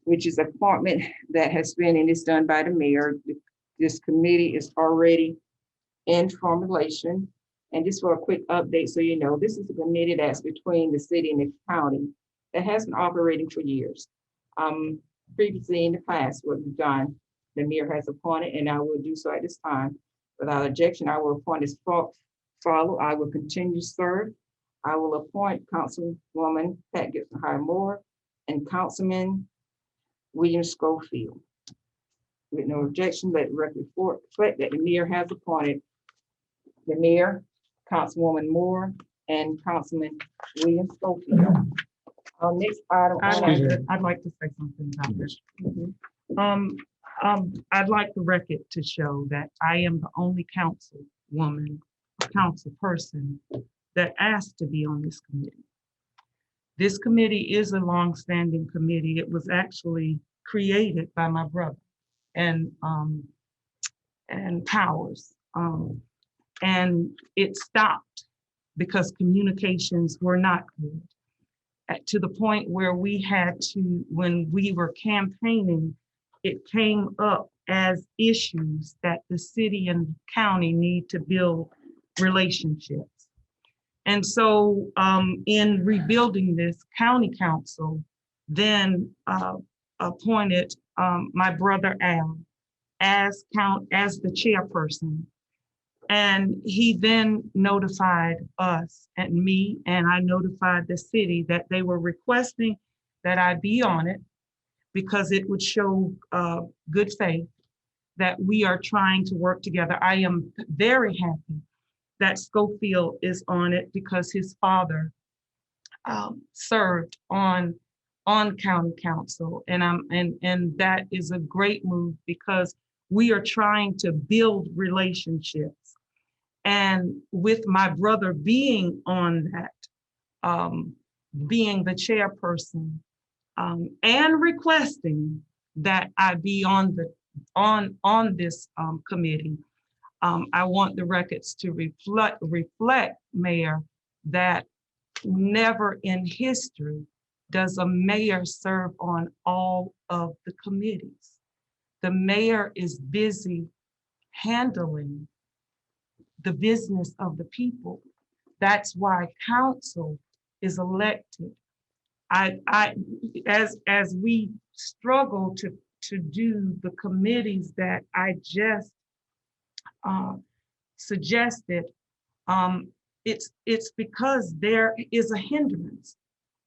which is an appointment that has been, and is done by the mayor. This committee is already in formulation, And just for a quick update, so you know, this is a committee that's between the city and the county that has been operating for years. Previously in the past, what we've done, the mayor has appointed, and I will do so at this time. Without objection, I will appoint as follow. I will continue to serve. I will appoint Councilwoman Pat Gibson Moore and Councilman William Schofield. With no objection, let the record reflect that the mayor has appointed the mayor, Councilwoman Moore, and Councilman William Schofield. Our next item. I'd like to say something about this. I'd like the record to show that I am the only councilwoman, council person that asked to be on this committee. This committee is a longstanding committee. It was actually created by my brother and Powers. And it stopped because communications were not good. To the point where we had to, when we were campaigning, it came up as issues that the city and county need to build relationships. And so in rebuilding this, county council then appointed my brother Al as the chairperson. And he then notified us and me, and I notified the city that they were requesting that I be on it because it would show good faith that we are trying to work together. I am very happy that Schofield is on it because his father served on county council, and that is a great move because we are trying to build relationships. And with my brother being on that, being the chairperson, and requesting that I be on this committee, I want the records to reflect, Mayor, that never in history does a mayor serve on all of the committees. The mayor is busy handling the business of the people. That's why council is elected. As we struggle to do the committees that I just suggested, it's because there is a hindrance.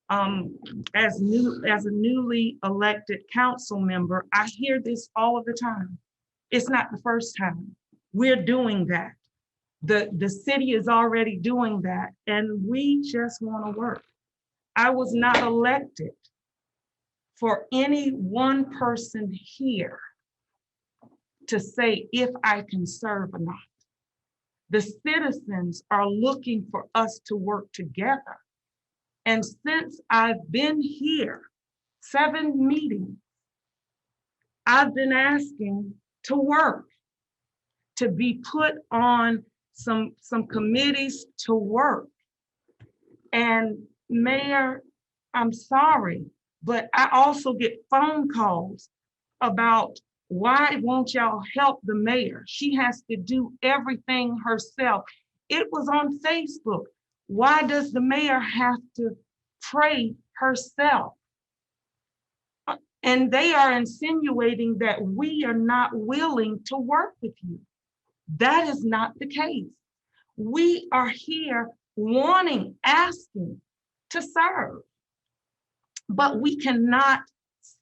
As a newly elected council member, I hear this all of the time. It's not the first time. We're doing that. The city is already doing that, and we just want to work. I was not elected for any one person here to say if I can serve or not. The citizens are looking for us to work together. And since I've been here, 7 meetings, I've been asking to work, to be put on some committees to work. And Mayor, I'm sorry, but I also get phone calls about why won't y'all help the mayor? She has to do everything herself. It was on Facebook. Why does the mayor have to pray herself? And they are insinuating that we are not willing to work with you. That is not the case. We are here asking to serve, but we cannot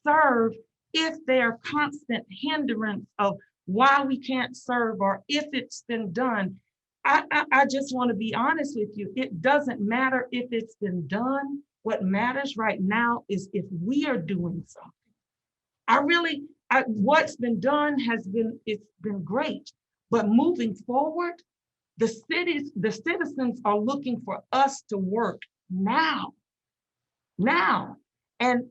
serve if there are constant hindrance of why we can't serve or if it's been done. I just want to be honest with you. It doesn't matter if it's been done. What matters right now is if we are doing something. What's been done it's been great, but moving forward, the citizens are looking for us to work now. And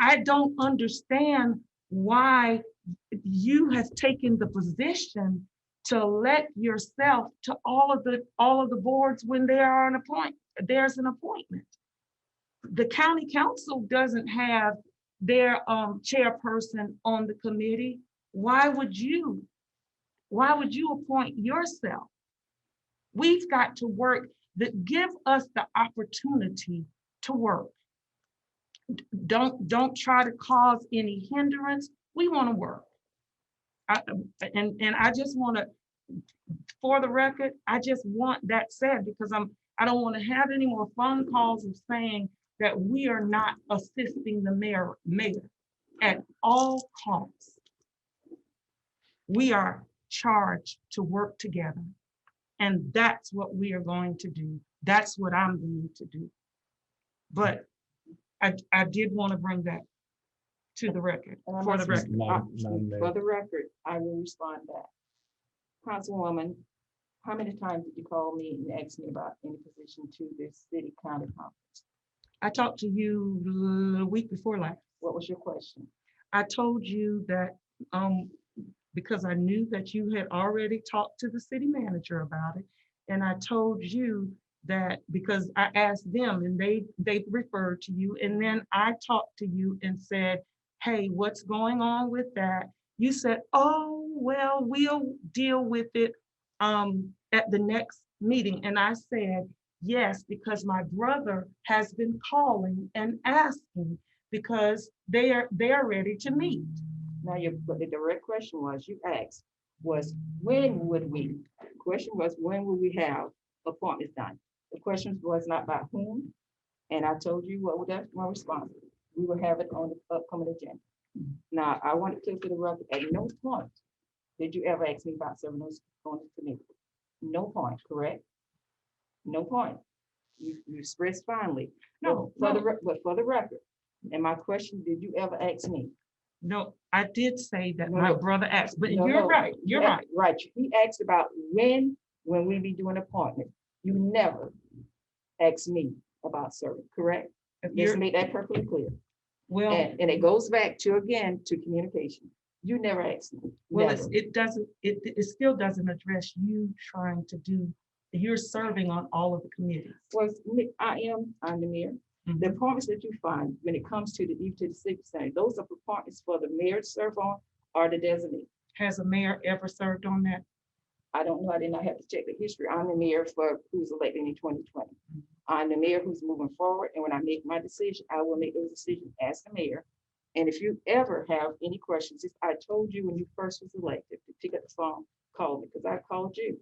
I don't understand why you have taken the position to elect yourself to all of the boards when there's an appointment. The county council doesn't have their chairperson on the committee. Why would you appoint yourself? We've got to work, that give us the opportunity to work. Don't try to cause any hindrance. We want to work. And I just want to, for the record, I just want that said, because I don't want to have any more phone calls of saying that we are not assisting the mayor at all costs. We are charged to work together. And that's what we are going to do. That's what I'm going to do. But I did want to bring that to the record, for the record. For the record, I will respond back. Councilwoman, how many times did you call me and ask me about any position to this city county conference? I talked to you the week before last. What was your question? I told you that because I knew that you had already talked to the city manager about it. And I told you that because I asked them and they referred to you, and then I talked to you and said, hey, what's going on with that? You said, oh, well, we'll deal with it at the next meeting. And I said, yes, because my brother has been calling and asking because they are ready to meet. Now, but the direct question was, you asked, was when would we? The question was, when will we have appointments done? The question was not about whom. And I told you what was my response. We will have it on the upcoming agenda. Now, I want to take to the record, at no point did you ever ask me about serving those on the committee. No point, correct? No point. You expressed finally. No, but for the record, and my question, did you ever ask me? No, I did say that my brother asked, but you're right. You're right. Right. He asked about when we be doing appointment. You never asked me about serving, correct? Let's make that perfectly clear. Well, and it goes back to, again, to communication. You never asked me. Well, it still doesn't address you trying to do, you're serving on all of the committees. Well, I'm the mayor. Mm-hmm. The appointments that you find when it comes to the city center, those are appointments for the mayor to serve on or the designate. Has a mayor ever served on that? I don't know. I did not have to check the history. I'm the mayor for who's elected in 2020. Mm-hmm. I'm the mayor who's moving forward. And when I make my decision, I will make those decisions as the mayor. And if you ever have any questions, I told you when you first was elected to pick up the phone, call me, because I called you.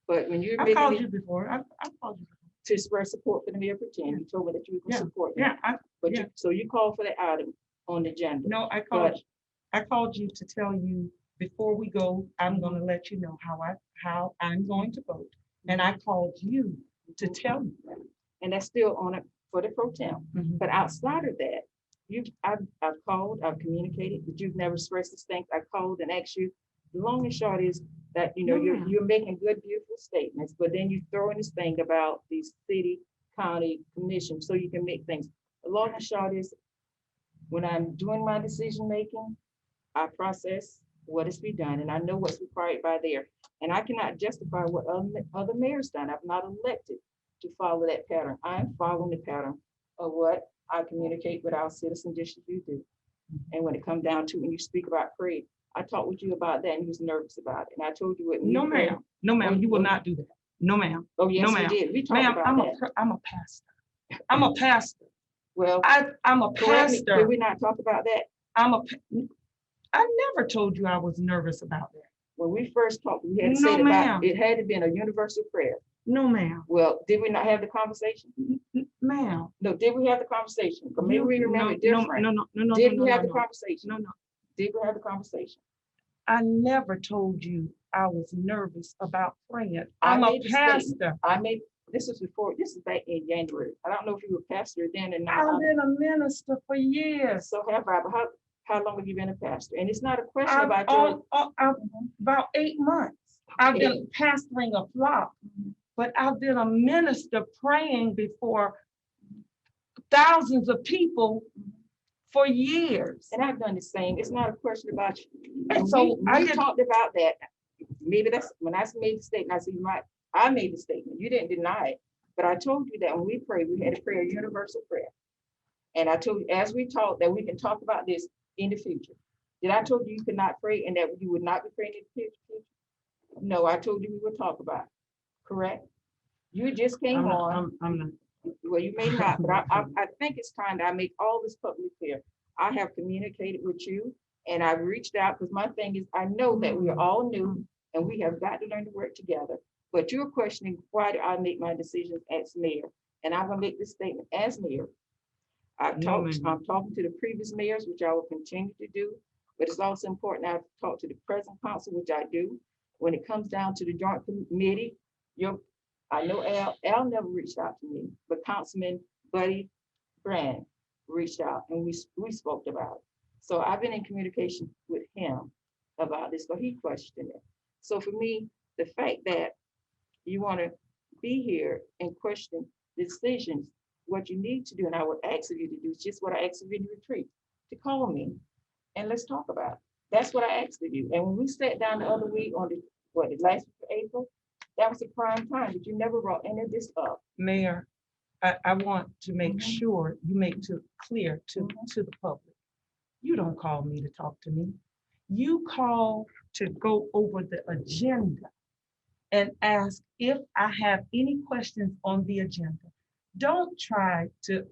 But when you're I called you before. I called you before. To express support for the mayor pretend, you told me that you were going to support me. Yeah. So you called for the item on the agenda. No, I called you to tell you before we go, I'm going to let you know how I'm going to vote. And I called you to tell you that. And that's still on it for the pro tem. Mm-hmm. But outside of that, I've called, I've communicated, but you've never expressed this thing. I called and asked you. The long and short is that, you're making good, beautiful statements, but then you throw in this thing about these city, county commission, so you can make things. The long and short is, when I'm doing my decision making, I process what is to be done, and I know what's required by there. And I cannot justify what other mayors done. I'm not elected to follow that pattern. I'm following the pattern of what I communicate with our citizens just as you do. And when it comes down to when you speak about prayer, I talked with you about that and you was nervous about it. And I told you what. No, ma'am. No, ma'am. You will not do that. No, ma'am. Oh, yes, no, you did. We talked about that. I'm a pastor. I'm a pastor. Well, I'm a pastor. Did we not talk about that? I never told you I was nervous about that. When we first talked, we had to say about it had to be a universal prayer. No, ma'am. Well, did we not have the conversation? Ma'am. No, did we have the conversation? But maybe we remember it different. No. Did we have the conversation? No. Did we have the conversation? I never told you I was nervous about praying. I'm a pastor. This is back in January. I don't know if you were pastor then or not. I've been a minister for years. So have I. How long have you been a pastor? And it's not a question about about 8 months. I've been pastoring a flock, but I've been a minister praying before thousands of people for years. And I've done the same. It's not a question about you. And so we talked about that. Maybe that's when I made the statement. I said, I made the statement. You didn't deny it. But I told you that when we pray, we had to pray a universal prayer. And I told you, as we talked, that we can talk about this in the future. Did I told you could not pray and that you would not be praying in the future? No, I told you we would talk about it. correct? You just came on. I'm not. Well, you may not, but I think it's time that I make all this publicly clear. I have communicated with you and I've reached out because my thing is, I know that we are all new and we have got to learn to work together. But you're questioning why do I make my decisions as mayor? And I'm gonna make this statement as mayor. I'm talking to the previous mayors, which I will continue to do, but it's also important I talk to the present council, which I do. When it comes down to the joint committee, I know Al never reached out to me, but Councilman Buddy Brand reached out and we spoke about it. So I've been in communication with him about this, but he questioned it. So for me, the fact that you want to be here and question the decisions, what you need to do, and I would ask of you to do is just what I asked of you in the retreat, to call me and let's talk about it. That's what I asked of you. And when we sat down the other week on the last week of April, that was a prime time, but you never brought any of this up. Mayor, I want to make sure you make it clear to the public. You don't call me to talk to me. You call to go over the agenda and ask if I have any questions on the agenda. Don't try to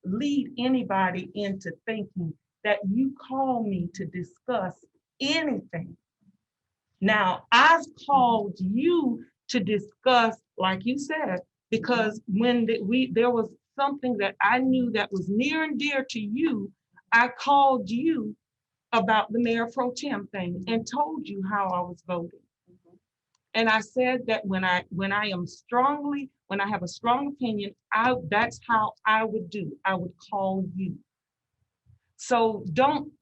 lead anybody into thinking that you call me to discuss anything. Now, I've called you to discuss, like you said, because when there was something that I knew that was near and dear to you, I called you about the Mayor Pro Tem thing and told you how I was voting. And I said that when I have a strong opinion, that's how I would do. I would call you. So don't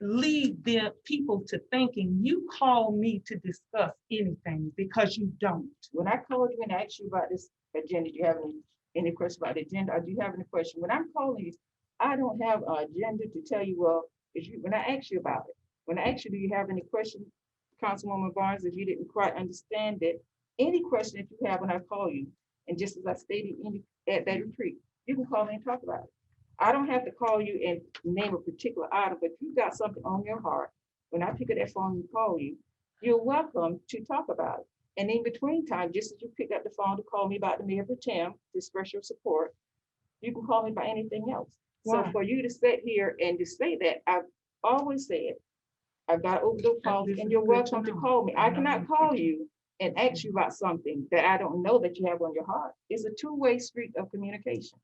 lead the people to thinking you call me to discuss anything, because you don't. When I called you and asked you about this agenda, do you have any question about the agenda? Or do you have any question? When I'm calling you, I don't have an agenda to tell you, well, when I ask you about it, when I ask you, do you have any questions, Councilwoman Barnes, if you didn't quite understand it, any question that you have when I call you, and just as I stated at that retreat, you can call me and talk about it. I don't have to call you and name a particular item, but if you've got something on your heart, when I pick up that phone and call you, you're welcome to talk about it. And in between time, just as you pick up the phone to call me about the Mayor Pro Tem, to express your support, you can call me about anything else. Why? So for you to sit here and to say that, I've always said, I've got overlooked calls and you're welcome to call me. I cannot call you and ask you about something that I don't know that you have on your heart. It's a two-way street of communication.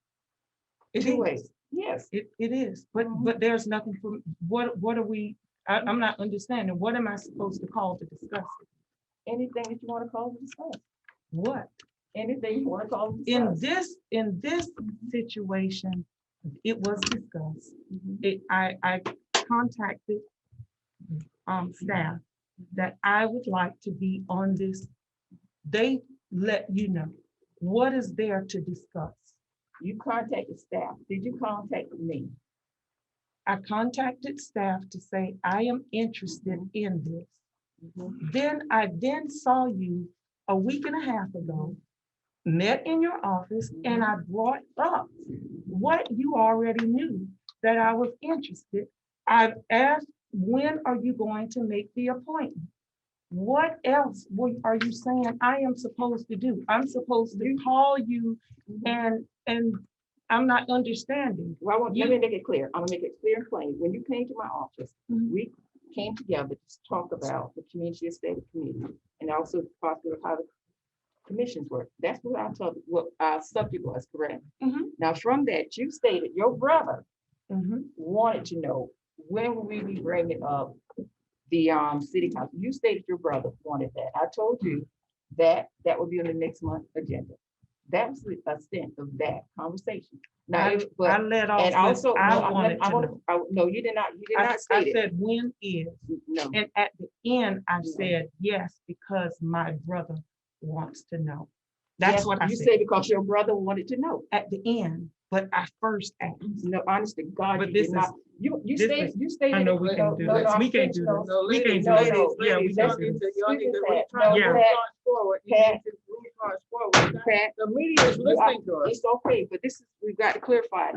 Two ways. Yes. It is, but there's nothing for, what are we, I'm not understanding. What am I supposed to call to discuss it? Anything that you want to call to discuss. What? Anything you want to call to discuss. In this situation, it was discussed. I contacted staff that I would like to be on this. They let you know what is there to discuss. You contacted staff. Did you contact me? I contacted staff to say I am interested in this. Then I saw you a week and a half ago, met in your office, and I brought up what you already knew, that I was interested. I've asked, when are you going to make the appointment? What else are you saying I am supposed to do? I'm supposed to call you and I'm not understanding. Well, let me make it clear. I'm gonna make it clear and plain. When you came to my office, we came together to talk about the community estate committee and also possibly how the commissions work. That's what I told what our subject was, correct? Now from that, you stated your brother wanted to know when will we be bringing up the city council. You stated your brother wanted that. I told you that would be on the next month agenda. That was the extent of that conversation. Now, I let off. And also, no, you did not state it. I said when is. No. And at the end, I said yes, because my brother wants to know. That's what I said. You say because your brother wanted to know. At the end, but I first asked. No, honest to God, but you this did not. You stated. I know we can't do this. We can't do this. We can't do this. Yeah, we can't do this. The media is listening to us. It's okay, but this is, we've got to clarify.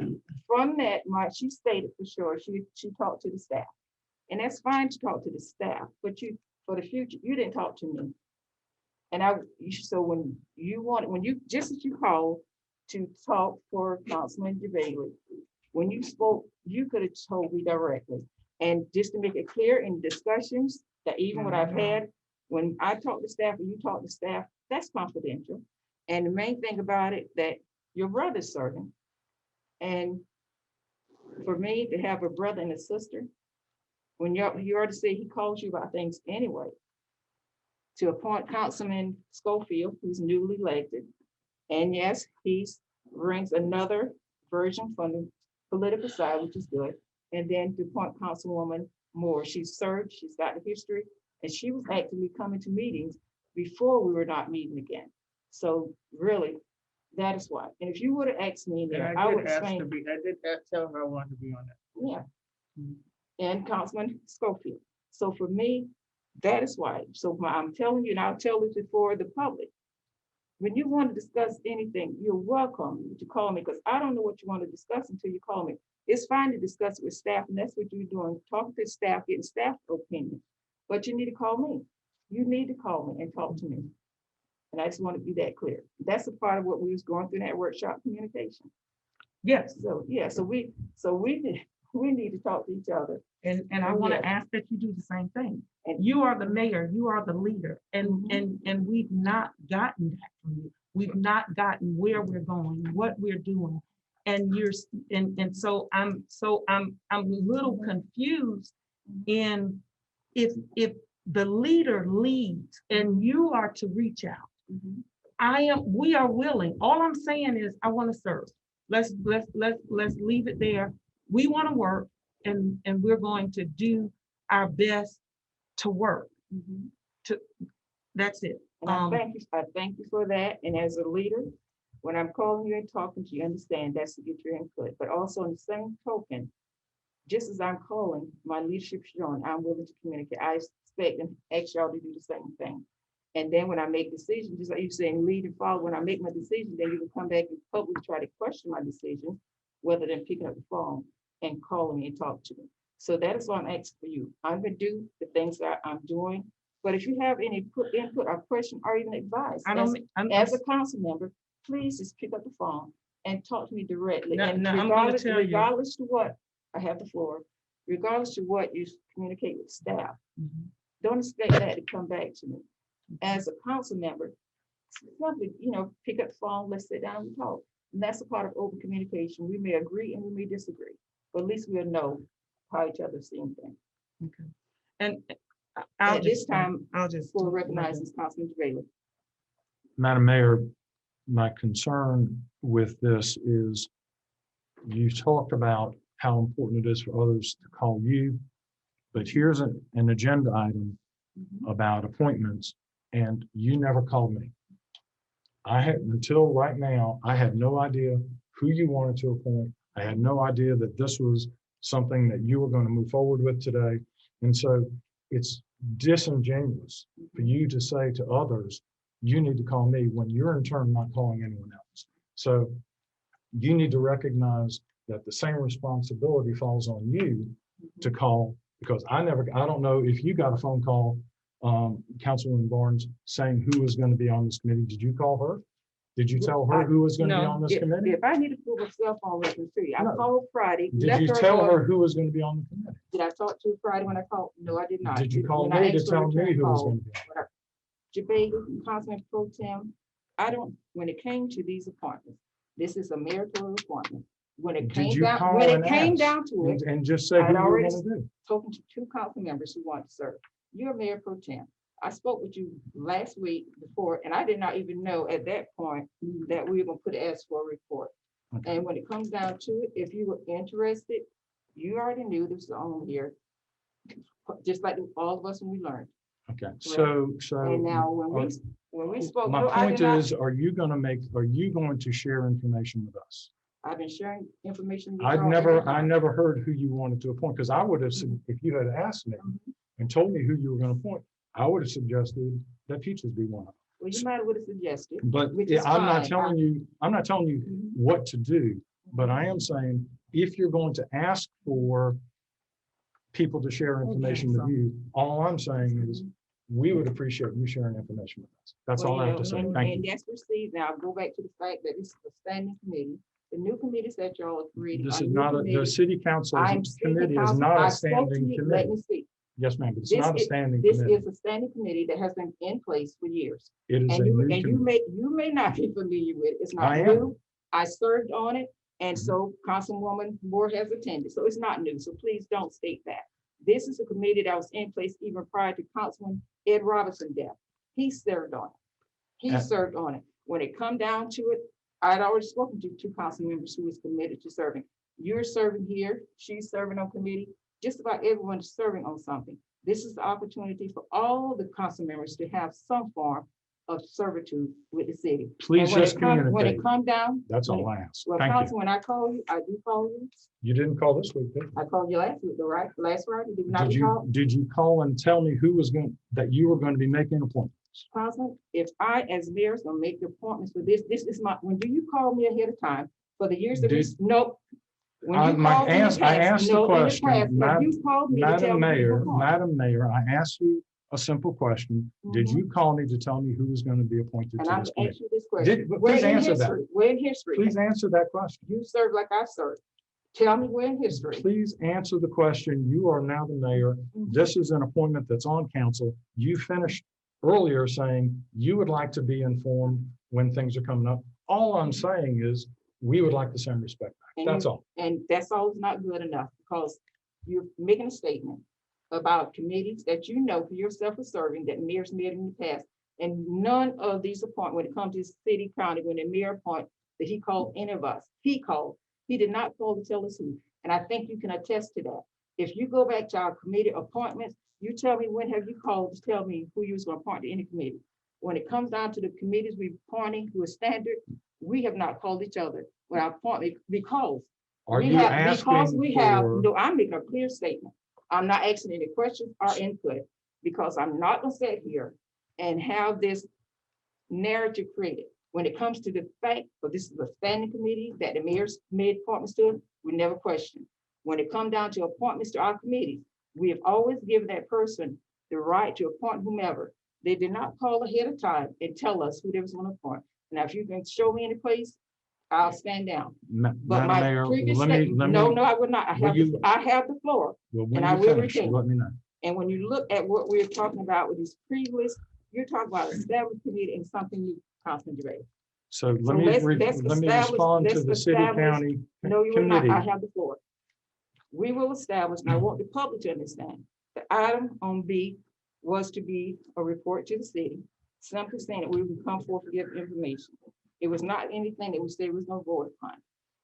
From that, she stated for sure, she talked to the staff. And that's fine to talk to the staff, but you for the future, you didn't talk to me. And so when you, just as you called to talk for Councilman DeBailey, when you spoke, you could have told me directly. And just to make it clear in discussions, that even what I've had, when I talk to staff and you talk to staff, that's confidential. And the main thing about it, that your brother's serving. And for me to have a brother and a sister, when you already say he calls you about things anyway, to appoint Councilman Schofield, who's newly elected. And yes, he brings another version from the political side, which is good. And then to appoint Councilwoman Moore. She's served, she's got the history, and she was actively coming to meetings before we were not meeting again. So really, that is why. And if you would have asked me there, I would explain. I did tell her I wanted to be on that. Yeah. And Councilman Schofield. So for me, that is why. So I'm telling you, and I'll tell this before the public. When you want to discuss anything, you're welcome to call me, because I don't know what you want to discuss until you call me. It's fine to discuss with staff, and that's what you're doing, talking to staff, getting staff opinion. But you need to call me. You need to call me and talk to me. And I just want to be that clear. That's a part of what we was going through in that workshop, communication. Yes. So yeah, so we need to talk to each other. And I want to ask that you do the same thing. And you are the mayor, you are the leader, and we've not gotten that from you. We've not gotten where we're going, what we're doing. And so I'm a little confused in if the leader leads and you are to reach out. We are willing. All I'm saying is I want to serve. Let's leave it there. We want to work, and we're going to do our best to work. That's it. And I thank you for that. And as a leader, when I'm calling you and talking to you, understand that's to get your input. But also in the same token, just as I'm calling, my leadership showing I'm willing to communicate. I expect and ask y'all to do the same thing. And then when I make decisions, just like you're saying, lead and follow, when I make my decision, then you can come back and publicly try to question my decision, rather than picking up the phone and calling me and talk to me. So that is what I'm asking for you. I'm gonna do the things that I'm doing. But if you have any input or question or even advice, as a council member, please just pick up the phone and talk to me directly. And regardless to what, I have the floor, regardless to what you communicate with staff, don't expect that to come back to me. As a council member, simply, pick up the phone, let's sit down and talk. And that's a part of open communication. We may agree and we may disagree, but at least we'll know how each other seeing things. Okay. And at this time, I'll just recognize Councilman DeBailey. Madam Mayor, my concern with this is you talked about how important it is for others to call you, but here's an agenda item about appointments, and you never called me. Until right now, I had no idea who you wanted to appoint. I had no idea that this was something that you were going to move forward with today. And so it's disingenuous for you to say to others, you need to call me, when you're in turn not calling anyone else. So you need to recognize that the same responsibility falls on you to call, because I don't know if you got a phone call, Councilwoman Barnes, saying who was going to be on this committee. Did you call her? Did you tell her who was going to be on this committee? If I need to prove a cell phone record to you, I called Friday. Did you tell her who was going to be on the committee? Did I talk to you Friday when I called? No, I did not. Did you call me to tell me who was going to be? DeBailey, Councilman Pro Tem, when it came to these appointments, this is a meritorious appointment. When it came down to it, and just say I'd who already you want to do. spoken to 2 council members who want to serve. You're Mayor Pro Tem. I spoke with you last week before, and I did not even know at that point that we were going to put an ask for a report. Okay. And when it comes down to it, if you were interested, you already knew this was on here, just like all of us when we learned. Okay, so and now when we spoke, my point is, are you going to share information with us? I've been sharing information. I never heard who you wanted to appoint, because I would have said, if you had asked me and told me who you were going to appoint, I would have suggested that Peaches be one of them. Well, you might have suggested. But I'm not telling you what to do, but I am saying, if you're going to ask for people to share information with you, all I'm saying is we would appreciate you sharing information with us. That's all I have to say. And- Thank And you. that's received. Now, I'll go back to the fact that this is a standing committee. The new committees that y'all are creating. This are is new not, the committees. city council I'm speaking, committee is Council, not I a spoke to standing you. Let committee. me speak. Yes, ma'am, but it's This not a is- standing This committee. is a standing committee that has been in place for years. It is a And you, new and you committee. may not be familiar with it. It's not I am. Mm-hmm. new. I served on it. And so Councilwoman Moore has attended. So it's not new. So please don't state that. This is a committee that was in place even prior to Councilman Ed Robinson death. He served on it. He And- served on it. When it come down to it, I'd already spoken to two council members who was committed to serving. You're serving here, she's serving on committee. Just about everyone is serving on something. This is the opportunity for all the council members to have some form of servitude with the city. Please And when just it come- When communicate. it come down. That's when all it- I ask. Well, Thank you. Council, when I call you, I do call you. You didn't call this week, did you? I called you last week, right? Last Friday, did not Did call? did you call and tell me who was going, that you were going to be making appointments? Councilman, if I, as mayor, is gonna make the appointments for this is my, when do you call me ahead of time for the years that we, Did- no. When you My called me in the I past, asked the no, in the question, past, have you called me to tell Madam me to Mayor, appoint? Madam Mayor, I asked you a simple question. Did you call me to tell me who was going to be appointed And to I'm this gonna ask committee? you this question. Did- Where please in answer that. history? Where in history? Please answer that question. You served like I served. Tell me where in history. Please answer the question. You are now the mayor. This is an appointment that's on council. You finished earlier saying you would like to be informed when things are coming up. All I'm saying is we would like the same respect back. And That's you- all. And that's all is not good enough because you're making a statement about committees that you know for yourself are serving that mayors made in the past. And none of these appointments, when it comes to city, county, when the mayor appoint, that he called any of us. He called. He did not call to tell us who. And I think you can attest to that. If you go back to our committee appointments, you tell me when have you called to tell me who you was going to appoint to any committee. When it comes down to the committees we appointing who is standard, we have not called each other when I appoint because. Are we you have- asking Because we have, for- no, I'm making a clear statement. I'm not asking any questions or input because I'm not gonna sit here and have this narrative created. When it comes to the fact, but this is a standing committee that the mayor's made appointments to, we never question. When it come down to appointments to our committees, we have always given that person the right to appoint whomever. They did not call ahead of time and tell us who they was gonna appoint. Now, if you can show me any place, I'll stand down. But Madam my Mayor, previous let me, statement, no, I would not. will you- I have the floor. well, when and I you will finish, retain. let me know. And when you look at what we're talking about with these previous, you're talking about established committee and something new, Councilman DeRay. So let So me, let's let me establish- respond to let's the city establish- county No, you will not. committee. I have the floor. We will establish, and I want the public to understand, the item on B was to be a report to the city, simply saying that we would come forth and give information. It was not anything that we said was no vote upon.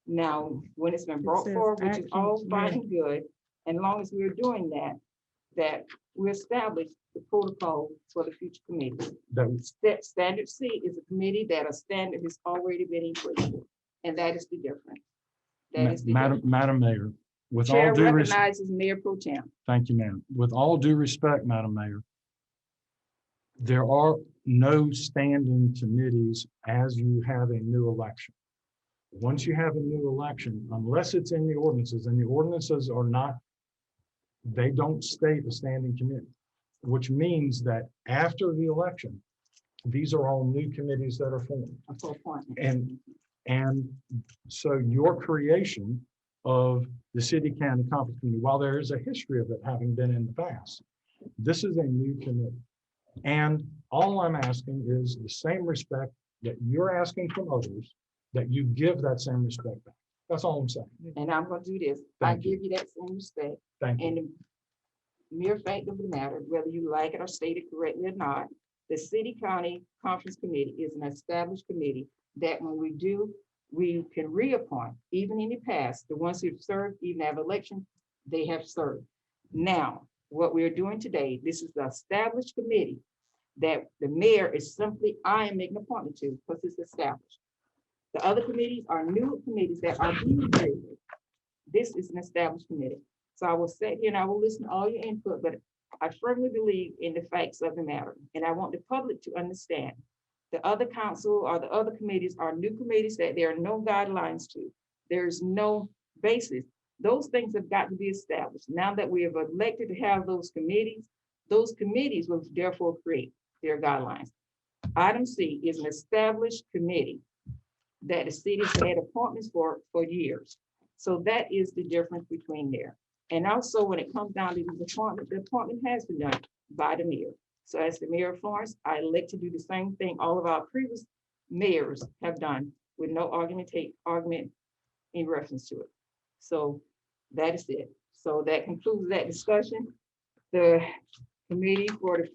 Now, when it's been brought says forward, which is all actions, fine yeah. and good, and long as we're doing that, that we establish the protocol for the future committees. That standard C is a committee that a standard has already been in place, and that is the difference. That is the difference. Madam Mayor, with all Chair due respect, recognizes Mayor Pro Tem. thank you, ma'am. With all due respect, Madam Mayor, there are no standing committees as you have a new election. Once you have a new election, unless it's in the ordinances, and the ordinances are not, they don't state a standing committee, which means that after the election, these are all new committees that are formed. For appointment. And so your creation of the city county conference committee, while there is a history of it having been in the past, this is a new committee. And all I'm asking is the same respect that you're asking from others, that you give that same respect back. That's all I'm saying. And I'm gonna do this. I Thank you. give you that same respect. Thank you. And the mere fact of the matter, whether you like it or state it correctly or not, the city county conference committee is an established committee that when we do, we can reappoint, even in the past, the ones who've served, even have election, they have served. Now, what we're doing today, this is the established committee that the mayor is simply, I am making an appointment to, because it's established. The other committees are new committees that are being created. This is an established committee. So I will sit here and I will listen to all your input, but I firmly believe in the facts of the matter. And I want the public to understand the other council or the other committees are new committees that there are no guidelines to. There's no basis. Those things have got to be established. Now that we have elected to have those committees, Those committees will therefore create their guidelines. Item C is an established committee that the city's had appointments for years. So that is the difference between there. And also when it comes down to the appointment has been done by the mayor. So as the mayor of Florence, I elect to do the same thing all of our previous mayors have done with no argument in reference to it. So that is it. So that concludes that discussion. The committee for the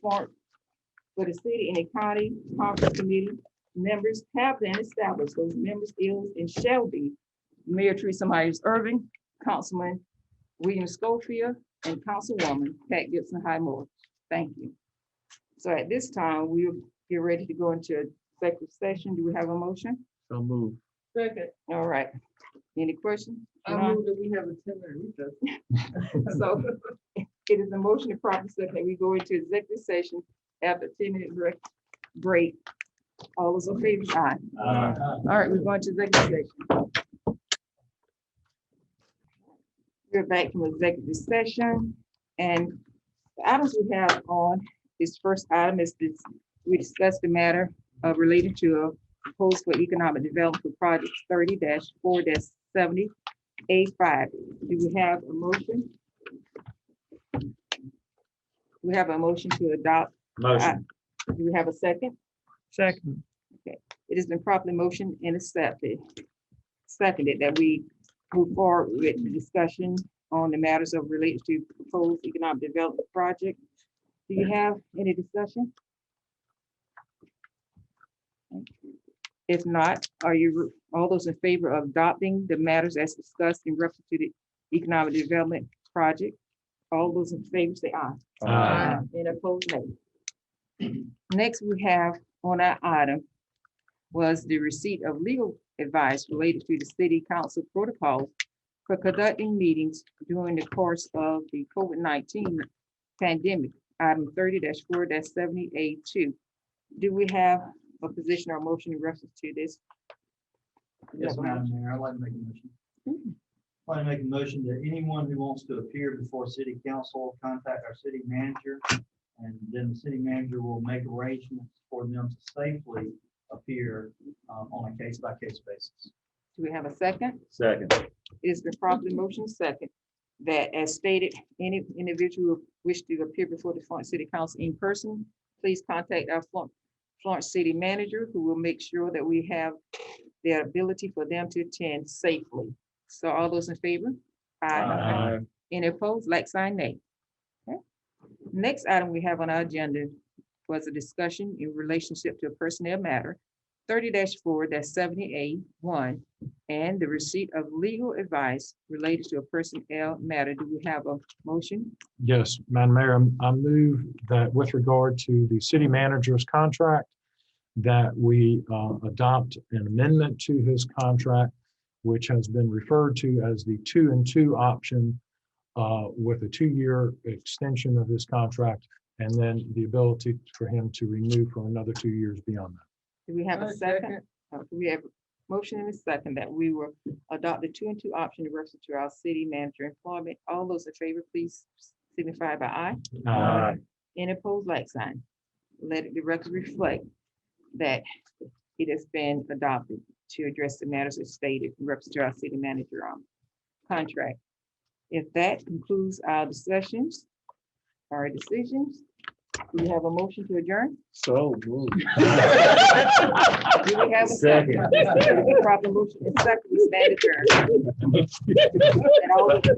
city and the county conference committee members have been established. Those members is and shall be Mayor Teresa Myers Irving, Councilman William Schofield, and Councilwoman Pat Gibson Highmore. Thank you. So at this time, we'll get ready to go into executive session. Do we have a motion? So move. Second, All right. Any questions? I move that we have a 10-minute recess. So it is a motion to properly second that we go into executive session after 10-minute break. All those in favor, aye. All right, we're going to executive session. We're back from executive session, and the items we have on this first item is this, we discussed the matter related to a proposal for economic development for projects 30-4-70A5. Do we have a motion? We have a motion to adopt. Motion. Do we have a second? Second. Okay, it has been properly motioned and accepted. Seconded that we move forward with the discussion on the matters of related to proposed economic development project. Do you have any discussion? If not, are you all those in favor of adopting the matters as discussed in reference to the economic development project? All those in favor say aye. Aye. And opposed, nay. Next, we have on our item was the receipt of legal advice related to the city council protocol for conducting meetings during the course of the COVID-19 pandemic, item 30-4-70A2. Do we have a position or motion in reference to this? Yes, Madam Mayor, I'd like to make a motion. I'd like to make a motion that anyone who wants to appear before city council, contact our city manager, and then the city manager will make arrangements for them to safely appear on a case-by-case basis. Do we have a second? Second. It has been properly motioned second that as stated, any individual who wish to appear before the Florence City Council in person, please contact our Florence City Manager, who will make sure that we have the ability for them to attend safely. So all those in favor? Aye. Any opposed, like sign nay. Okay. Next item we have on our agenda was a discussion in relationship to a personnel matter, 30-4-70A1, and the receipt of legal advice related to a personnel matter. Do we have a motion? Yes, Madam Mayor, I move that with regard to the city manager's contract, that we adopt an amendment to his contract, which has been referred to as the 2-and-2 option, with a 2-year extension of his contract, and then the ability for him to renew for another 2 years beyond that. Do we have a second? Do we have a motion and a second that we will adopt the 2-and-2 option in reference to our city manager employment? All those in favor, please signify by aye. Aye. Any opposed, like sign. Let the record reflect that it has been adopted to address the matters as stated in reference to our city manager contract. If that concludes our discussions, our decisions, do we have a motion to adjourn? So moved. Do we have a second? Proper motion and second, we stand adjourned. And all those in